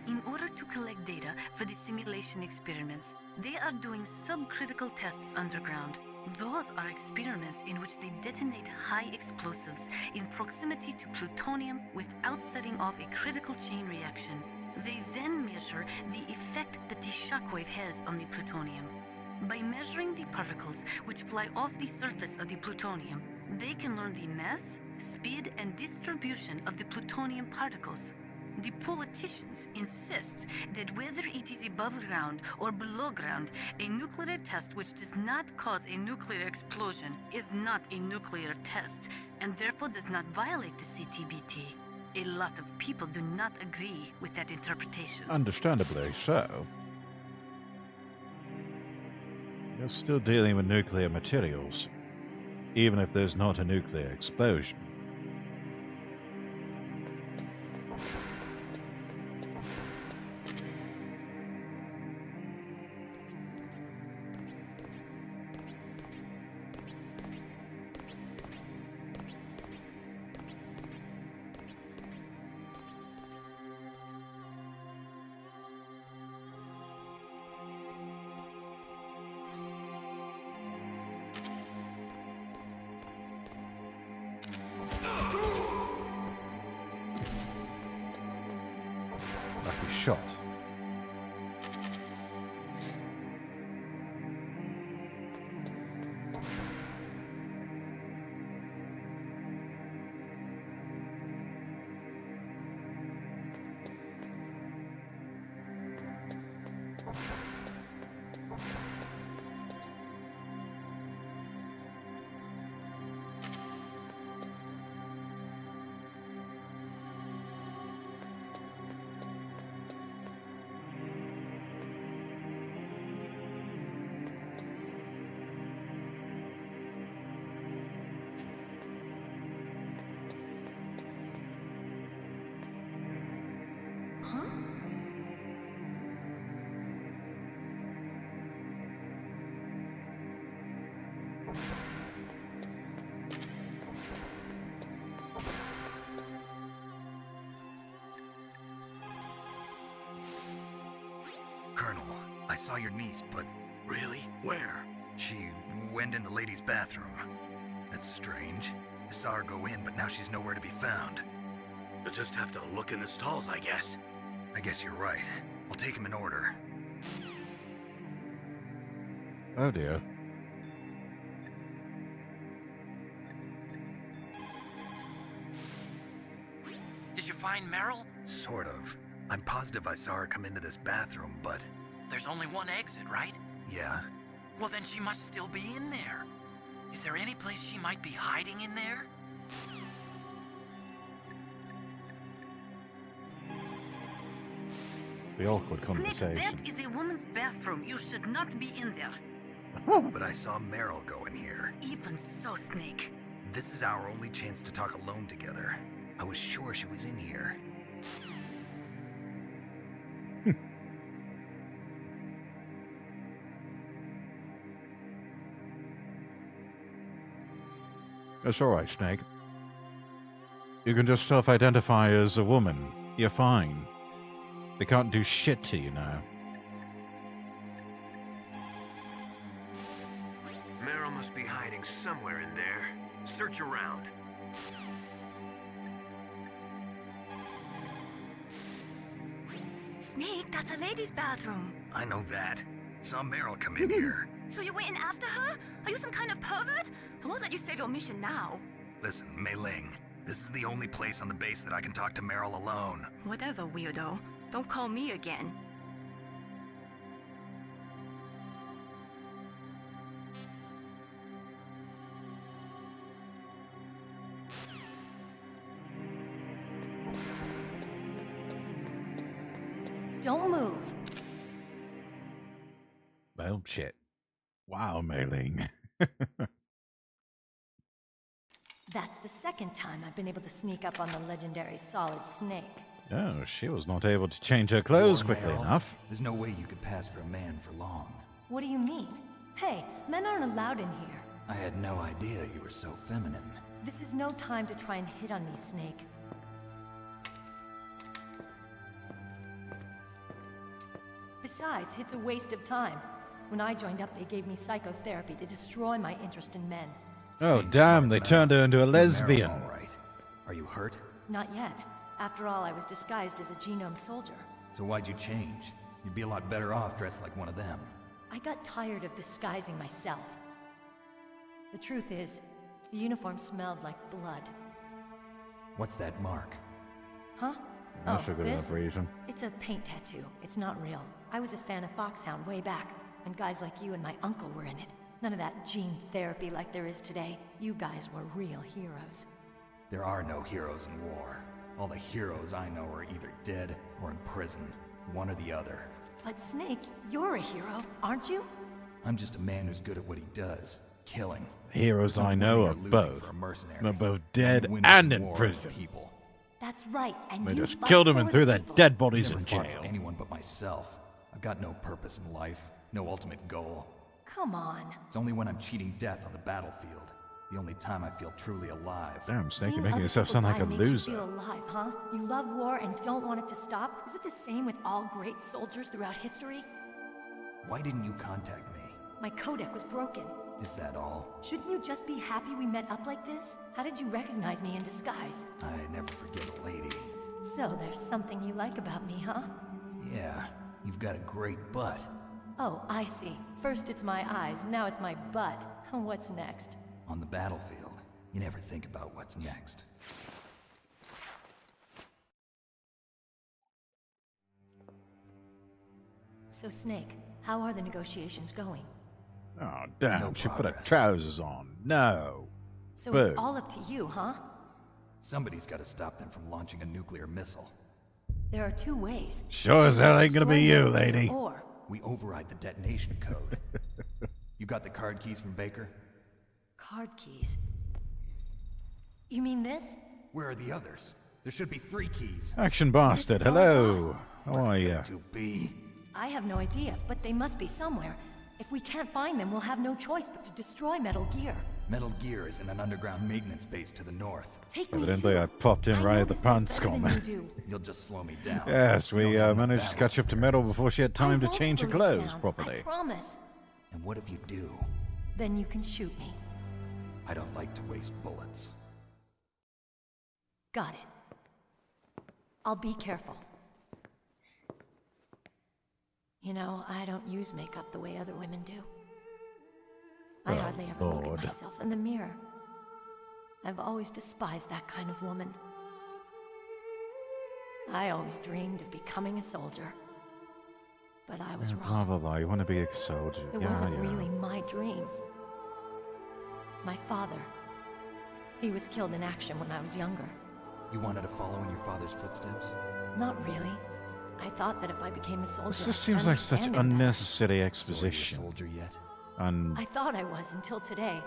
In order to collect data for the simulation experiments, they are doing subcritical tests underground. Those are experiments in which they detonate high explosives in proximity to plutonium without setting off a critical chain reaction. They then measure the effect that the shockwave has on the plutonium. By measuring the particles which fly off the surface of the plutonium, they can learn the mass, speed, and distribution of the plutonium particles. The politicians insist that whether it is above ground or below ground, a nuclear test which does not cause a nuclear explosion is not a nuclear test, and therefore does not violate the CTBT. A lot of people do not agree with that interpretation. Understandably so. You're still dealing with nuclear materials, even if there's not a nuclear explosion. Shot. Colonel, I saw your niece, but... Really? Where? She went in the ladies' bathroom. That's strange. I saw her go in, but now she's nowhere to be found. You'll just have to look in the stalls, I guess. I guess you're right. I'll take them in order. Oh dear. find Meryl? Sort of. I'm positive I saw her come into this bathroom, but... There's only one exit, right? Yeah. Well, then she must still be in there. Is there any place she might be hiding in there? The awkward conversation. Snake, that is a woman's bathroom. You should not be in there. But I saw Meryl go in here. Even so, Snake. This is our only chance to talk alone together. I was sure she was in here. It's alright, Snake. You can just self-identify as a woman. You're fine. They can't do shit to you now. Meryl must be hiding somewhere in there. Search around. Snake, that's a ladies' bathroom. I know that. Saw Meryl come in here. So you went in after her? Are you some kind of pervert? I won't let you save your mission now. Listen, Mei Ling. This is the only place on the base that I can talk to Meryl alone. Whatever, weirdo. Don't call me again. Don't move. Well, shit. Wow, Mei Ling. That's the second time I've been able to sneak up on the legendary Solid Snake. Oh, she was not able to change her clothes quickly enough. There's no way you could pass for a man for long. What do you mean? Hey, men aren't allowed in here. I had no idea you were so feminine. This is no time to try and hit on me, Snake. Besides, it's a waste of time. When I joined up, they gave me psychotherapy to destroy my interest in men. Oh, damn, they turned her into a lesbian. All right. Are you hurt? Not yet. After all, I was disguised as a genome soldier. So why'd you change? You'd be a lot better off dressed like one of them. I got tired of disguising myself. The truth is, the uniform smelled like blood. What's that mark? Huh? That's a good enough reason. It's a paint tattoo. It's not real. I was a fan of Foxhound way back, and guys like you and my uncle were in it. None of that gene therapy like there is today. You guys were real heroes. There are no heroes in war. All the heroes I know are either dead or in prison. One or the other. But Snake, you're a hero, aren't you? I'm just a man who's good at what he does. Killing. Heroes I know are both. They're both dead and in prison. That's right, and They you just fight killed them for and the threw their people. dead bodies in Never fought jail. for anyone but myself. I've got no purpose in life. No ultimate goal. Come on. It's only when I'm cheating death on the battlefield. The only time I feel truly alive. Damn, Snake, you're Seeing making other yourself people sound like die a makes loser. You feel alive, huh? You love war and don't want it to stop? Is it the same with all great soldiers throughout history? Why didn't you contact me? My codec was broken. Is that all? Shouldn't you just be happy we met up like this? How did you recognize me in disguise? I never forget a lady. So there's something you like about me, huh? Yeah, you've got a great butt. Oh, I see. First it's my eyes, now it's my butt. What's next? On the battlefield, you never think about what's next. So Snake, how are the negotiations going? Oh, damn, No she put her progress. trousers on. No. So Boo. it's all up to you, huh? Somebody's got to stop them from launching a nuclear missile. There are two ways. Sure as hell ain't gonna be you, Destroy lady. Or We override the detonation code. You got the card keys from Baker? card keys. You mean this? Where are the others? There should be 3 keys. Action bastard, This is all hello. How are you? To be. I have no idea, but they must be somewhere. If we can't find them, we'll have no choice but to destroy Metal Gear. Metal Gear is in an underground maintenance base to the north. Take me Evidently, too. I popped in I right know at the this place pants better than corner. you do. You'll just slow me down. Yes, You we don't have enough managed to battle catch up to Metal experience. before she had time I to won't change her slow you clothes down, properly. I promise. And what if you do? Then you can shoot me. I don't like to waste bullets. Got it. I'll be careful. You know, I don't use makeup the way other women do. I Oh, hardly ever look Lord. at myself in the mirror. 'I've always despised that kind of woman. What if you do? Then you can shoot me. I don't like to waste bullets. You know, I don't use makeup the way other women do. I hardly ever look at myself in the mirror. I've always despised that kind of woman. 'I've always despised that kind of woman. 'I've always despised that kind of woman. I always dreamed of becoming a soldier. But I was wrong. Blah, blah, blah. You want to be a soldier. It wasn't really my dream. My father. He was killed in action when I was younger. You wanted to follow in your father's footsteps? Not really. I thought that if I became a soldier, This just seems like such unnecessary exposition. So are you a soldier yet? And I thought I was until today,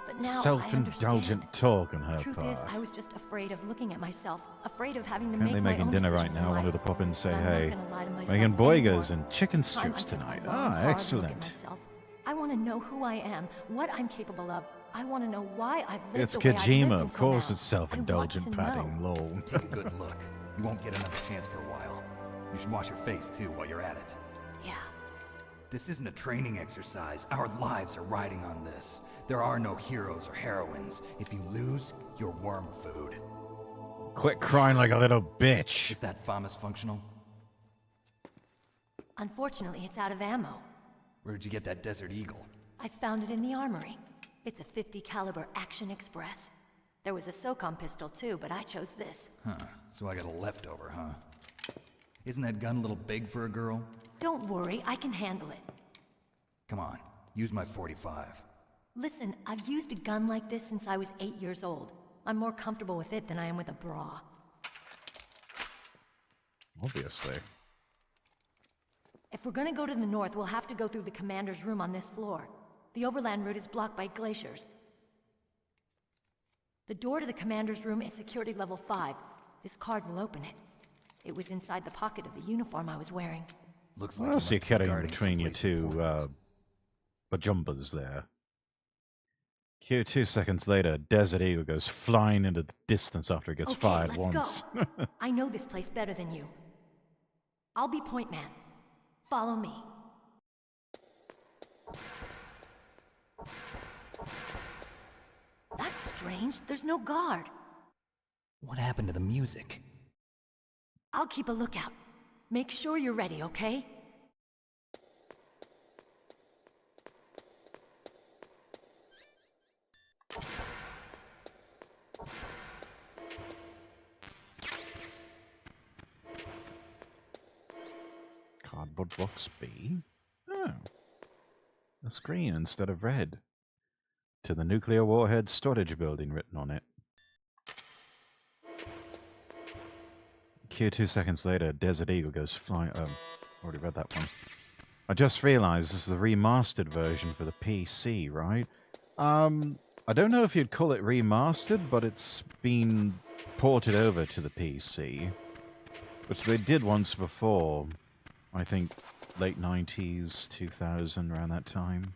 but now self-indulgent talk on her The truth part. is, I was just afraid of looking at myself, afraid of having to Apparently make my making own dinner right decisions in now. I wanted life. to pop in and say, But I'm not hey, gonna lie to myself making anymore. boigas and chicken It's time I strips took a tonight. long, Ah, hard look at excellent. myself. I want to know who I am, what I'm capable of. I want to know why I've lived It's the way I've lived Kojima, until of course now. it's self-indulgent I want to padding, lol. Take a good look. You won't get another chance for a while. You should wash your face, too, while you're at it. Yeah. This isn't a training exercise. Our lives are riding on this. There are no heroes or heroines. If you lose, you're worm food. Quit crying like a little bitch. Is that FAMAS functional? Unfortunately, it's out of ammo. Where'd you get that Desert Eagle? I found it in the armory. It's a .50 caliber Action Express. There was a SOCOM pistol too, but I chose this. Huh, so I got a leftover, huh? Isn't that gun a little big for a girl? Don't worry, I can handle it. Come on, use my 45. Listen, I've used a gun like this since I was 8 years old. I'm more comfortable with it than I am with a bra. Obviously. If we're gonna go to the north, we'll have to go through the commander's room on this floor. The overland route is blocked by glaciers. The door to the commander's room is security level 5. This card will open it. It was inside the pocket of the uniform I was wearing. Looks What else are you carrying between your two bajumbas there? Cue 2 seconds later, Desert Eagle goes flying into the distance after it gets fired once. Go. I know this place better than you. I'll be point man. Follow me. That's strange. There's no guard. What happened to the music? I'll keep a lookout. Make sure you're ready, okay? Cardboard box B? Oh. That's green instead of red. To the nuclear warhead storage building written on it. Q 2 seconds later, Desert Eagle goes flying. Already read that one. I just realized this is a remastered version for the PC, right? I don't know if you'd call it remastered, but it's been ported over to the PC. Which they did once before. I think late 90s, 2000, around that time.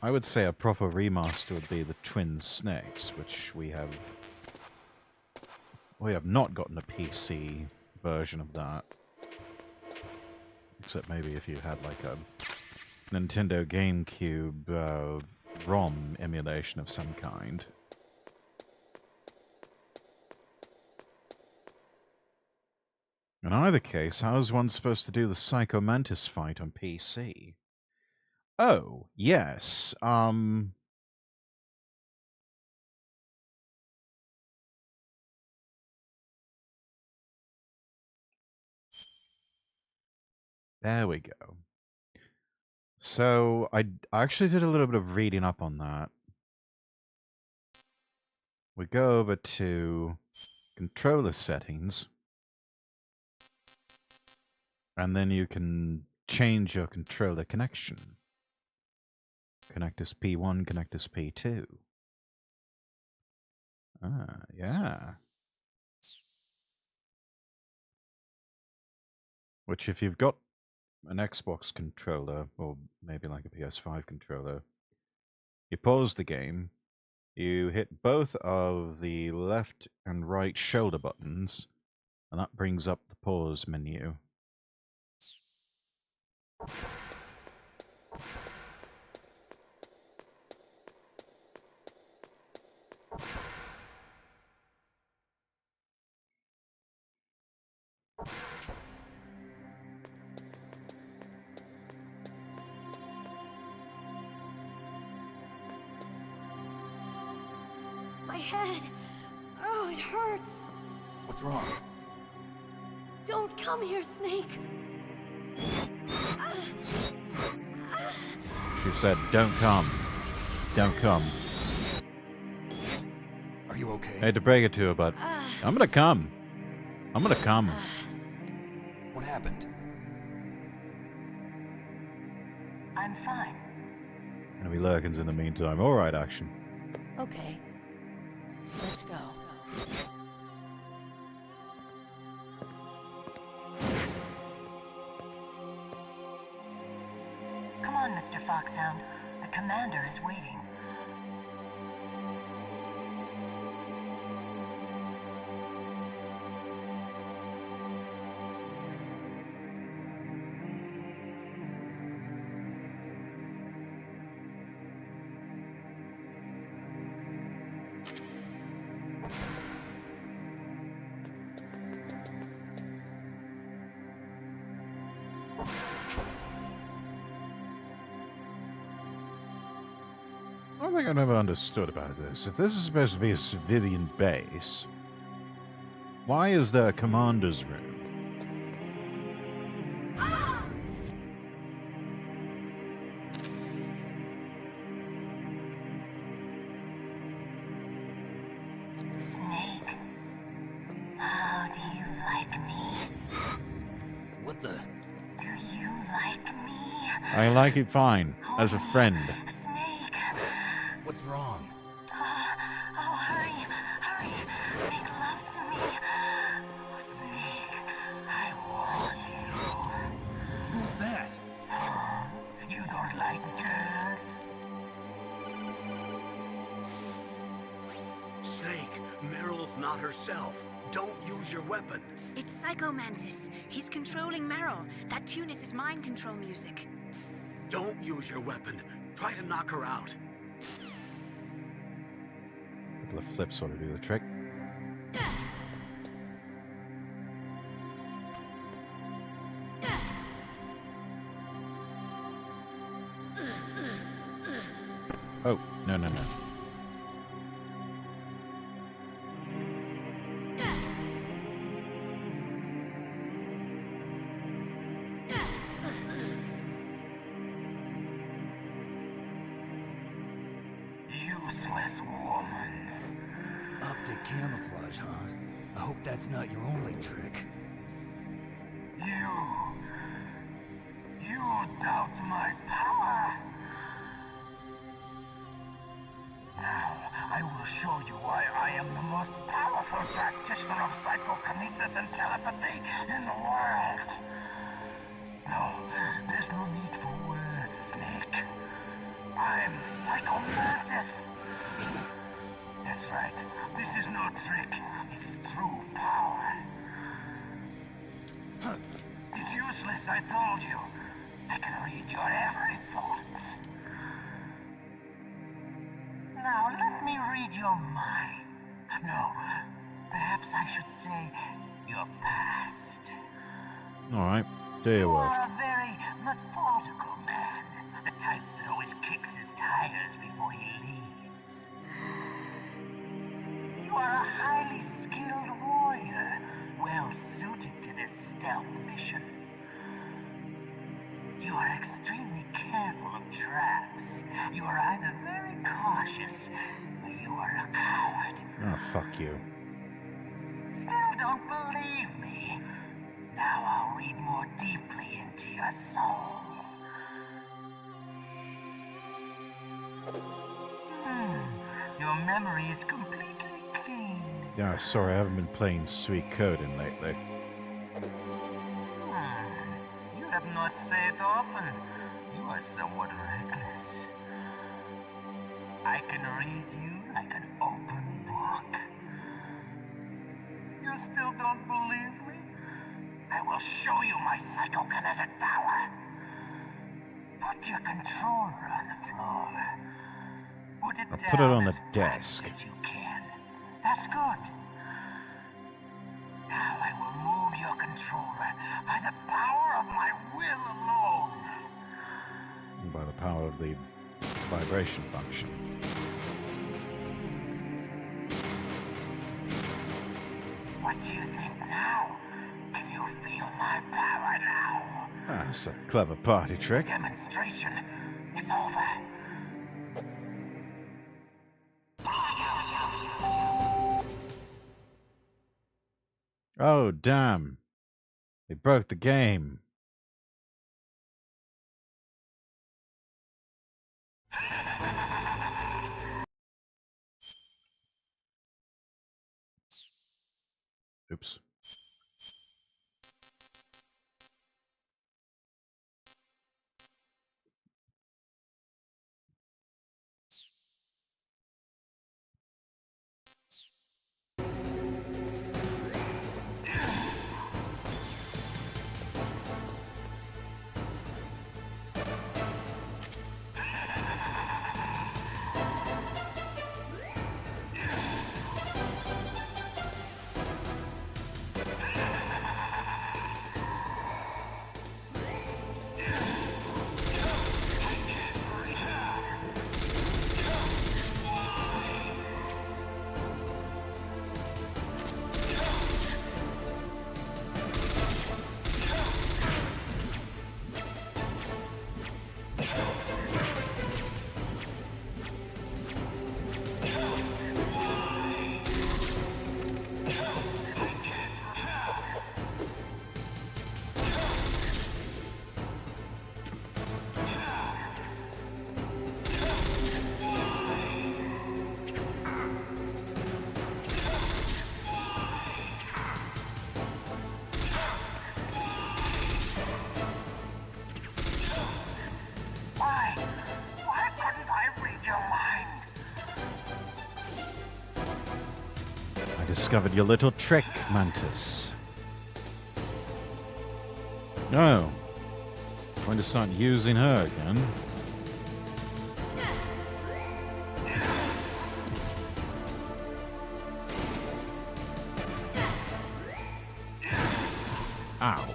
I would say a proper remaster would be the Twin Snakes, which we have not gotten a PC version of that. Except maybe if you had like a Nintendo GameCube ROM emulation of some kind. In either case, how is one supposed to do the Psycho Mantis fight on PC? Oh, yes. There we go. So I actually did a little bit of reading up on that. We go over to controller settings. And then you can change your controller connection. Connect as P1, connect as P2. Ah, yeah. Which if you've got an Xbox controller, or maybe like a PS5 controller, you pause the game, you hit both of the left and right shoulder buttons, and that brings up the pause menu. My head. Oh, it hurts. What's wrong? Don't come here, Snake. She said, don't come. Don't come. Are you okay? I had to break it to her, but I'm gonna come. I'm gonna come. What happened? I'm fine. Gonna be lurkins in the meantime. Alright, action. Okay. Let's go. Come on, Mr. Foxhound. The commander is waiting. One thing I never understood about this, if this is supposed to be a civilian base, why is there a commander's room? Snake, how do you like me? What the? Do you like me? I like it fine, as a friend. Snake! What's wrong? Oh, hurry, hurry, make love to me. Oh, Snake, I want you. Who's that? You don't like girls? Snake, Meryl's not herself. Don't use your weapon. It's Psycho Mantis. He's controlling Meryl. That tune is his mind control music. Don't use your weapon. Try to knock her out. A couple of flips sort of do the trick. Oh, no, no, no. Useless woman. Optic camouflage, huh? I hope that's not your only trick. You doubt my power? Now, I will show you why I am the most powerful practitioner of psychokinesis and telepathy in the world. No, there's no need for words, Snake. I'm Psycho Mantis. That's right. This is no trick. It's true power. It's useless, I told you. I can read your every thought. Now, let me read your mind. No, perhaps I should say your past. Alright, do your You worst. are a very methodical man. The type that always kicks his tires before he leaves. You are a highly skilled warrior, well suited to this stealth mission. You are extremely careful of traps. You are either very cautious, or you are a coward. Oh, fuck you. Still don't believe me? Now I'll read more deeply into your soul. Your memory is completely clean. Yeah, sorry, I haven't been playing Sweet Coding lately. You have not said often. You are somewhat reckless. I can read you like an open book. You still don't believe me? I will show you my psychokinetic power. Put your controller on the floor. Put it I'll down put it on the as desk. fast as you can. That's good. Now I will move your controller by the power of my will alone. By the power of the vibration function. What do you think now? Can you feel my power now? That's a clever party trick. Demonstration is over. Oh, damn. They broke the game. Oops. Why couldn't I read your mind? I discovered your little trick, Mantis. Oh. Going to start using her again. Ow.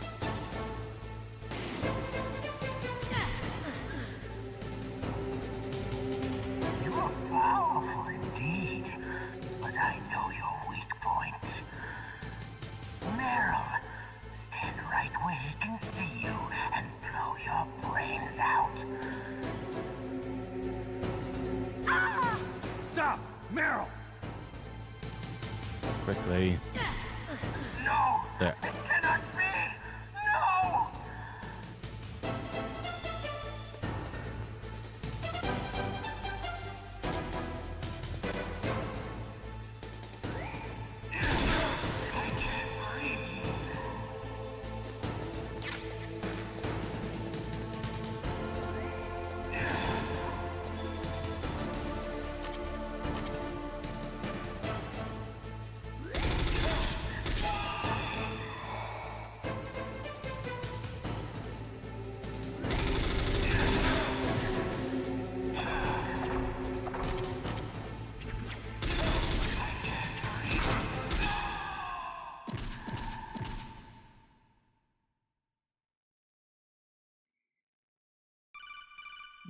You are powerful indeed, but I know your weak point. Meryl, stand right where he can see you and blow your brains out. Stop! Meryl! Quickly. No! There. It cannot be! No!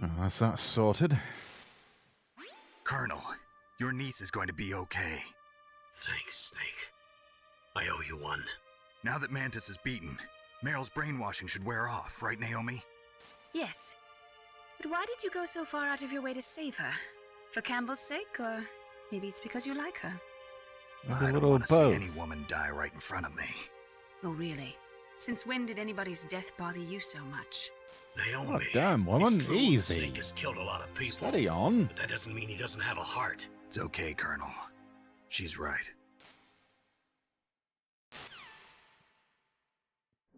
Oh, that's that sorted. Colonel, your niece is going to be okay. Thanks, Snake. I owe you one. Now that Mantis is beaten, Meryl's brainwashing should wear off, right, Naomi? Yes. But why did you go so far out of your way to save her? For Campbell's sake, or maybe it's because you like her? Maybe I a don't little want to see both. any woman die right in front of me. Oh, really? Since when did anybody's death bother you so much? Naomi. Oh, damn, woman. It's true Easy. Snake has killed a lot of people. Steady on. But that doesn't mean he doesn't have a heart. It's okay, Colonel. She's right.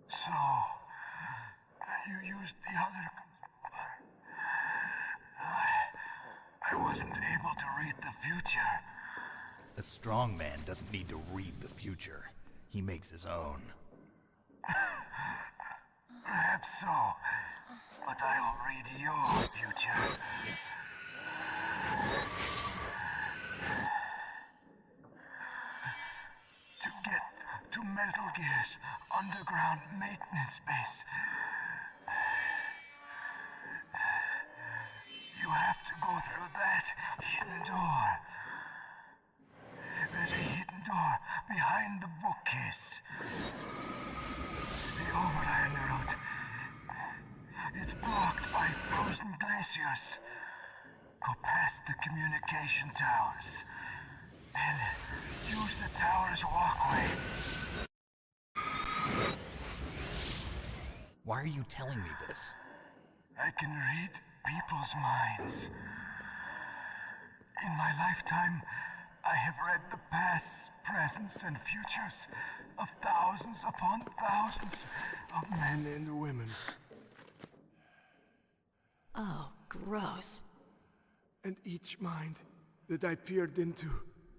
So, you used the other... I wasn't able to read the future. A strong man doesn't need to read the future. He makes his own. Perhaps so, but I will read your future. To get to Metal Gear's underground maintenance base, you have to go through that hidden door. There's a hidden door behind the bookcase. The overland route. It's blocked by frozen glaciers. Go past the communication towers. And use the tower's walkway. Why are you telling me this? I can read people's minds. In my lifetime, I have read the pasts, presents, and futures of thousands upon thousands of men and women. Oh, gross. And each mind that I peered into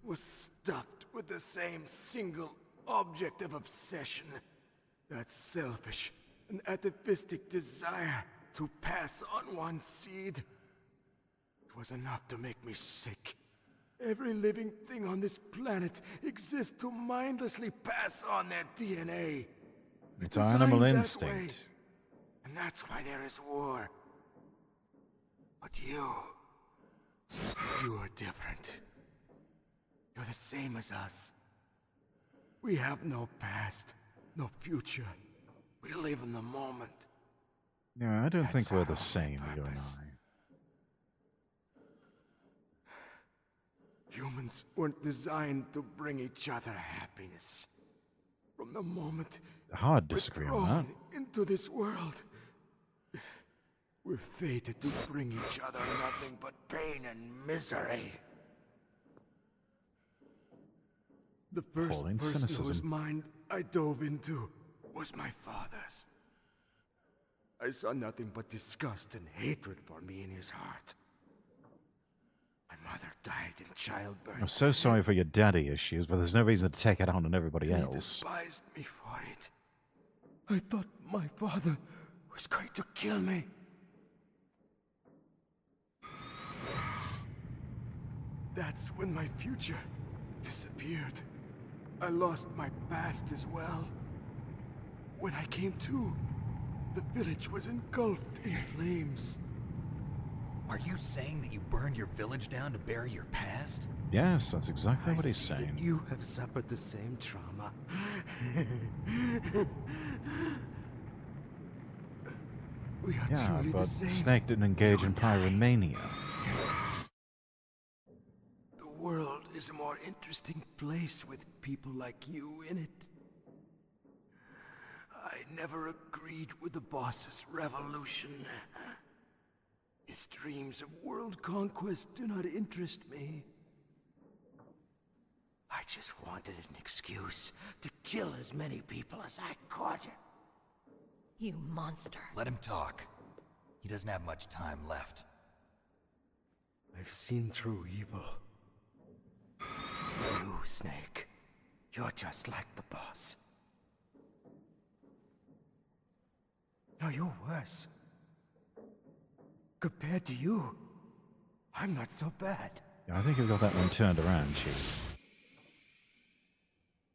was stuffed with the same single object of obsession. That selfish and atavistic desire to pass on one seed. It was enough to make me sick. Every living thing on this planet exists to mindlessly pass on their DNA. It's animal Designed that instinct. way. And that's why there is war. But you are different. You're the same as us. We have no past, no future. We live in the moment. Yeah, I don't think we're the same, you and I. Humans weren't designed to bring each other happiness. From the moment Hard disagree on that. we're thrown into this world, we're fated to bring each other nothing but pain and misery. The first Falling person whose cynicism. mind I dove into was my father's. I saw nothing but disgust and hatred for me in his heart. My mother died in childbirth. I'm so sorry for your daddy issues, but there's no reason to take it out on everybody He else. despised me for it. I thought my father was going to kill me. That's when my future disappeared. I lost my past as well. When I came to, the village was engulfed in flames. Are you saying that you burned your village down to bury your past? Yes, that's exactly what he's I see saying. that you have suffered the same trauma. We are Yeah, truly but the same. Snake didn't engage in pyromania. The world is a more interesting place with people like you in it. I never agreed with the boss's revolution. His dreams of world conquest do not interest me. I just wanted an excuse to kill as many people as I could. You monster. Let him talk. He doesn't have much time left. I've seen through evil. You, Snake, you're just like the boss. No, you're worse. Compared to you, I'm not so bad. Yeah, I think you've got that one turned around, Chief.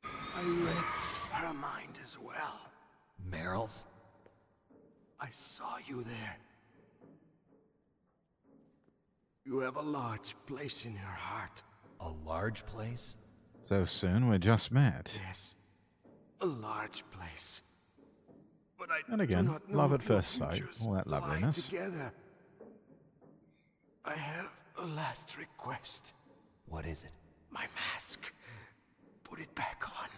I read her mind as well. Meryl's? I saw you there. You have a large place in her heart. A large place? So soon, we just met. Yes, a large place. But I And again, do not know love if at your first sight, futures all that lie loveliness. together. I have a last request. What is it? My mask. Put it back on.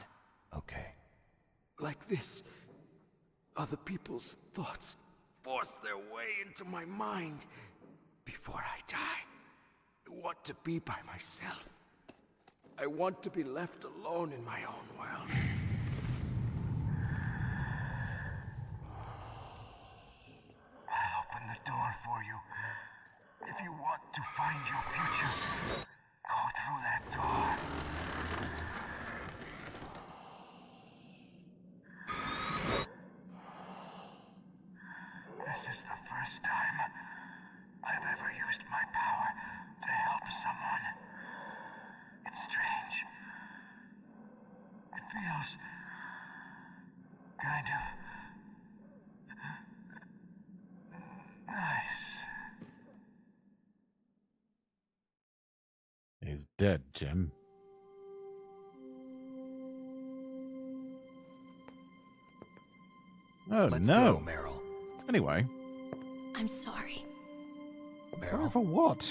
Okay. Like this, other people's thoughts force their way into my mind. Before I die, I want to be by myself. I want to be left alone in my own world. I'll open the door for you. If you want to find your future, go through that door. This is the first time I've ever used my power to help someone. It's strange. It feels kind of nice. He's dead, Jim. Oh, Let's no. go, Meryl. Anyway. I'm sorry. Sorry for what?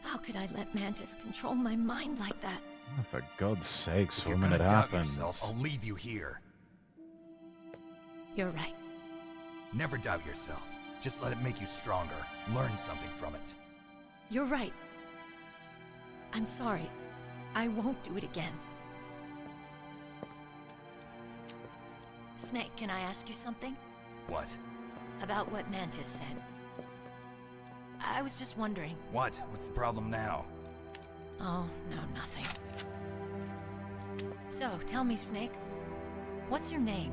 How could I let Mantis control my mind like that? Oh, for God's sakes, If you're woman, gonna it doubt happens. yourself, I'll leave you here. You're right. Never doubt yourself. Just let it make you stronger. Learn something from it. You're right. I'm sorry. I won't do it again. Snake, can I ask you something? What? About what Mantis said. I was just wondering. What? What's the problem now? Oh, no, nothing. So, tell me, Snake. What's your name?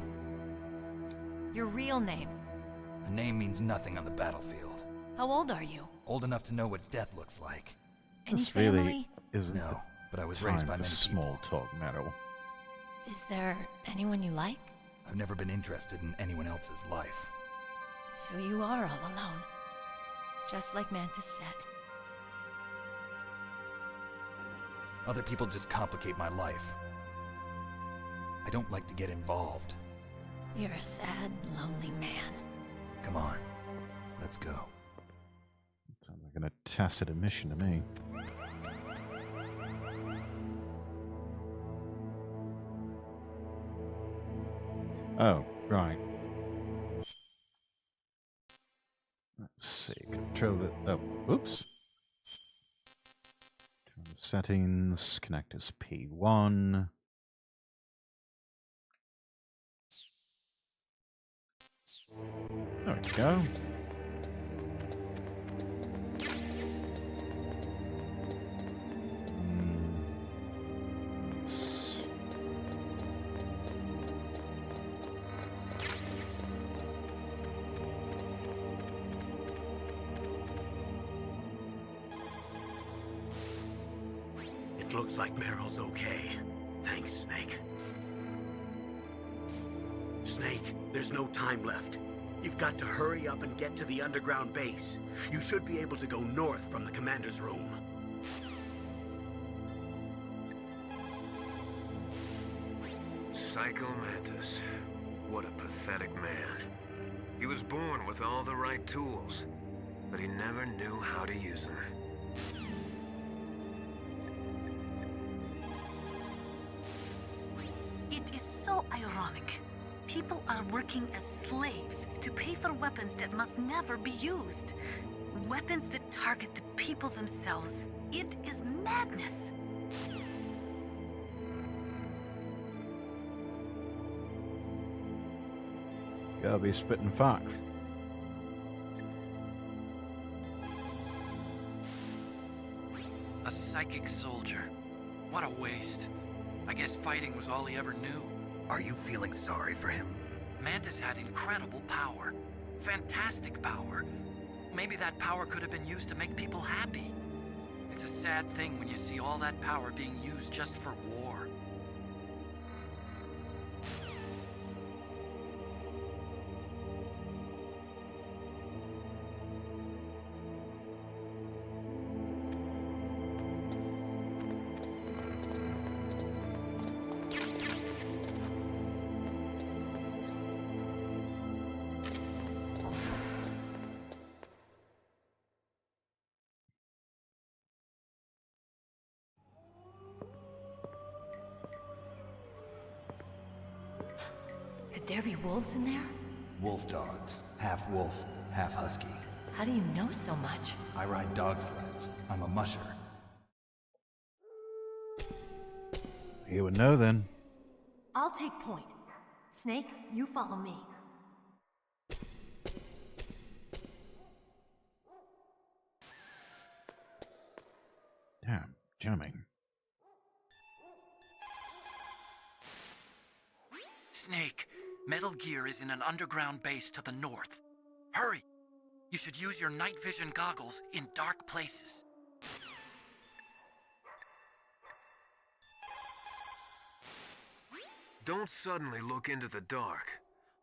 Your real name? A name means nothing on the battlefield. How old are you? Old enough to know what death looks like. Any This family? really isn't No, but I was the raised time by for many small talk, Meryl. Is there anyone you like? I've never been interested in anyone else's life. So you are all alone. Just like Mantis said. Other people just complicate my life. I don't like to get involved. You're a sad, lonely man. Come on, let's go. Sounds like an tacit admission to me. Oh, right. Let's see. Control it. Oh, oops. Control the settings. Connectors P1. There we go. Let's... It looks like Meryl's okay. Thanks, Snake. Snake, there's no time left. You've got to hurry up and get to the underground base. You should be able to go north from the commander's room. Psycho Mantis. What a pathetic man. He was born with all the right tools, but he never knew how to use them. It is so ironic. People are working as slaves to pay for weapons that must never be used. Weapons that target the people themselves. It is madness. Gotta be spitting facts. A psychic soldier. What a waste. I guess fighting was all he ever knew. Are you feeling sorry for him? Mantis had incredible power. Fantastic power. Maybe that power could have been used to make people happy. It's a sad thing when you see all that power being used just for war. Could there be wolves in there? Wolf dogs. Half wolf, half husky. How do you know so much? I ride dog sleds. I'm a musher. You would know then. I'll take point. Snake, you follow me. Damn, jamming. Snake, Metal Gear is in an underground base to the north. Hurry! You should use your night vision goggles in dark places. Don't suddenly look into the dark.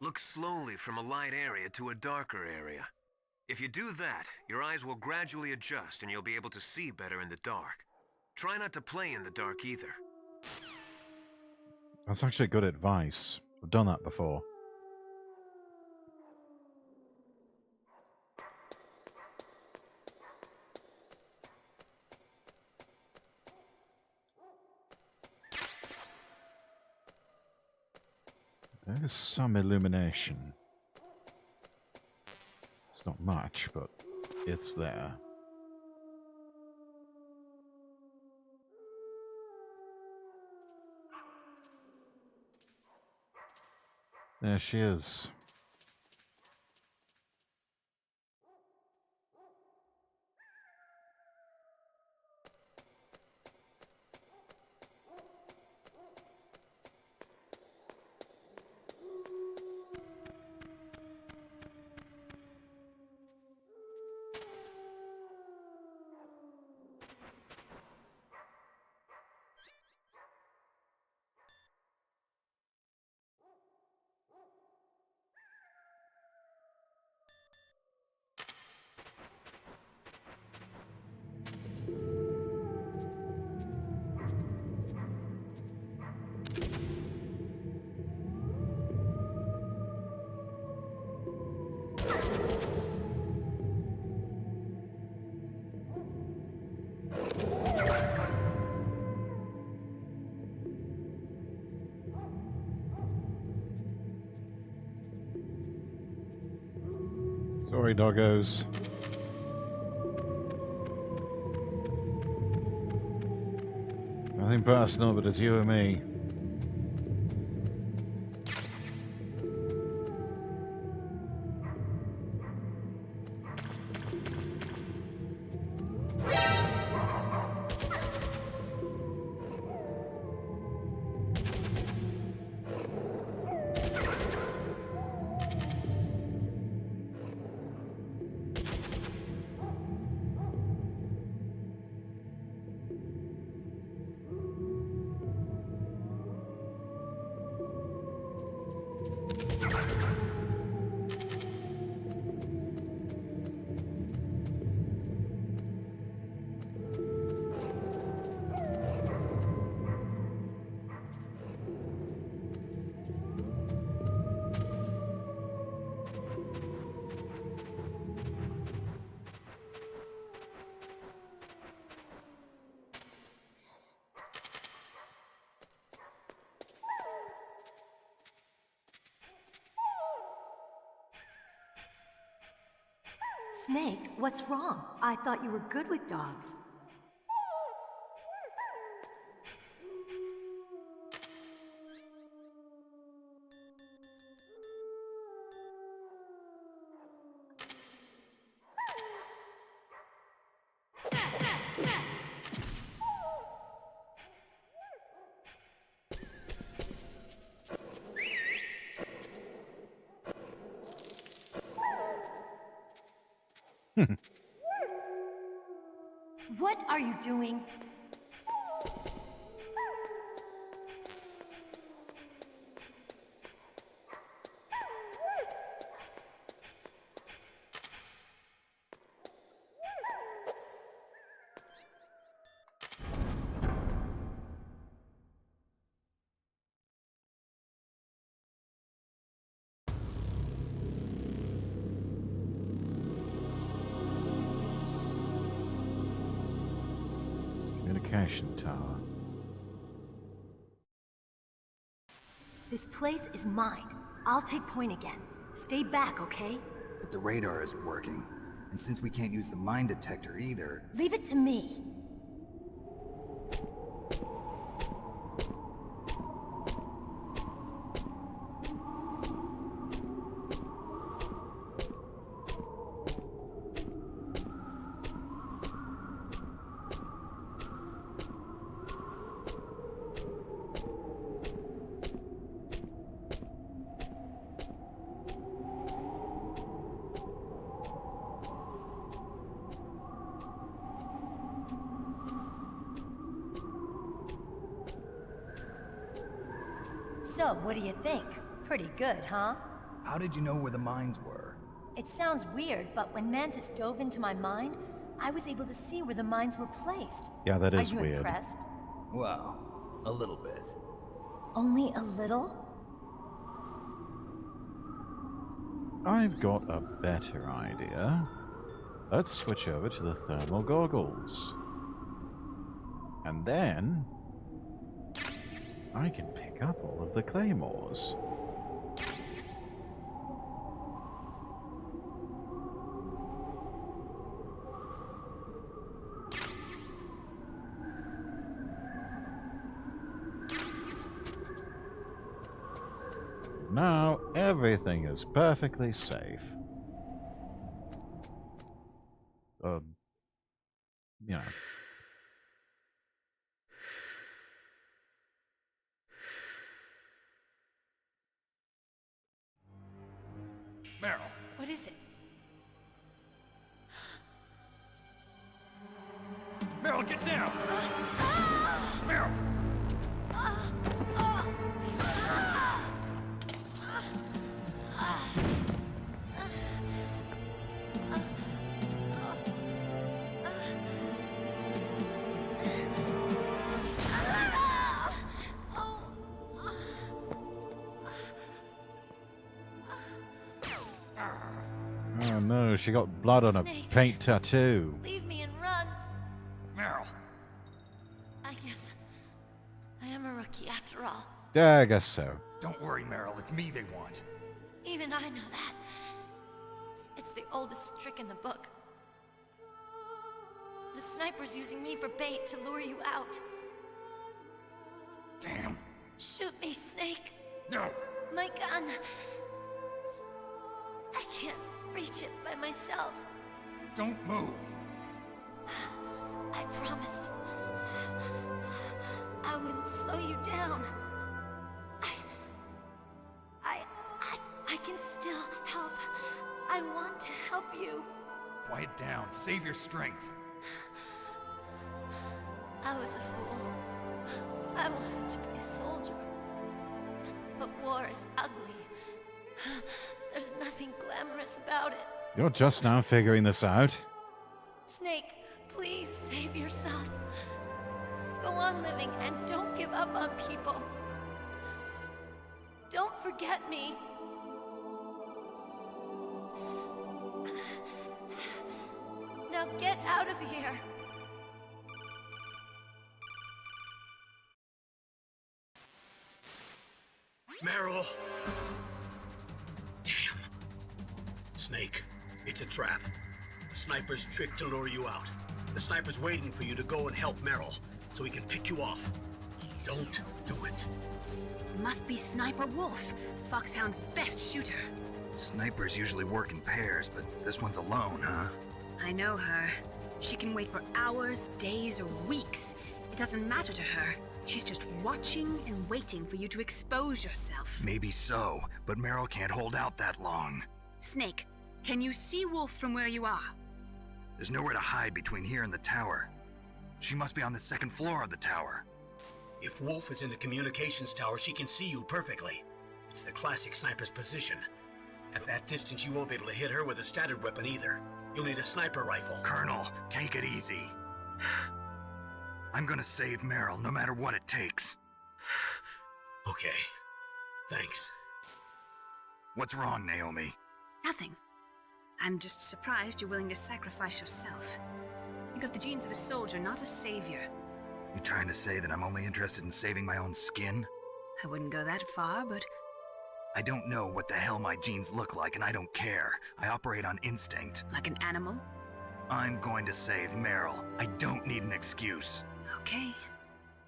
Look slowly from a light area to a darker area. If you do that, your eyes will gradually adjust and you'll be able to see better in the dark. Try not to play in the dark either. That's actually good advice. I've done that before. There is some illumination. It's not much, but it's there. There she is. Sorry, doggos. Nothing personal, but it's you and me. Snake, what's wrong? I thought you were good with dogs. What are you doing? Communication tower. This place is mine. I'll take point again. Stay back, okay? But the radar isn't working. And since we can't use the mine detector either... Leave it to me. So, what do you think? Pretty good, huh? How did you know where the mines were? It sounds weird, but when Mantis dove into my mind, I was able to see where the mines were placed. Yeah, that is weird. Are you weird. Impressed? Well, a little bit. Only a little? I've got a better idea. Let's switch over to the thermal goggles. And then I can pick up all of the claymores. now everything is perfectly safe. You know. Meryl. What is it? Meryl, get down! Meryl! Oh no, she got blood on her paint tattoo. Leave me and run. Meryl. I guess I am a rookie after all. Yeah, I guess so. Don't worry, Meryl. It's me they want. Even I know that. It's the oldest trick in the book. The sniper's using me for bait to lure you out. Damn. Shoot me, Snake. No. My gun. I can't reach it by myself. Don't move. I promised I wouldn't slow you down. I can still help. I want to help you. Quiet down. Save your strength. I was a fool. I wanted to be a soldier. But war is ugly. There's nothing glamorous about it. You're just now figuring this out? Snake, please save yourself. Go on living and don't give up on people. Don't forget me. Now get out of here. Meryl! Damn. Snake, it's a trap. The sniper's trick to lure you out. The sniper's waiting for you to go and help Meryl, so he can pick you off. Don't do it. Must be Sniper Wolf, Foxhound's best shooter. Snipers usually work in pairs, but this one's alone, huh? I know her. She can wait for hours, days, or weeks. It doesn't matter to her. She's just watching and waiting for you to expose yourself. Maybe so, but Meryl can't hold out that long. Snake, can you see Wolf from where you are? There's nowhere to hide between here and the tower. She must be on the second floor of the tower. If Wolf is in the communications tower, she can see you perfectly. It's the classic sniper's position. At that distance, you won't be able to hit her with a standard weapon either. You'll need a sniper rifle. Colonel, take it easy. I'm gonna save Meryl, no matter what it takes. Okay. Thanks. What's wrong, Naomi? Nothing. I'm just surprised you're willing to sacrifice yourself. You got the genes of a soldier, not a savior. You trying to say that I'm only interested in saving my own skin? I wouldn't go that far, but... I don't know what the hell my genes look like, and I don't care. I operate on instinct. Like an animal? I'm going to save Meryl. I don't need an excuse. Okay.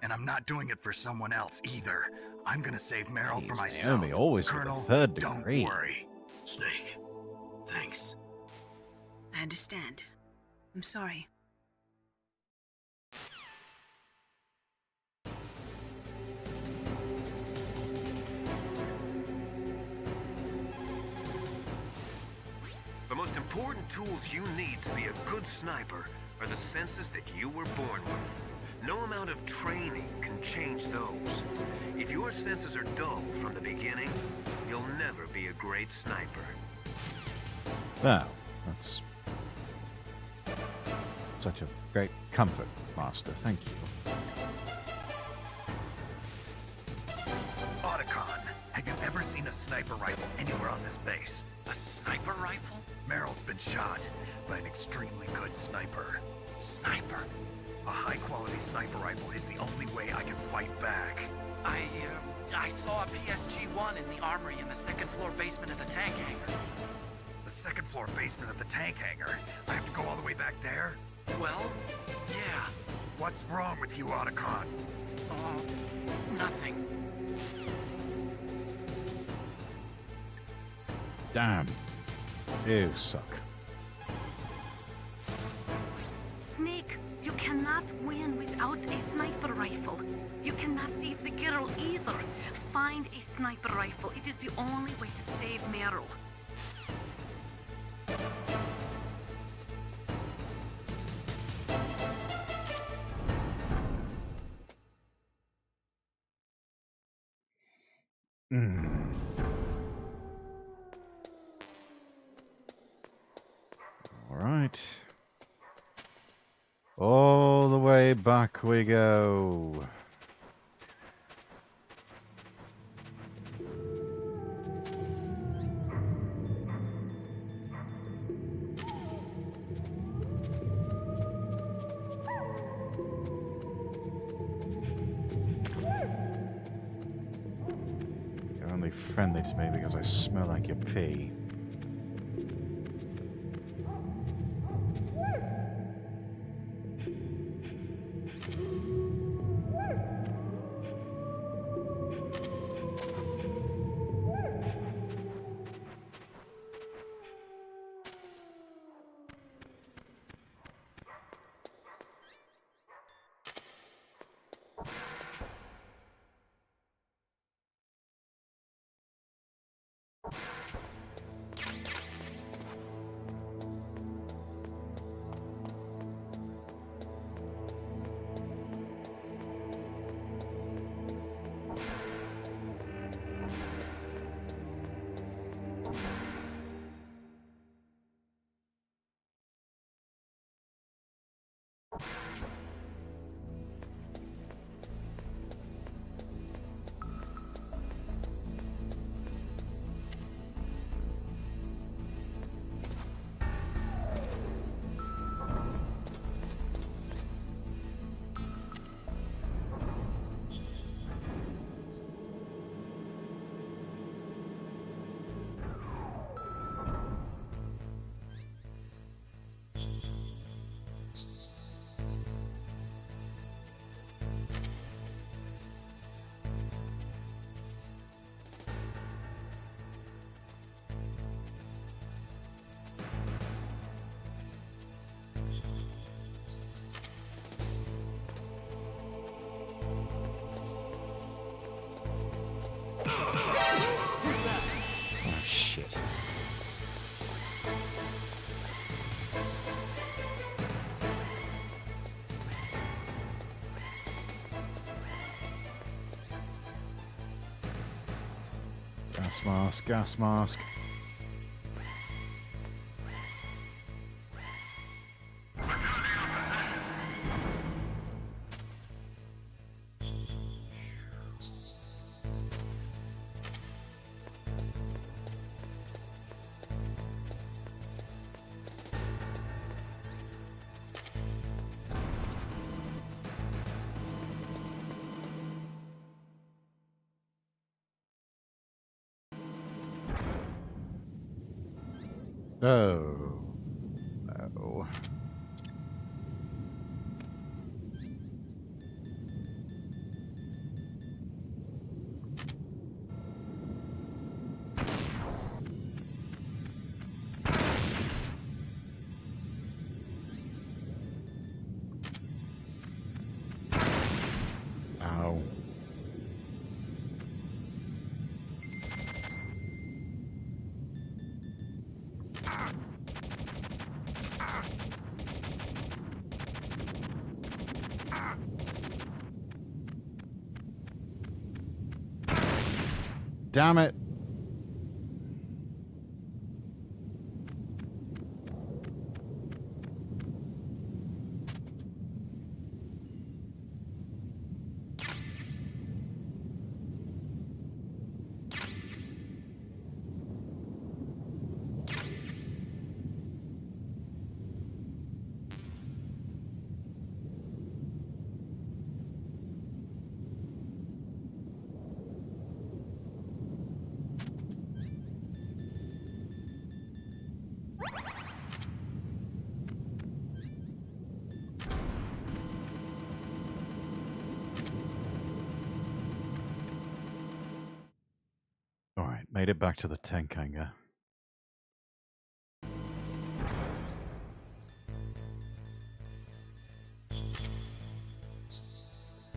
And I'm not doing it for someone else either. I'm gonna save Meryl for myself. Naomi, always Colonel, with a third degree. Don't worry. Snake, thanks. I understand. I'm sorry. The most important tools you need to be a good sniper are the senses that you were born with. No amount of training can change those. If your senses are dull from the beginning, you'll never be a great sniper. Wow, that's such a great comfort, Master. Thank you. Otacon, have you ever seen a sniper rifle anywhere on this base? A sniper rifle? Meryl's been shot by an extremely good sniper. Sniper? A high-quality sniper rifle is the only way I can fight back. I saw a PSG-1 in the armory in the second-floor basement of the tank hangar. The second-floor basement of the tank hangar? I have to go all the way back there? Well, yeah. What's wrong with you, Otacon? Nothing. Damn. You suck. Snake, you cannot win without a sniper rifle. You cannot save the girl either. Find a sniper rifle. It is the only way to save Meryl. All right. All the way back we go. You're only friendly to me because I smell like your pee. Oh, shit. Gas mask, gas mask. Oh. No. Ow. Damn it. All right, made it back to the tank hangar.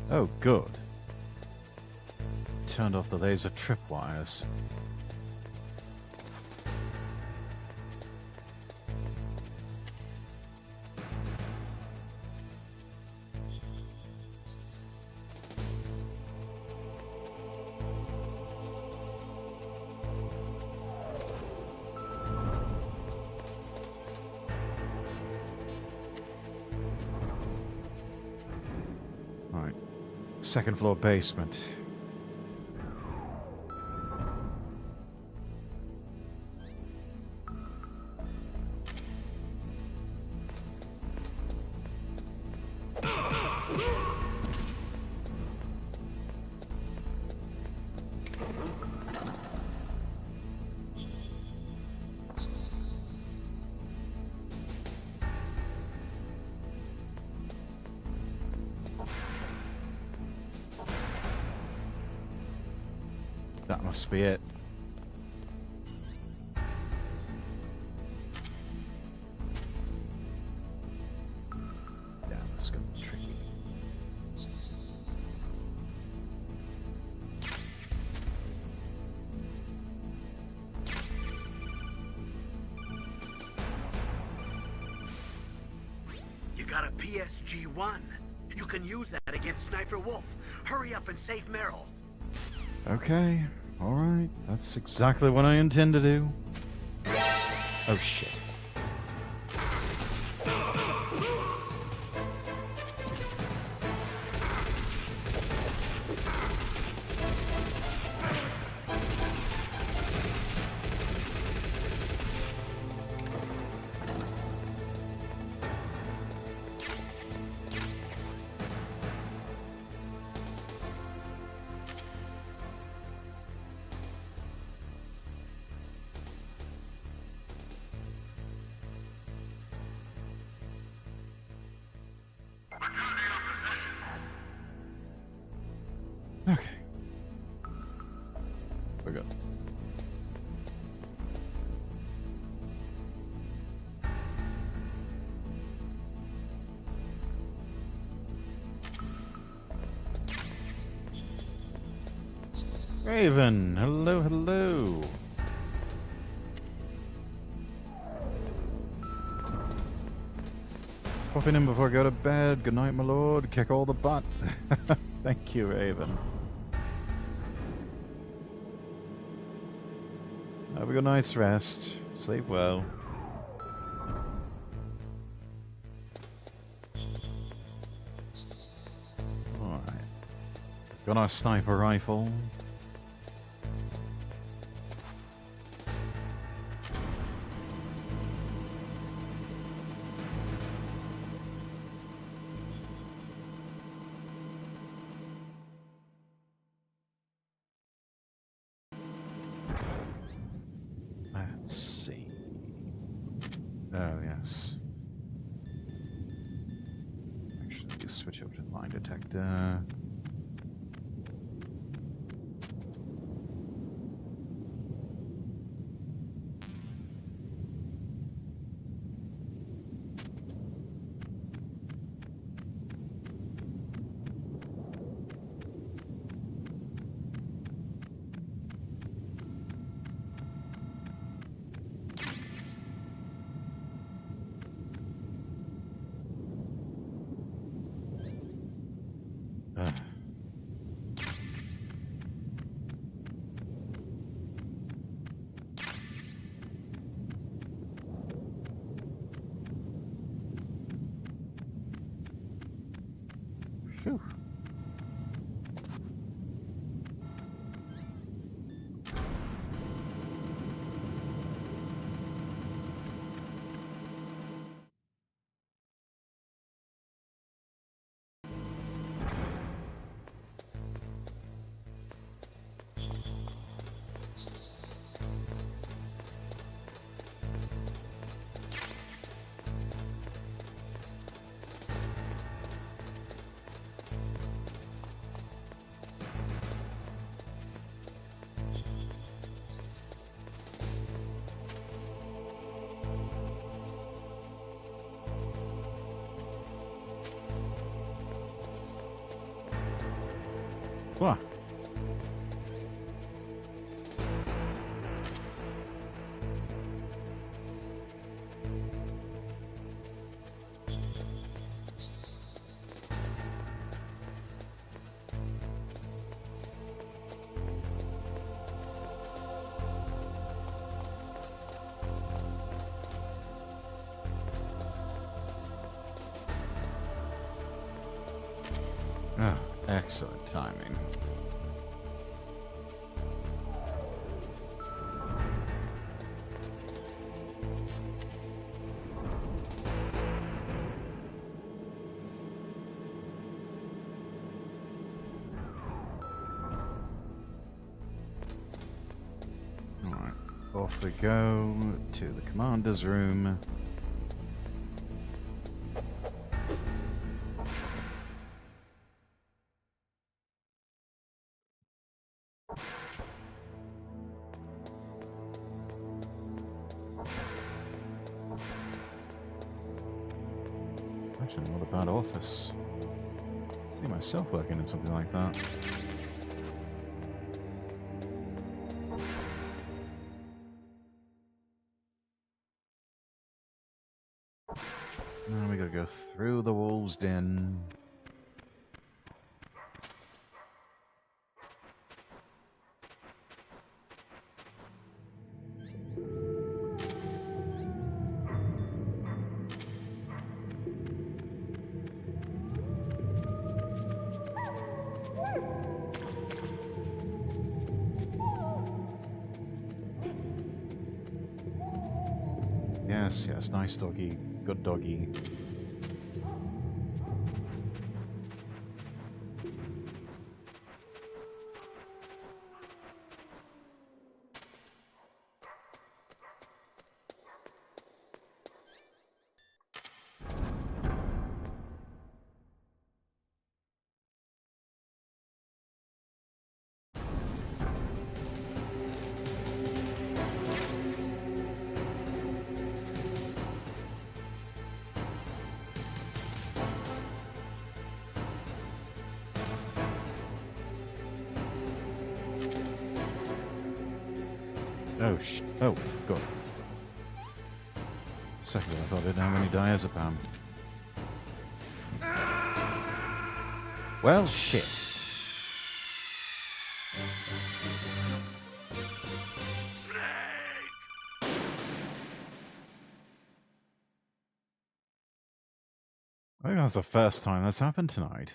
Oh, good. Turned off the laser tripwires. Alright. Second floor basement. That must be it. Yeah, that's gonna be tricky. You got a PSG-1. You can use that against Sniper Wolf. Hurry up and save Meryl. Okay, alright. That's exactly what I intend to do. Oh shit. Okay. We're good. Raven, hello, hello. Popping in before I go to bed. Good night, my lord. Kick all the butt. Thank you, Raven. Have a good night's rest. Sleep well. Alright. Got our sniper rifle. Let's see. Oh, yes. Actually, switch over to the line detector. What? Oh, excellent timing. Alright, off we go to the commander's room. Actually, not a bad office. See myself working in something like that. Now we gotta go through the wolves' den. Yes, yes, nice doggy. Good doggy. Oh, oh, God. Second, I thought I didn't have any diazepam. Well, shit. I think that's the first time that's happened tonight.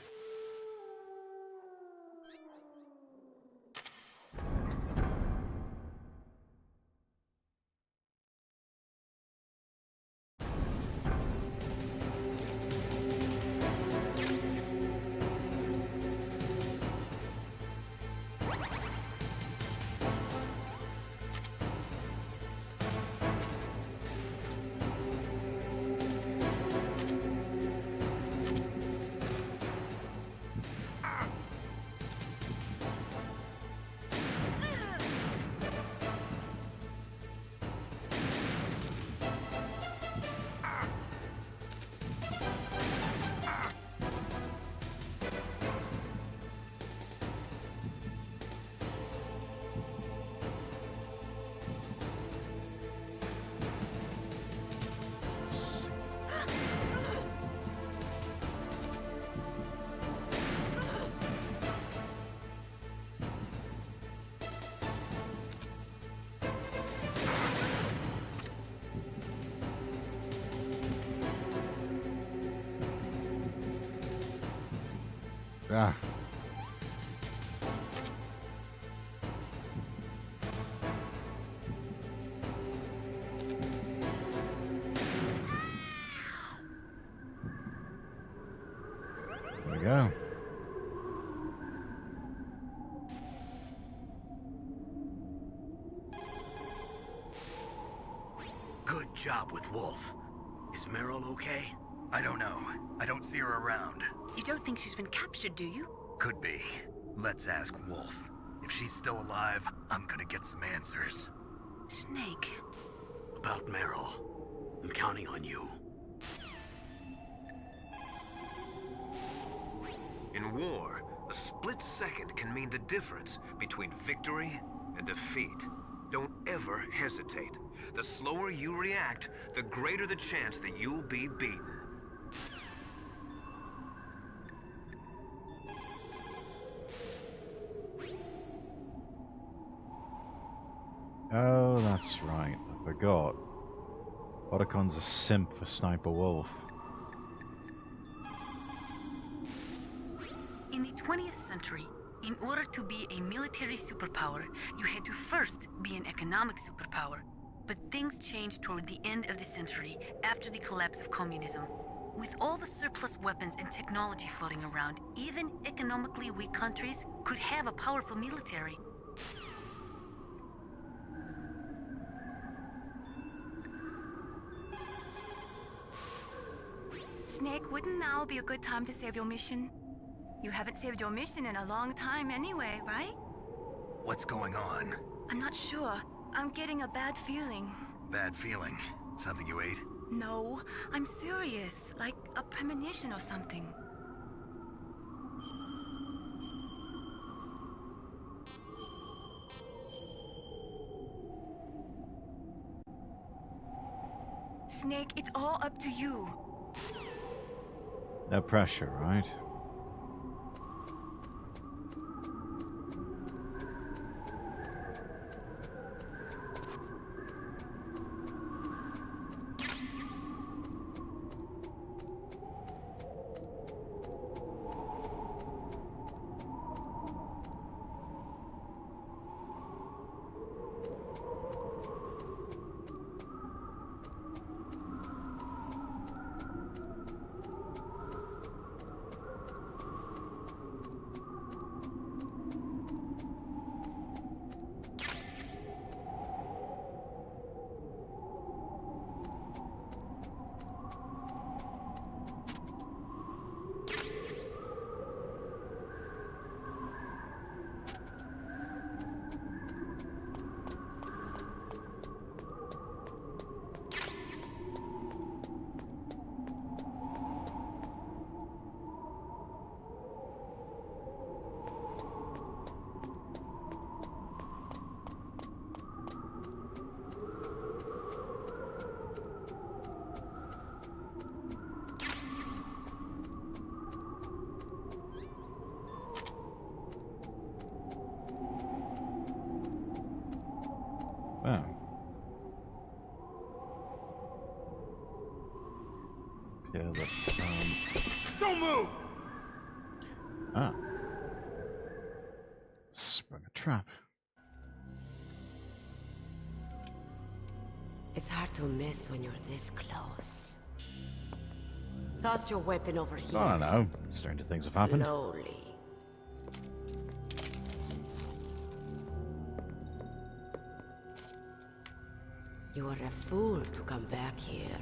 Ah. There we go. Good job with Wolf. Is Meryl okay? I don't know. I don't see her around. You don't think she's been captured, do you? Could be. Let's ask Wolf. If she's still alive, I'm gonna get some answers. Snake. About Meryl. I'm counting on you. In war, A split second can mean the difference between victory and defeat. Don't ever hesitate. The slower you react, the greater the chance that you'll be beaten. Oh, that's right. I forgot. Otacon's a simp for Sniper Wolf. In the 20th century, in order to be a military superpower, you had to first be an economic superpower. But things changed toward the end of the century, after the collapse of communism. With all the surplus weapons and technology floating around, even economically weak countries could have a powerful military. Snake, wouldn't now be a good time to save your mission? You haven't saved your mission in a long time anyway, right? What's going on? I'm not sure. I'm getting a bad feeling. Bad feeling? Something you ate? No, I'm serious. Like a premonition or something. Snake, it's all up to you. No pressure, right? Wow. Yeah, Don't move! Ah. Sprung a trap. It's hard to miss when you're this close. Toss your weapon over here. I don't know. Stranger things have happened. Slowly. You are a fool to come back here.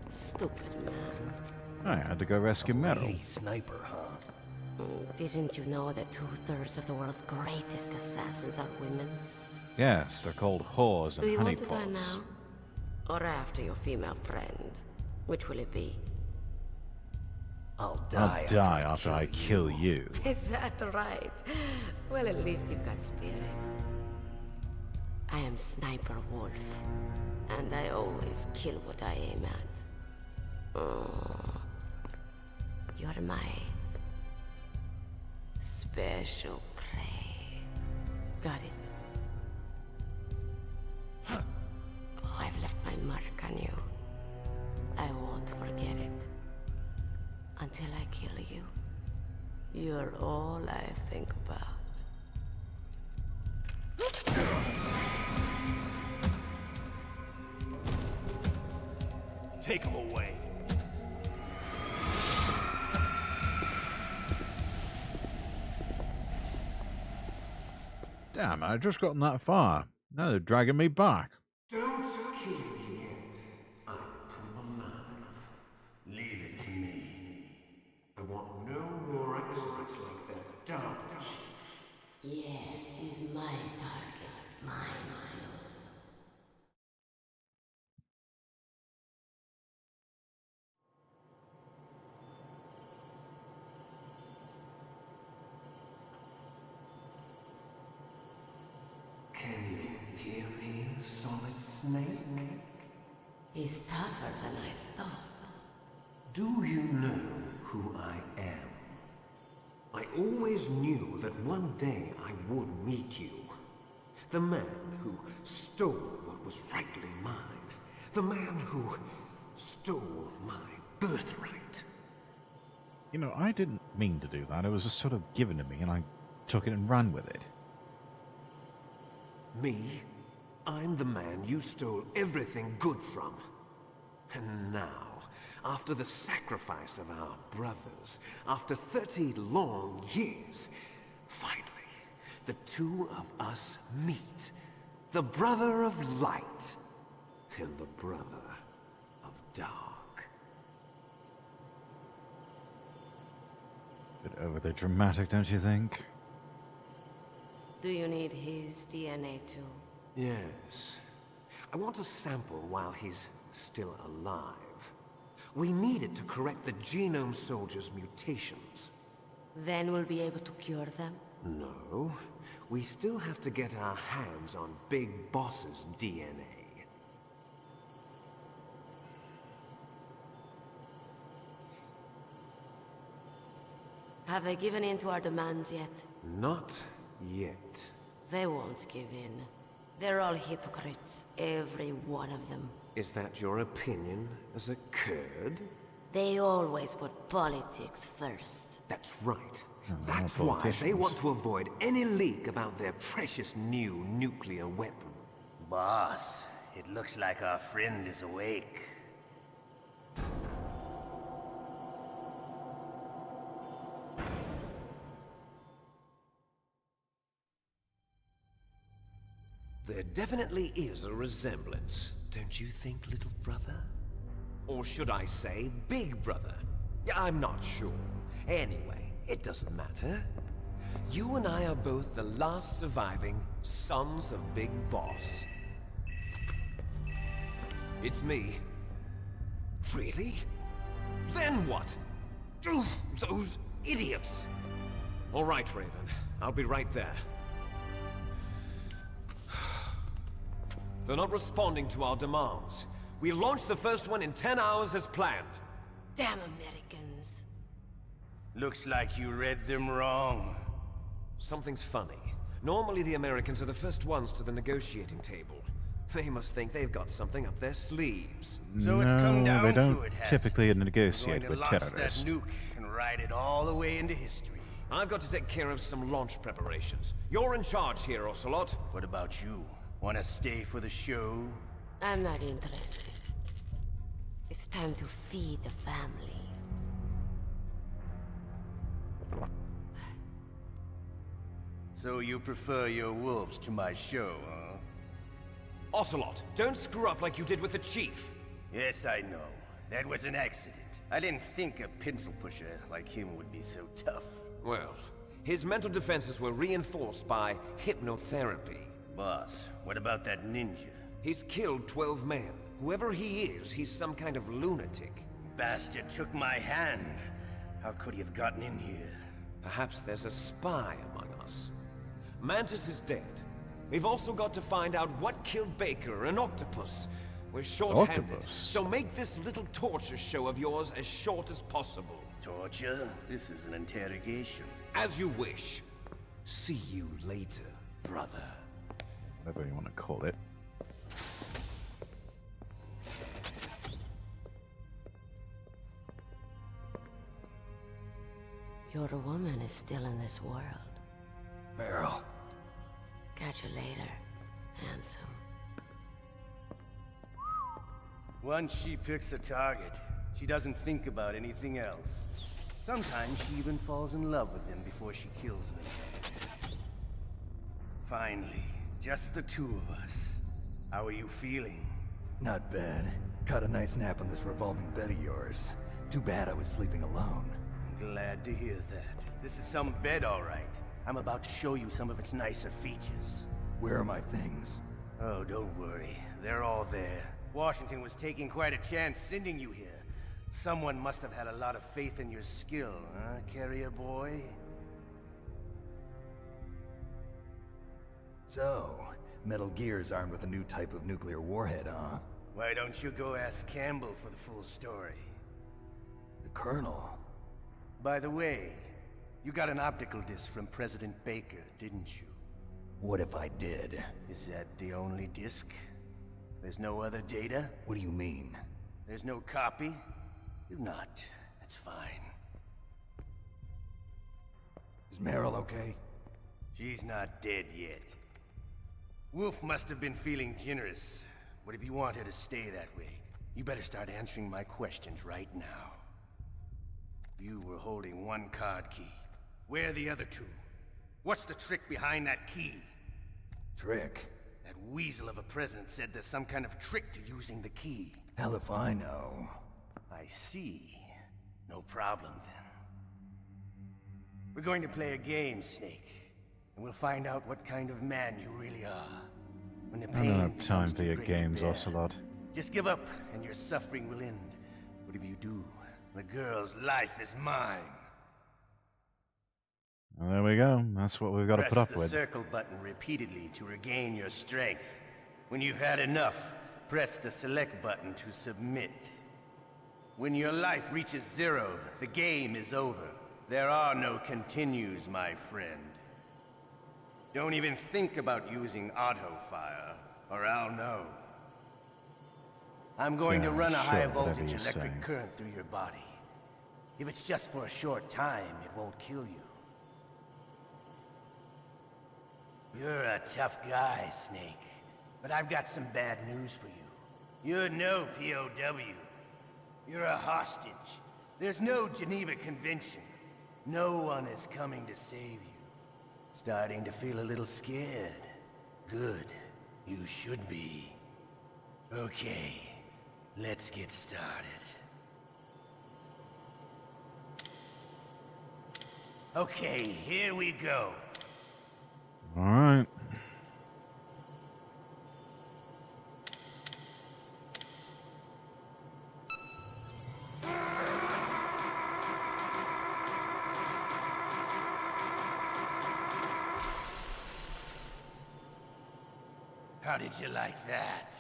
Stupid man. I had to go rescue Meryl. Lady sniper, huh? Didn't you know that 2/3 of the world's greatest assassins are women? Yes, they're called whores Do and you want to die honeypots. now? Or after your female friend? Which will it be? I'll die after I kill you. Is that right? Well, at least you've got spirit. I am Sniper Wolf, and I always kill what I aim at. Oh, you're my special prey. Got it? I've left my mark on you. I won't forget it. Until I kill you. You're all I think about. Take him away. Damn, I just gotten that far. Now they're dragging me back. Don't kill me yet. I'm too alive. Leave it to me. I want no more accidents like that dark chief. Yes, he's my target. Mine. Can you hear me, Solid Snake? He's tougher than I thought. Do you know who I am? I always knew that one day I would meet you. The man who stole what was rightly mine. The man who stole my birthright. You know, I didn't mean to do that. It was just sort of given to me, and I took it and ran with it. Me? I'm the man you stole everything good from. And now, after the sacrifice of our brothers, after 30 long years, finally, the two of us meet. The brother of light and the brother of dark. Bit over the dramatic, don't you think? Do you need his DNA too? Yes. I want a sample while he's still alive. We need it to correct the Genome Soldier's mutations. Then we'll be able to cure them? No. We still have to get our hands on Big Boss's DNA. Have they given in to our demands yet? Not yet. They won't give in. They're all hypocrites, every one of them. Is that your opinion as a Kurd? They always put politics first. That's right. That's why they want to avoid any leak about their precious new nuclear weapon. Boss, it looks like our friend is awake. There definitely is a resemblance, don't you think, little brother? Or should I say, big brother? I'm not sure. Anyway, it doesn't matter. You and I are both the last surviving sons of Big Boss. It's me. Really? Then what? Oof, those idiots! All right, Raven. I'll be right there. They're not responding to our demands. We launched the first one in 10 hours as planned. Damn Americans. Looks like you read them wrong. Something's funny. Normally the Americans are the first ones to the negotiating table. They must think they've got something up their sleeves. So it's come down they don't to it, has typically it? negotiate We're with going to launch terrorists. that nuke and ride it all the way into history. I've got to take care of some launch preparations. You're in charge here, Ocelot. What about you? Want to stay for the show? I'm not interested. It's time to feed the family. So you prefer your wolves to my show, huh? Ocelot, don't screw up like you did with the Chief. Yes, I know. That was an accident. I didn't think a pencil pusher like him would be so tough. Well, his mental defenses were reinforced by hypnotherapy. Boss, what about that ninja? He's killed 12 men. Whoever he is, he's some kind of lunatic. Bastard took my hand. How could he have gotten in here? Perhaps there's a spy among us. Mantis is dead. We've also got to find out what killed Baker, an octopus. We're short-handed, so make this little torture show of yours as short as possible. Torture? This is an interrogation. As you wish. See you later, brother. Whatever you want to call it. Your woman is still in this world. Meryl. Catch you later, handsome. Once she picks a target, she doesn't think about anything else. Sometimes she even falls in love with them before she kills them. Finally, just the two of us. How are you feeling? Not bad. Caught a nice nap on this revolving bed of yours. Too bad I was sleeping alone. Glad to hear that. This is some bed, all right. I'm about to show you some of its nicer features. Where are my things? Oh, don't worry. They're all there. Washington was taking quite a chance sending you here. Someone must have had a lot of faith in your skill, huh, carrier boy? So, Metal Gear's armed with a new type of nuclear warhead, huh? Why don't you go ask Campbell for the full story? The Colonel? By the way, you got an optical disc from President Baker, didn't you? What if I did? Is that the only disc? There's no other data? What do you mean? There's no copy? If not, that's fine. Is Meryl okay? She's not dead yet. Wolf must have been feeling generous. But if you want her to stay that way, you better start answering my questions right now. You were holding one card key. Where are the other two? What's the trick behind that key? Trick? That weasel of a president said there's some kind of trick to using the key. Hell if I know. I see. No problem then. We're going to play a game, Snake. And we'll find out what kind of man you really are. When the I pain don't have time becomes for too your great to games, bear. Ocelot. Just give up, and your suffering will end. But if you do, the girl's life is mine. Well, there we go. That's what we've got to put up Press the with. circle button repeatedly to regain your strength. When you've had enough, press the select button to submit. When your life reaches 0, the game is over. There are no continues, my friend. Don't even think about using auto-fire, or I'll know. I'm going to run a sure, high whatever voltage you electric say. current through your body. If it's just for a short time, it won't kill you. You're a tough guy, Snake. But I've got some bad news for you. You're no POW. You're a hostage. There's no Geneva Convention. No one is coming to save you. Starting to feel a little scared. Good. You should be. Okay. Let's get started. Okay, here we go. All right. How did you like that?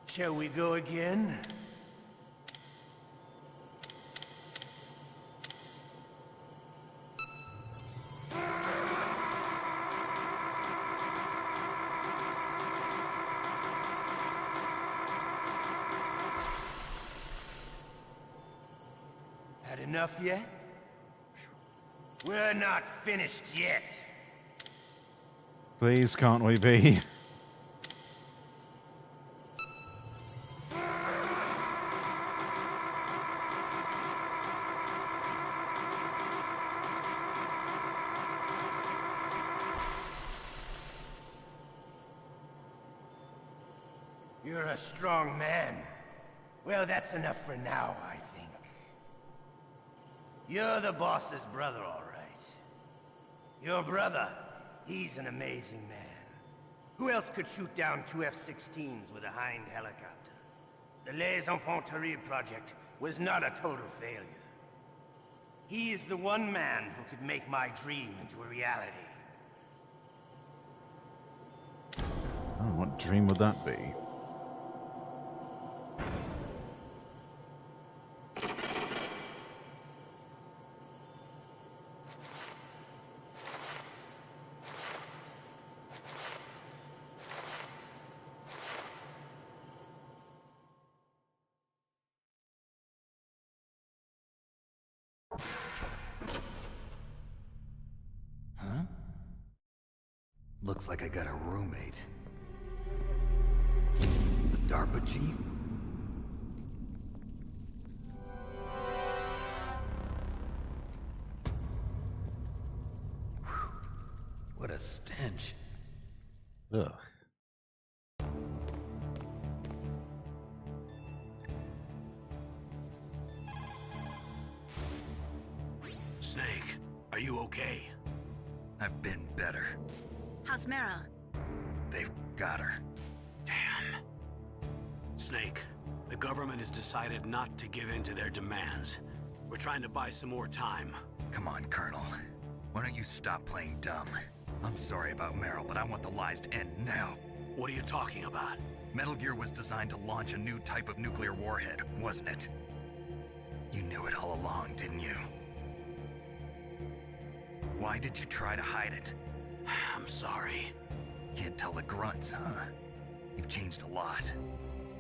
Shall we go again? Had enough yet? We're not finished yet. Please, can't we be? You're a strong man. Well, that's enough for now, I think. You're the boss's brother, all right. Your brother, he's an amazing man. Who else could shoot down 2 F-16s with a Hind helicopter? The Les Infanteries project was not a total failure. He is the one man who could make my dream into a reality. Oh, what dream would that be? Huh? Looks like I got a roommate. The DARPA chief? Whew. What a stench. Ugh. Snake, are you okay? I've been better. How's Meryl? They've got her. Damn. Snake, the government has decided not to give in to their demands. We're trying to buy some more time. Come on, Colonel. Why don't you stop playing dumb? I'm sorry about Meryl, but I want the lies to end now. What are you talking about? Metal Gear was designed to launch a new type of nuclear warhead, wasn't it? You knew it all along, didn't you? Why did you try to hide it? I'm sorry. Can't tell the grunts, huh? You've changed a lot.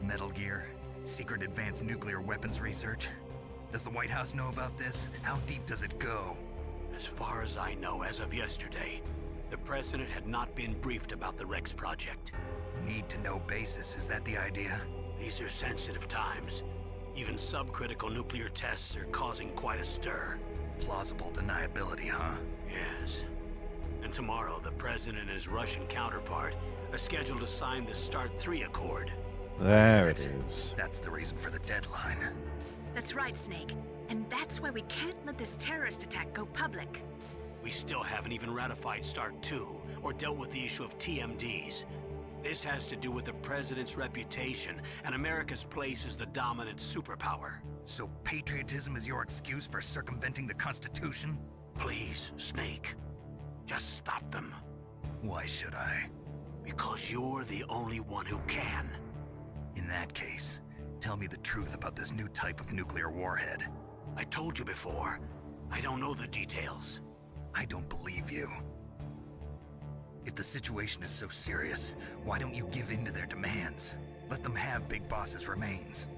Metal Gear, secret advanced nuclear weapons research. Does the White House know about this? How deep does it go? As far as I know, as of yesterday, the President had not been briefed about the Rex project. Need-to-know basis, is that the idea? These are sensitive times. Even subcritical nuclear tests are causing quite a stir. Plausible deniability, huh? Yes. And tomorrow, the President and his Russian counterpart are scheduled to sign the START 3 Accord. There it is. That's the reason for the deadline. That's right, Snake. And that's why we can't let this terrorist attack go public. We still haven't even ratified START 2 or dealt with the issue of TMDs. This has to do with the President's reputation and America's place as the dominant superpower. So patriotism is your excuse for circumventing the Constitution? Please, Snake. Just stop them. Why should I? Because you're the only one who can. In that case, tell me the truth about this new type of nuclear warhead. I told you before. I don't know the details. I don't believe you. If the situation is so serious, why don't you give in to their demands? Let them have Big Boss's remains.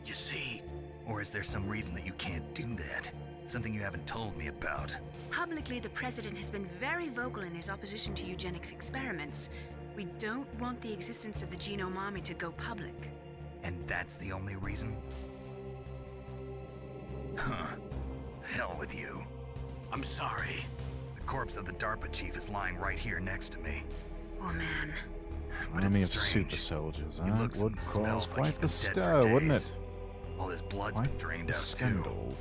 You see? Or is there some reason that you can't do that? Something you haven't told me about? Publicly, the President has been very vocal in his opposition to eugenics experiments. We don't want the existence of the Genome Army to go public. And that's the only reason? Huh. Hell with you. I'm sorry. The corpse of the DARPA chief is lying right here next to me. Oh man. But Army it's of strange. super soldiers. He That looks would and cause smells like quite he's the been dead stir, for wouldn't days. it? All his blood's Quite been drained the out scandal.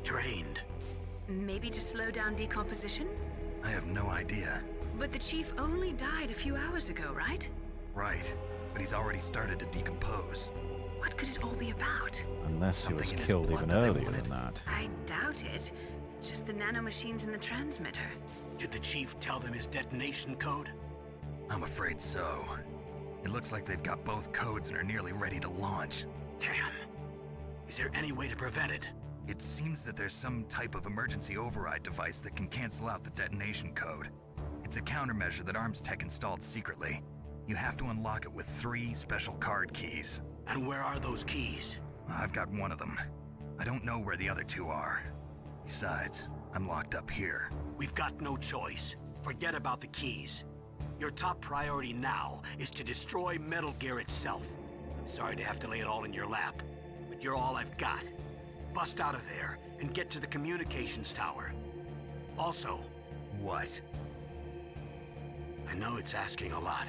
Drained? Maybe to slow down decomposition? too. I have no idea. But the chief only died a few hours ago, right? Right. But he's already started to decompose. What could it all be about? Unless he was Something in his killed blood even that they earlier wanted. than that. I doubt it. Just the nanomachines in the transmitter. Did the chief tell them his detonation code? I'm afraid so. It looks like they've got both codes and are nearly ready to launch. Damn. Is there any way to prevent it? It seems that there's some type of emergency override device that can cancel out the detonation code. It's a countermeasure that Arms Tech installed secretly. You have to unlock it with 3 special card keys. And where are those keys? I've got one of them. I don't know where the other 2 are. Besides, I'm locked up here. We've got no choice. Forget about the keys. Your top priority now is to destroy Metal Gear itself. I'm sorry to have to lay it all in your lap, but you're all I've got. Bust out of there and get to the communications tower. Also... What? I know it's asking a lot.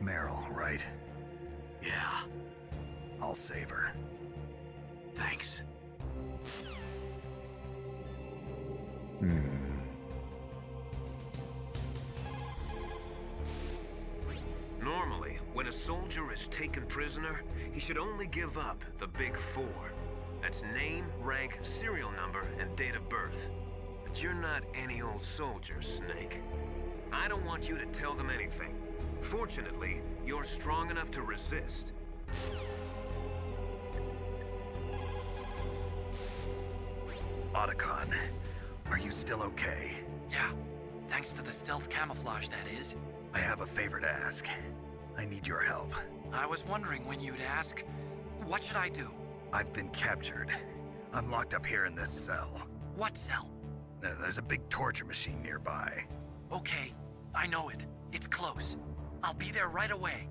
Meryl, right? Yeah. I'll save her. Thanks. Normally, when a soldier is taken prisoner, he should only give up the big 4. That's name, rank, serial number, and date of birth. But you're not any old soldier, Snake. I don't want you to tell them anything. Fortunately, you're strong enough to resist. Otacon, are you still okay? Yeah. Thanks to the stealth camouflage, that is. I have a favor to ask. I need your help. I was wondering when you'd ask. What should I do? I've been captured. I'm locked up here in this cell. What cell? There's a big torture machine nearby. Okay, I know it. It's close. I'll be there right away.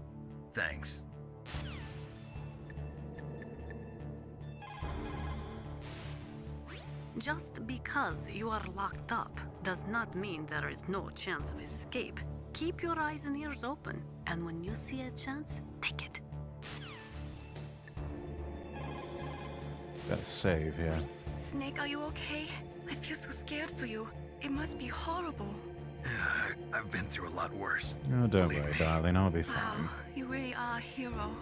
Thanks. Just because you are locked up does not mean there is no chance of escape. Keep your eyes and ears open, and when you see a chance, take it. Gotta save, yeah. Snake, are you okay? I feel so scared for you. It must be horrible. I've been through a lot worse. Oh, don't worry, darling. I'll be fine. Wow, you really are a hero.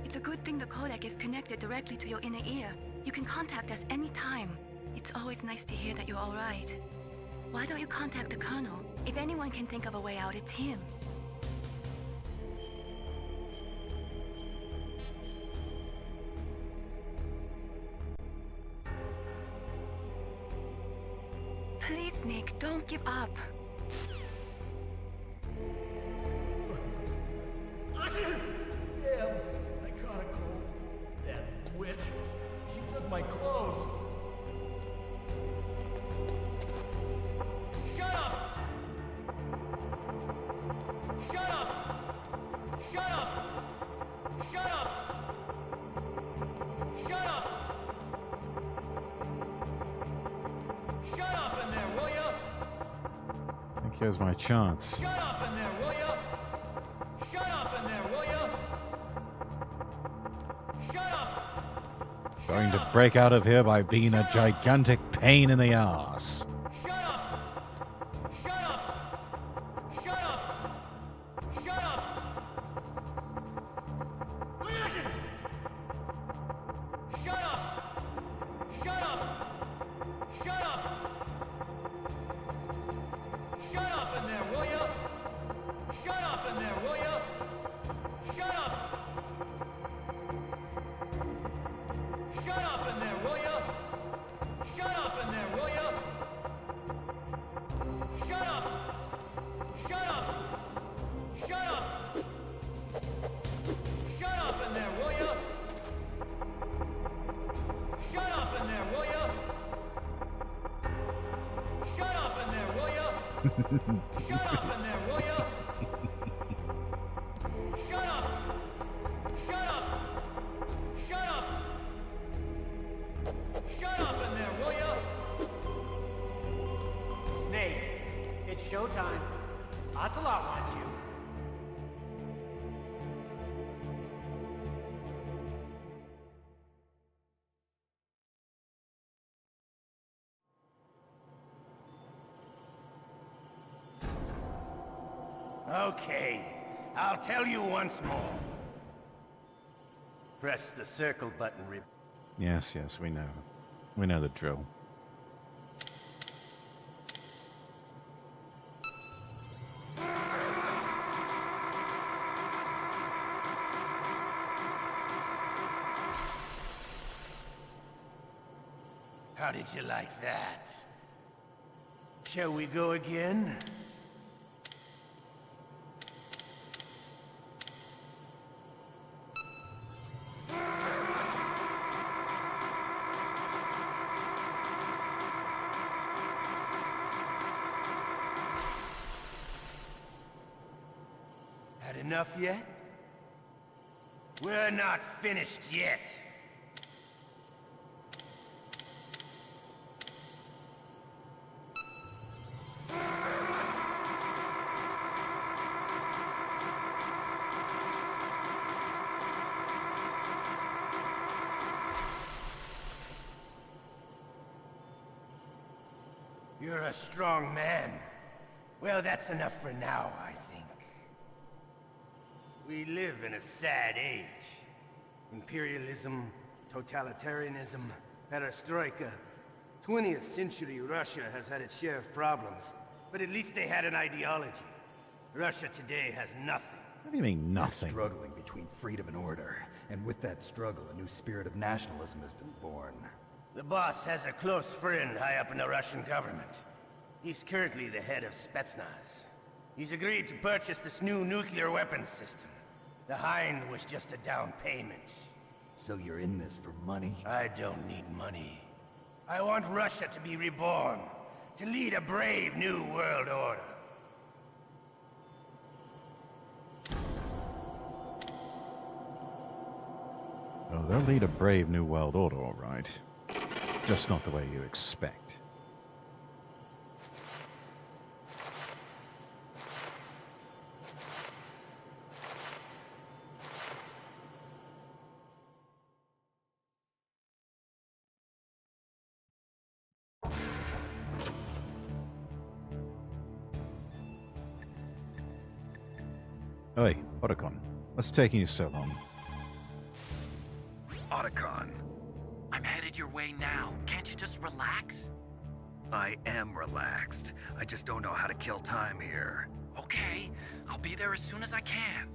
It's a good thing the codec is connected directly to your inner ear. You can contact us anytime. It's always nice to hear that you're all right. Why don't you contact the Colonel? If anyone can think of a way out, it's him. Please, Snake, don't give up. Damn, I caught a cold. That witch. She took my clothes. Shut up! Shut up! Shut up! Shut up! Shut up! Shut up in there, will ya? I think here's my chance. Shut up in there, will ya? Shut up in there, will ya? Shut up! Going to break out of here by being a gigantic pain in the ass. Shut up! Shut up! Shut up! Shut up! Shut up! Shut up! Shut up! Shut up in there, will ya? Shut up in there, will ya? Shut up! Shut up in there, will ya? Shut up in there, will ya? Shut up! Shut up! Shut up! Shut up in there, will ya? Shut up in there, will ya? Shut up in there, will ya? Shut up in there, will ya? Shut up! Shut up! Shut up! Shut up in there, will ya? Snake, it's showtime. Ocelot wants you. Okay, I'll tell you once more. Press the circle button. Yes, yes, we know. We know the drill. How did you like that? Shall we go again? Had enough yet? We're not finished yet. You're a strong man. Well, that's enough for now, I think. We live in a sad age. Imperialism, totalitarianism, perestroika. 20th century Russia has had its share of problems, but at least they had an ideology. Russia today has nothing. What do you mean, nothing? They're struggling between freedom and order, and with that struggle, a new spirit of nationalism has been born. The boss has a close friend high up in the Russian government. He's currently the head of Spetsnaz. He's agreed to purchase this new nuclear weapons system. The Hind was just a down payment. So you're in this for money? I don't need money. I want Russia to be reborn, to lead a brave new world order. Oh, they'll lead a brave new world order, all right. Just not the way you expect. Oi, Otacon. What's taking you so long? Otacon. I'm headed your way now. Can't you just relax? I am relaxed. I just don't know how to kill time here. Okay, I'll be there as soon as I can.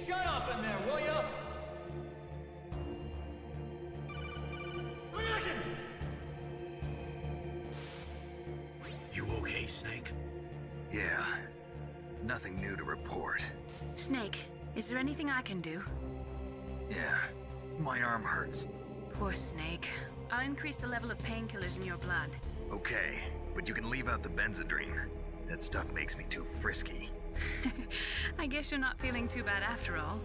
Shut up in there, will ya? You okay, Snake? Yeah. Nothing new to report. Snake, is there anything I can do? Yeah. My arm hurts. Poor Snake. I'll increase the level of painkillers in your blood. Okay, but you can leave out the Benzedrine. That stuff makes me too frisky. I guess you're not feeling too bad after all.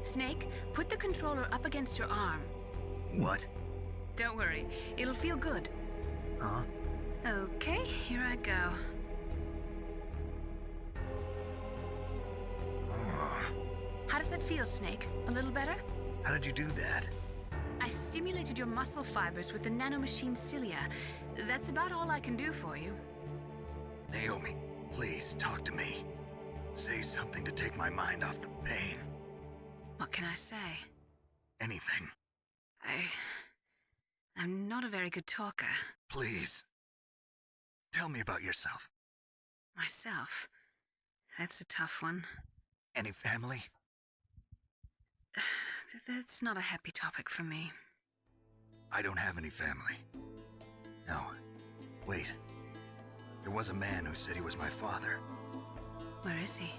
Snake, put the controller up against your arm. What? Don't worry, it'll feel good. Huh? Okay, here I go. How does that feel, Snake? A little better? How did you do that? I stimulated your muscle fibers with the nanomachine cilia. That's about all I can do for you. Naomi, please talk to me. Say something to take my mind off the pain. What can I say? Anything. I'm not a very good talker. Please. Tell me about yourself. Myself? That's a tough one. Any family? That's not a happy topic for me. I don't have any family. No. Wait. There was a man who said he was my father. Where is he?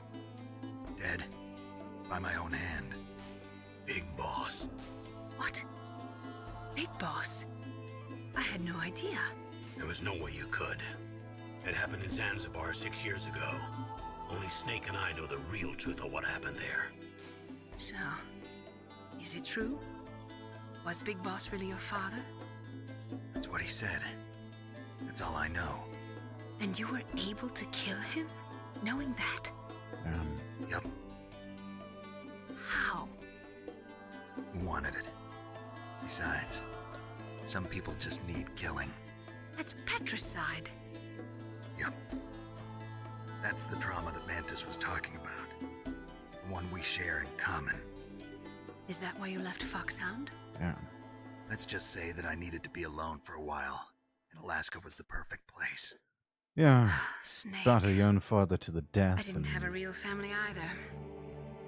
Dead. By my own hand. Big Boss. What? Big Boss? I had no idea. There was no way you could. It happened in Zanzibar 6 years ago. Only Snake and I know the real truth of what happened there. So, is it true? Was Big Boss really your father? That's what he said. That's all I know. And you were able to kill him, knowing that? Yup. How? He wanted it. Besides, some people just need killing. That's patricide. Yup. That's the trauma that Mantis was talking about. The one we share in common. Is that why you left Foxhound? Yeah. Let's just say that I needed to be alone for a while, and Alaska was the perfect place. Yeah. Snake. Battle your own father to the death. I didn't have a real family either.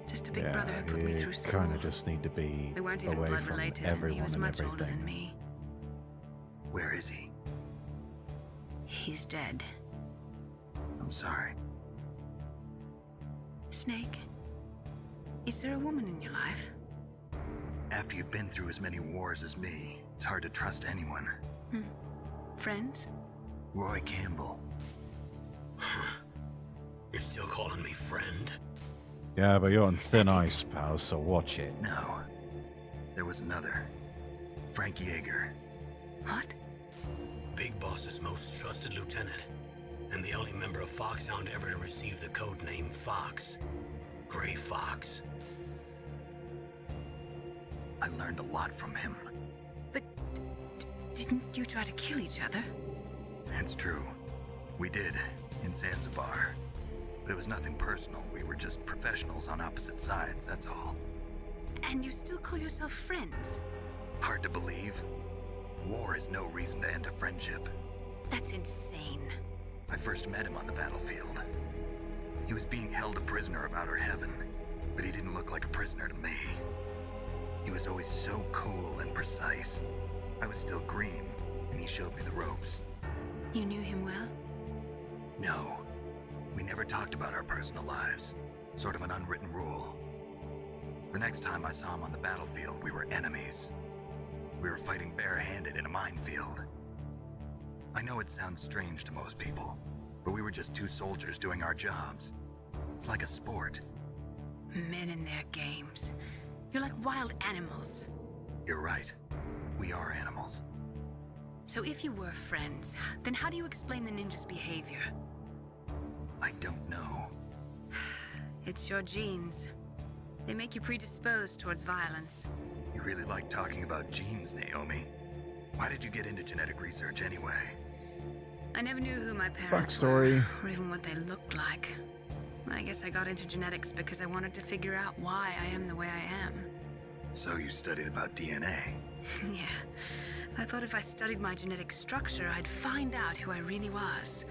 Just a big yeah, brother who put me through school. Kind of just need to be We weren't even away blood from related, everyone and he was and much older everything. than me. Where is he? He's dead. I'm sorry. Snake, is there a woman in your life? After you've been through as many wars as me, it's hard to trust anyone. Friends? Roy Campbell. You're still calling me friend? Yeah, but you're on thin ice, pal, so watch it. No. There was another. Frank Yeager. What? Big Boss's most trusted lieutenant, and the only member of Foxhound ever to receive the code name Fox. Gray Fox. I learned a lot from him. But didn't you try to kill each other? It's true. We did, in Zanzibar. But it was nothing personal. We were just professionals on opposite sides, that's all. And you still call yourself friends? Hard to believe. War is no reason to end a friendship. That's insane. I first met him on the battlefield. He was being held a prisoner of outer heaven, but he didn't look like a prisoner to me. He was always so cool and precise. I was still green, and he showed me the ropes. You knew him well? No. We never talked about our personal lives. Sort of an unwritten rule. The next time I saw him on the battlefield, we were enemies. We were fighting barehanded in a minefield. I know it sounds strange to most people, but we were just two soldiers doing our jobs. It's like a sport. Men and their games. You're like wild animals. You're right. We are animals. So if you were friends, then how do you explain the ninjas' behavior? I don't know. It's your genes. They make you predisposed towards violence. You really like talking about genes, Naomi. Why did you get into genetic research anyway? I never knew who my parents Backstory. were, or even what they looked like. I guess I got into genetics because I wanted to figure out why I am the way I am. So you studied about DNA? Yeah. I thought if I studied my genetic structure, I'd find out who I really was.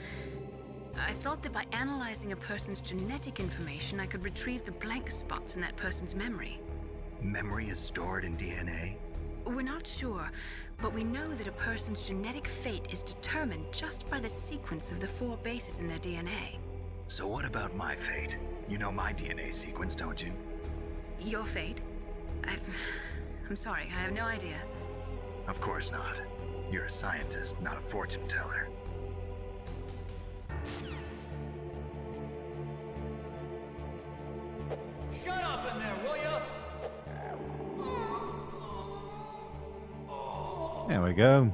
I thought that by analyzing a person's genetic information, I could retrieve the blank spots in that person's memory. Memory is stored in DNA? We're not sure, but we know that a person's genetic fate is determined just by the sequence of the 4 bases in their DNA. So what about my fate? You know my DNA sequence, don't you? Your fate? I'm sorry, I have no idea. Of course not. You're a scientist, not a fortune teller. Shut up in there, will ya? There we go.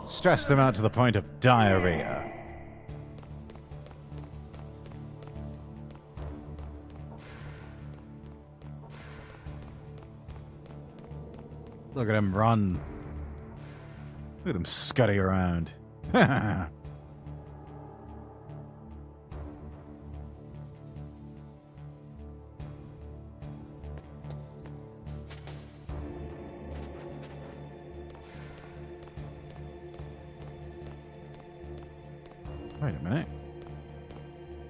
Stressed them out to the point of diarrhea. Look at him run. Look at him scutty around. Wait a minute.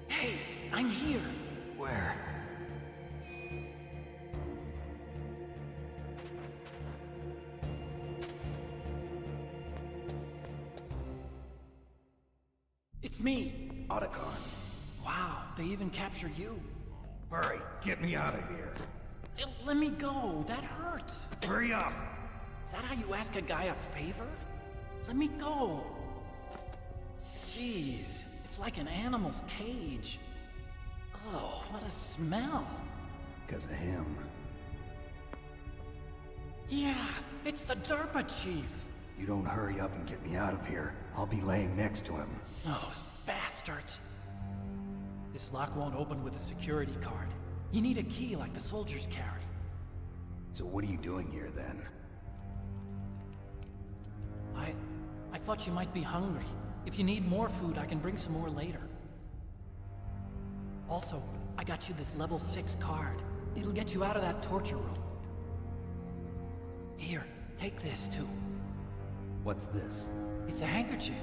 Hey, I'm here. Where? It's me. Otacon. Wow, they even captured you. Hurry, get me out of here. Let me go. That hurts. Hurry up. Is that how you ask a guy a favor? Let me go. Jeez, it's like an animal's cage. Oh, what a smell. Because of him. Yeah, it's the DARPA chief. You don't hurry up and get me out of here, I'll be laying next to him. Those bastards. This lock won't open with a security card. You need a key like the soldiers carry. So what are you doing here then? I thought you might be hungry. If you need more food, I can bring some more later. Also, I got you this level 6 card. It'll get you out of that torture room. Here, take this too. What's this? It's a handkerchief.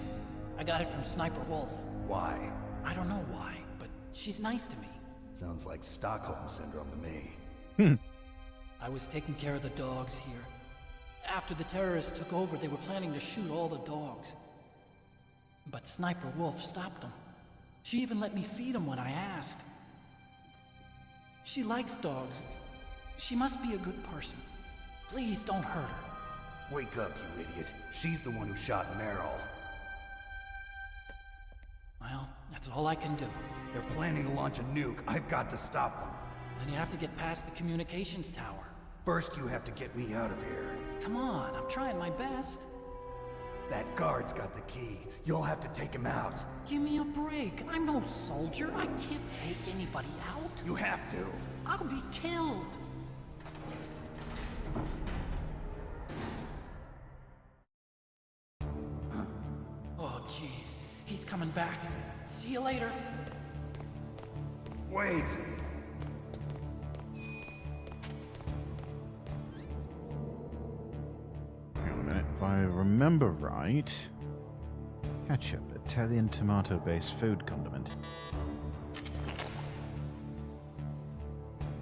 I got it from Sniper Wolf. Why? I don't know why, but she's nice to me. Sounds like Stockholm Syndrome to me. I was taking care of the dogs here. After the terrorists took over, they were planning to shoot all the dogs. But Sniper Wolf stopped them. She even let me feed them when I asked. She likes dogs. She must be a good person. Please don't hurt her. Wake up, you idiot. She's the one who shot Meryl. Well, that's all I can do. They're planning to launch a nuke. I've got to stop them. Then you have to get past the communications tower. First, you have to get me out of here. Come on, I'm trying my best. That guard's got the key. You'll have to take him out. Give me a break. I'm no soldier. I can't take anybody out. You have to. I'll be killed. Oh, jeez. He's coming back. See you later. Wait. Hang on a minute. If I remember right, ketchup, Italian tomato-based food condiment.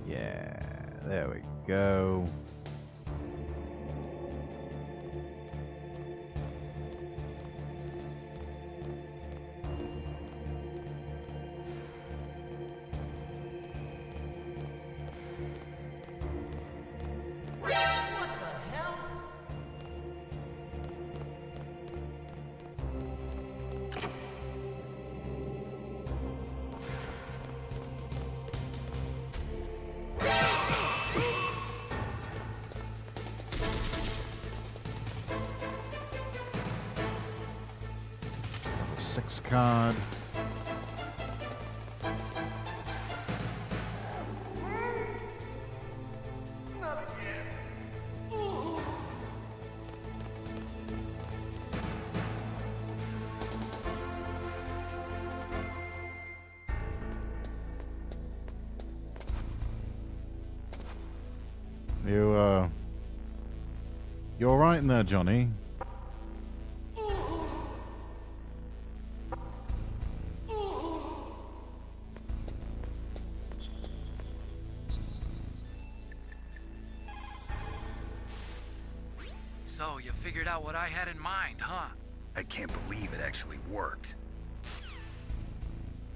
Yeah, there we go. Six card. right in there, Johnny. So, you figured out what I had in mind, huh? I can't believe it actually worked.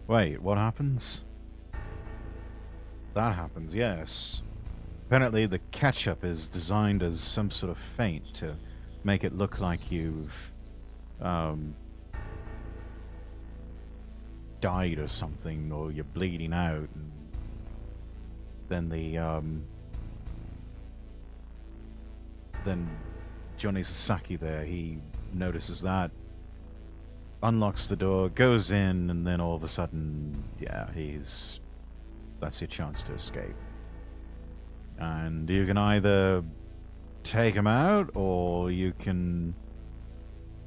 Wait, what happens? That happens, yes. Apparently the ketchup is designed as some sort of feint to make it look like you've died or something, or you're bleeding out, and then then Johnny Sasaki there, he notices that, unlocks the door, goes in, and then all of a sudden, yeah, that's your chance to escape. And you can either take him out, or you can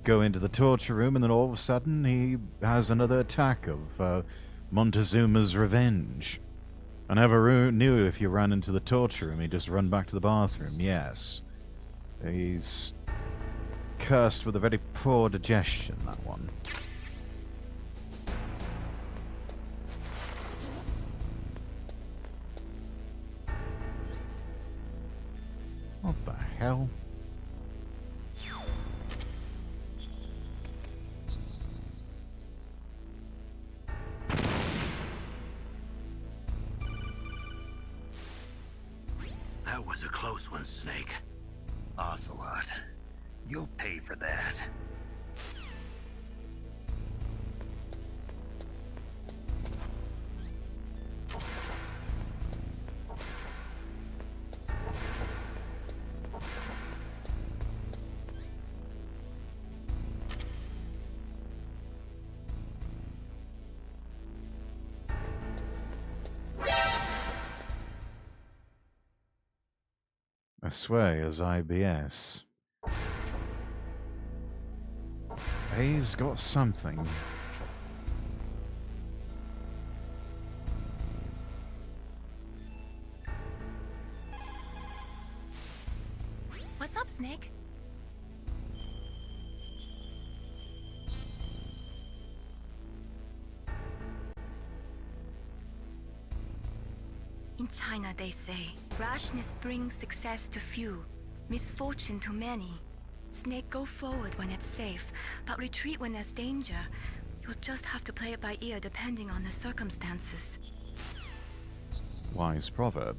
go into the torture room, and then all of a sudden he has another attack of Montezuma's revenge. I never knew if you ran into the torture room, he'd just run back to the bathroom. Yes. He's cursed with a very poor digestion, that one. What the hell? That was a close one, Snake. Ocelot, you'll pay for that. I swear, as IBS. He's got something. What's up, Snake? In China, they say, rashness brings success to few, misfortune to many. Snake, go forward when it's safe, but retreat when there's danger. You'll just have to play it by ear depending on the circumstances. Wise proverb.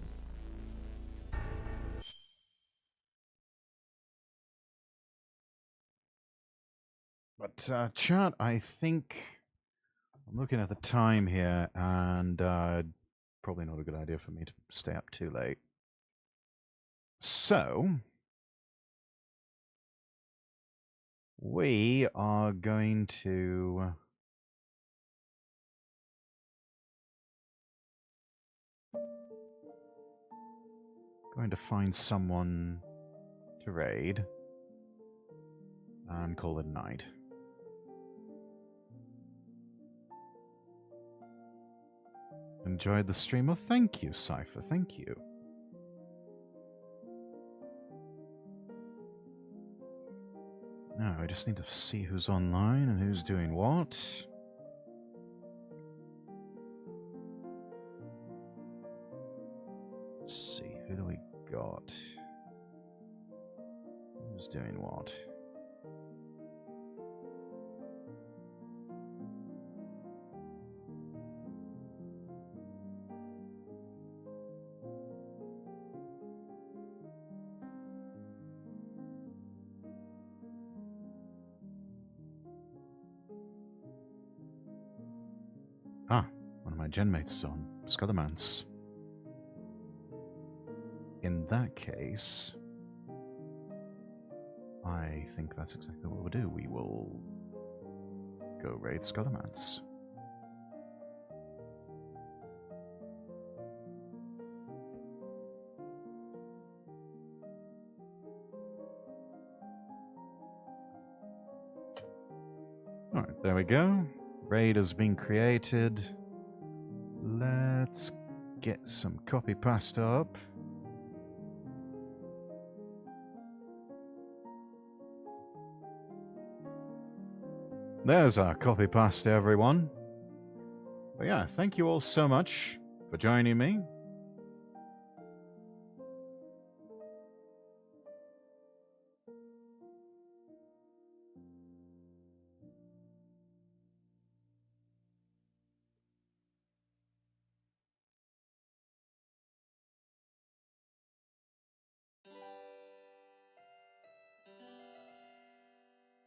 But, chat, I think I'm looking at the time here, and probably not a good idea for me to stay up too late. So, we are going to find someone to raid and call it a night. Enjoyed the stream? Well, thank you, Cypher. Thank you. Now, I just need to see who's online and who's doing what. Let's see, who do we got? Who's doing what? Ah, one of my genmates is on. Scuddermans. In that case, I think that's exactly what we'll do. We will go raid Scuddermans. Alright, there we go. Raid has been created. Let's get some copy pasta up. there's our copy pasta, everyone. But yeah, thank you all so much for joining me.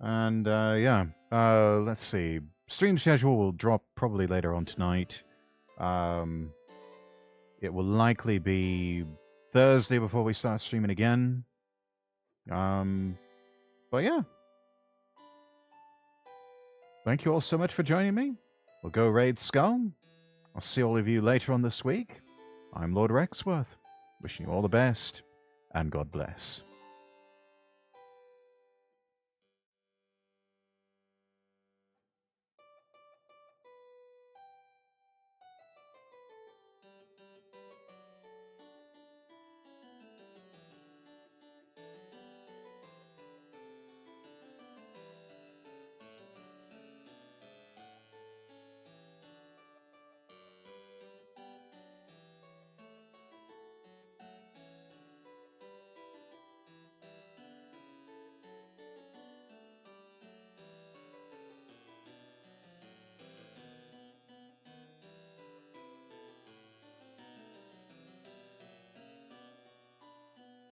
And yeah, let's see. Stream schedule will drop probably later on tonight. It will likely be Thursday before we start streaming again. But yeah. Thank you all so much for joining me. We'll go raid Skull. I'll see all of you later on this week. I'm Lord Rexworth, wishing you all the best, and God bless.